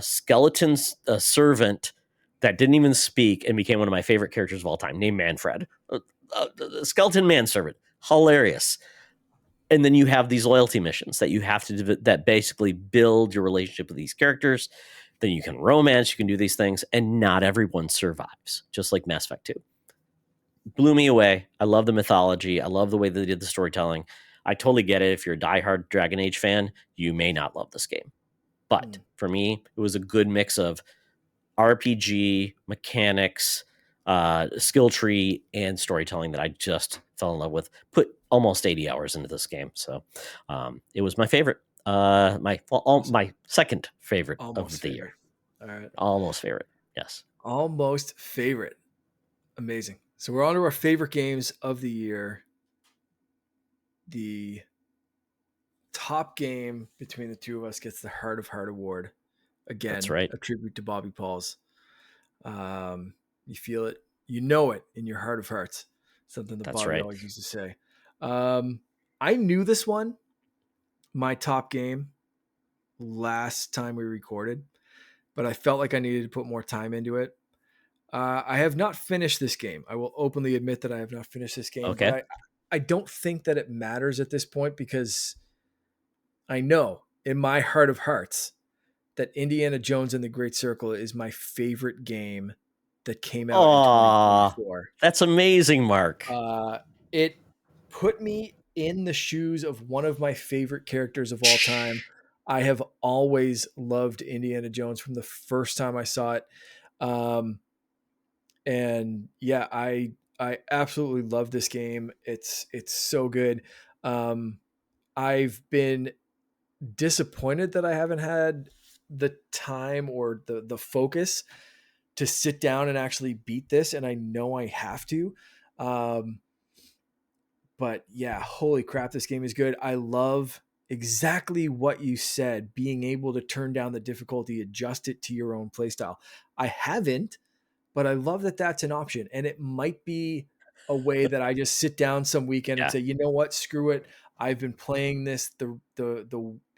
skeleton servant that didn't even speak and became one of my favorite characters of all time, named Manfred. A skeleton manservant, hilarious. And then you have these loyalty missions that you have to do that basically build your relationship with these characters. Then you can romance, you can do these things, and not everyone survives, just like Mass Effect 2. Blew me away. I love the mythology. I love the way they did the storytelling. I totally get it. If you're a diehard Dragon Age fan, you may not love this game. But for me, it was a good mix of RPG, mechanics, skill tree, and storytelling that I just fell in love with. Put almost 80 hours into this game. So it was my favorite. My second favorite of the year. All right. Almost favorite. Yes. Almost favorite. Amazing. So we're on to our favorite games of the year. The top game between the two of us gets the Heart of Heart Award. Again, that's right. A tribute to Bobby Pauls. You feel it, you know it in your heart of hearts. Something that that's Bobby right. always used to say. I knew this one, my top game, last time we recorded, but I felt like I needed to put more time into it. I have not finished this game. I will openly admit that I have not finished this game. Okay. But I don't think that it matters at this point because I know in my heart of hearts that Indiana Jones and the Great Circle is my favorite game that came out in 2024. That's amazing, Mark. It put me in the shoes of one of my favorite characters of all time. I have always loved Indiana Jones from the first time I saw it. And yeah, I absolutely love this game. It's so good. I've been disappointed that I haven't had the time or the focus to sit down and actually beat this, and I know I have to. But yeah, holy crap, this game is good. I love exactly what you said, being able to turn down the difficulty, adjust it to your own playstyle. I haven't, but I love that that's an option. And it might be a way that I just sit down some weekend and say, you know what, screw it. I've been playing this the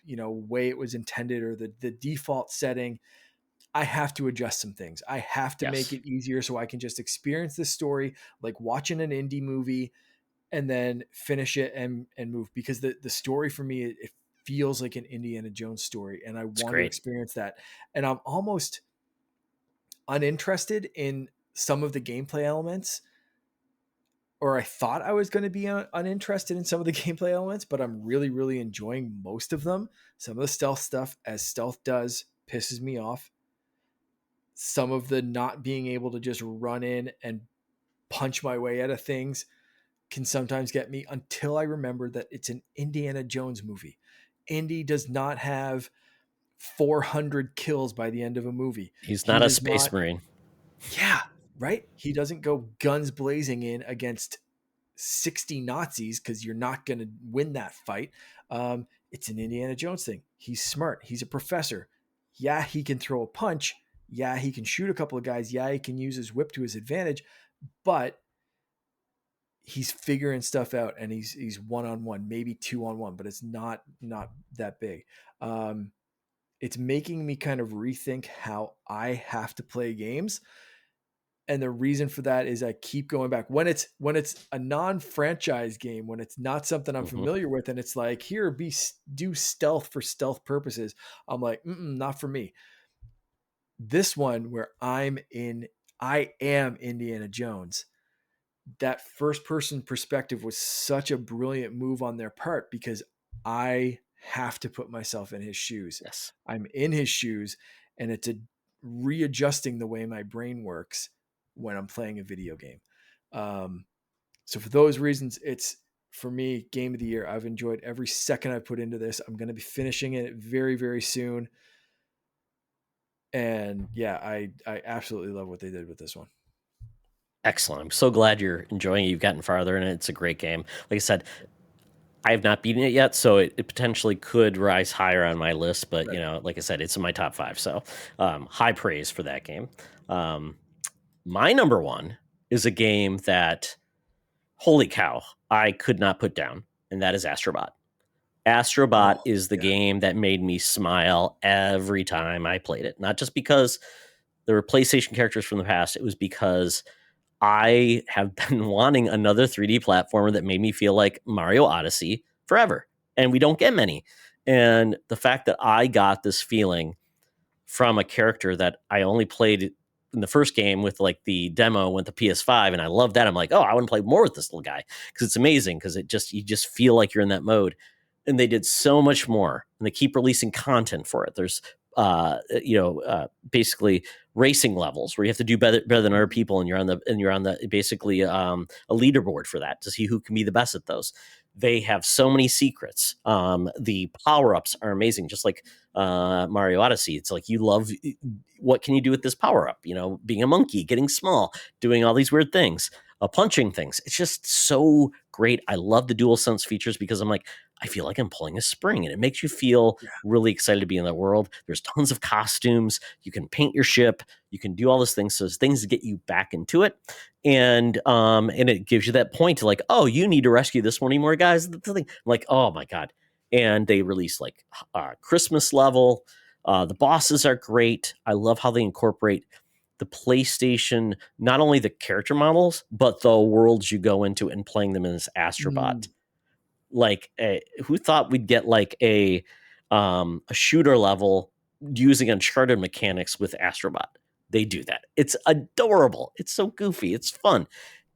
way it was intended, or the default setting. I have to adjust some things. I have to make it easier so I can just experience this story like watching an indie movie and then finish it and move, because the story for me, it feels like an Indiana Jones story, and I want to experience that. And I'm almost uninterested in some of the gameplay elements, or I thought I was going to be uninterested in some of the gameplay elements, but I'm really, really enjoying most of them. Some of the stealth stuff, as stealth does, pisses me off. Some of the not being able to just run in and punch my way out of things can sometimes get me, until I remember that it's an Indiana Jones movie. Indy does not have 400 kills by the end of a movie. He's not a space marine. Yeah, right? He doesn't go guns blazing in against 60 Nazis, because you're not going to win that fight. It's an Indiana Jones thing. He's smart. He's a professor. Yeah, he can throw a punch. Yeah, he can shoot a couple of guys. Yeah, he can use his whip to his advantage, but he's figuring stuff out, and he's one-on-one, maybe two-on-one, but it's not that big. It's making me kind of rethink how I have to play games. And the reason for that is I keep going back when it's a non-franchise game, when it's not something I'm familiar with, and it's like, here, do stealth for stealth purposes. I'm like, not for me. this one where I am Indiana Jones, that first person perspective was such a brilliant move on their part because I have to put myself in his shoes. Yes. I'm in his shoes, and it's readjusting the way my brain works when I'm playing a video game. So for those reasons, it's, for me, game of the year. I've enjoyed every second I've put into this. I'm going to be finishing it very, very soon. And yeah, I absolutely love what they did with this one. Excellent. I'm so glad you're enjoying it. You've gotten farther in it. It's a great game. Like I said, I have not beaten it yet, so it potentially could rise higher on my list. But, you know, like I said, it's in my top 5. So high praise for that game. My number one is a game that, holy cow, I could not put down, and that is Astrobot. Astrobot is the game that made me smile every time I played it. Not just because there were PlayStation characters from the past. It was because I have been wanting another 3D platformer that made me feel like Mario Odyssey forever. And we don't get many. And the fact that I got this feeling from a character that I only played in the first game with like the demo with the PS5, and I love that. I'm like, oh, I want to play more with this little guy because it's amazing, because you just feel like you're in that mode. And they did so much more, and they keep releasing content for it. There's basically racing levels where you have to do better than other people, and you're on the basically a leaderboard for that to see who can be the best at those. They have so many secrets. The power-ups are amazing, just like Mario Odyssey. It's like, you love, what can you do with this power-up? You know, being a monkey, getting small, doing all these weird things, punching things. It's just so great. I love the DualSense features because I'm like, I feel like I'm pulling a spring, and it makes you feel really excited to be in that world. There's tons of costumes. You can paint your ship. You can do all those things. So there's things to get you back into it. And it gives you that point to like, oh, you need to rescue this many more guys. I'm like, oh my God. And they release like Christmas level. The bosses are great. I love how they incorporate the PlayStation, not only the character models, but the worlds you go into and playing them in this Astrobot. Like, who thought we'd get like a shooter level using Uncharted mechanics with Astrobot? They do that. It's adorable. It's so goofy. It's fun.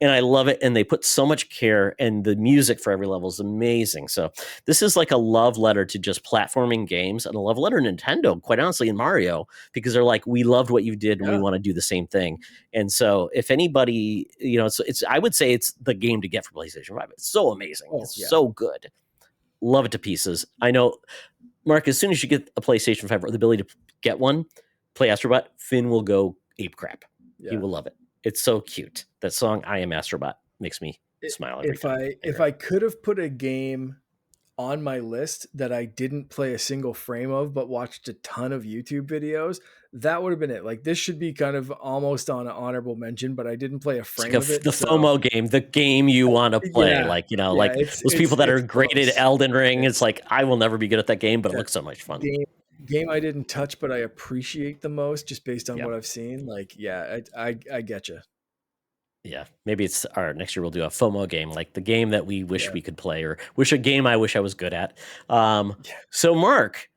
And I love it. And they put so much care, and the music for every level is amazing. So this is like a love letter to just platforming games, and a love letter to Nintendo, quite honestly, in Mario, because they're like, we loved what you did and we want to do the same thing. And so if anybody, you know, it's I would say it's the game to get for PlayStation 5. It's so amazing. It's so good. Love it to pieces. I know, Mark, as soon as you get a PlayStation 5 or the ability to get one, play Astrobot, Finn will go ape crap. He will love it. It's so cute. That song, I Am Astrobot, makes me smile every time. If I could have put a game on my list that I didn't play a single frame of, but watched a ton of YouTube videos, that would have been it. Like, this should be kind of almost on an honorable mention, but I didn't play a frame of it. The FOMO game, the game you want to play. Like, you know, like those people that are great at Elden Ring. It's like, I will never be good at that game, but it looks so much fun. Game I didn't touch, but I appreciate the most just based on what I've seen. Like, I get you. Yeah, maybe it's our next year we'll do a FOMO game, like the game that we wish we could play, or a game I wish I was good at. So Mark,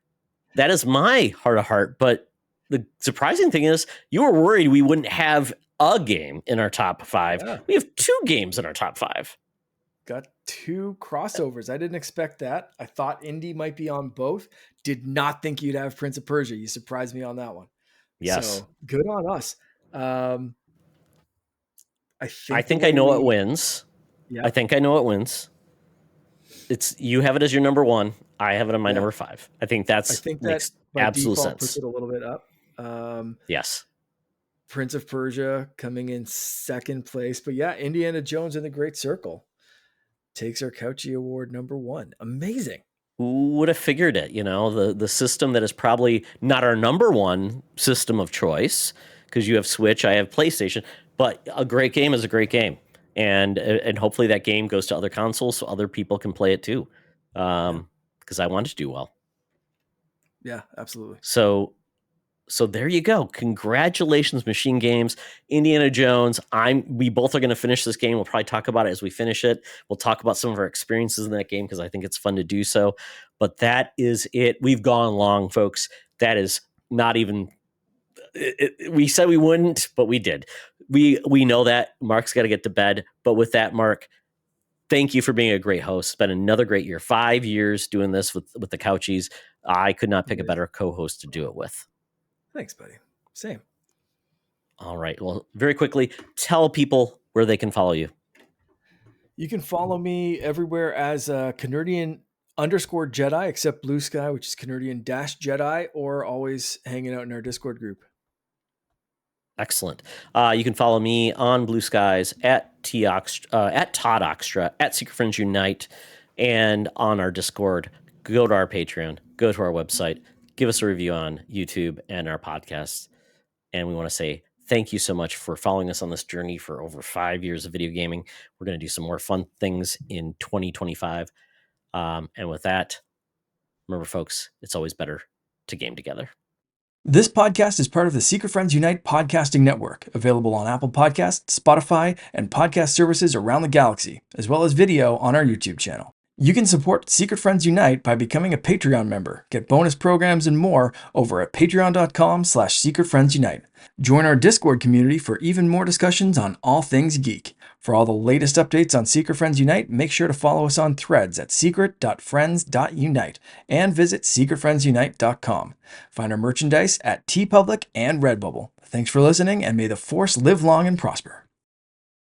that is my heart of heart. But the surprising thing is, you were worried we wouldn't have a game in our top 5. Yeah. We have 2 games in our top 5. Got 2 crossovers. I didn't expect that. I thought indie might be on both. Did not think you'd have Prince of Persia. You surprised me on that one. Yes. So good on us. I think I know what wins. Yeah. I think I know what wins. You have it as your number 1. I have it on my number 5. I think that makes absolute sense. Puts it a little bit up. Yes. Prince of Persia coming in 2nd place, but Indiana Jones and the Great Circle takes our Couchy Award number 1. Amazing. Who would have figured it? You know, the system that is probably not our number 1 system of choice, because you have Switch, I have PlayStation. But a great game is a great game, and hopefully that game goes to other consoles so other people can play it too, because I want it to do well. Yeah, absolutely. So there you go. Congratulations, Machine Games, Indiana Jones. We both are going to finish this game. We'll probably talk about it as we finish it. We'll talk about some of our experiences in that game because I think it's fun to do so. But that is it. We've gone long, folks. That is not even we said we wouldn't, but we did. We know that Mark's got to get to bed. But with that, Mark, thank you for being a great host. It's been another great year. 5 years doing this with the Couchies. I could not pick a better co-host to do it with. Thanks, buddy. Same. All right. Well, very quickly, tell people where they can follow you. You can follow me everywhere as Canardian_Jedi, except Blue Sky, which is Canardian-Jedi, or always hanging out in our Discord group. Excellent. You can follow me on Blue Skies at Todd Oxtra, at Secret Friends Unite, and on our Discord. Go to our Patreon, go to our website, give us a review on YouTube and our podcast. And we want to say thank you so much for following us on this journey for over 5 years of video gaming. We're going to do some more fun things in 2025. And with that, remember, folks, it's always better to game together. This podcast is part of the Secret Friends Unite podcasting network, available on Apple Podcasts, Spotify, and podcast services around the galaxy, as well as video on our YouTube channel. You can support Secret Friends Unite by becoming a Patreon member, get bonus programs and more over at patreon.com/secretfriendsunite. Join our Discord community for even more discussions on all things geek. For all the latest updates on Secret Friends Unite, make sure to follow us on Threads at secret.friends.unite and visit secretfriendsunite.com. Find our merchandise at TeePublic and Redbubble. Thanks for listening, and may the Force live long and prosper.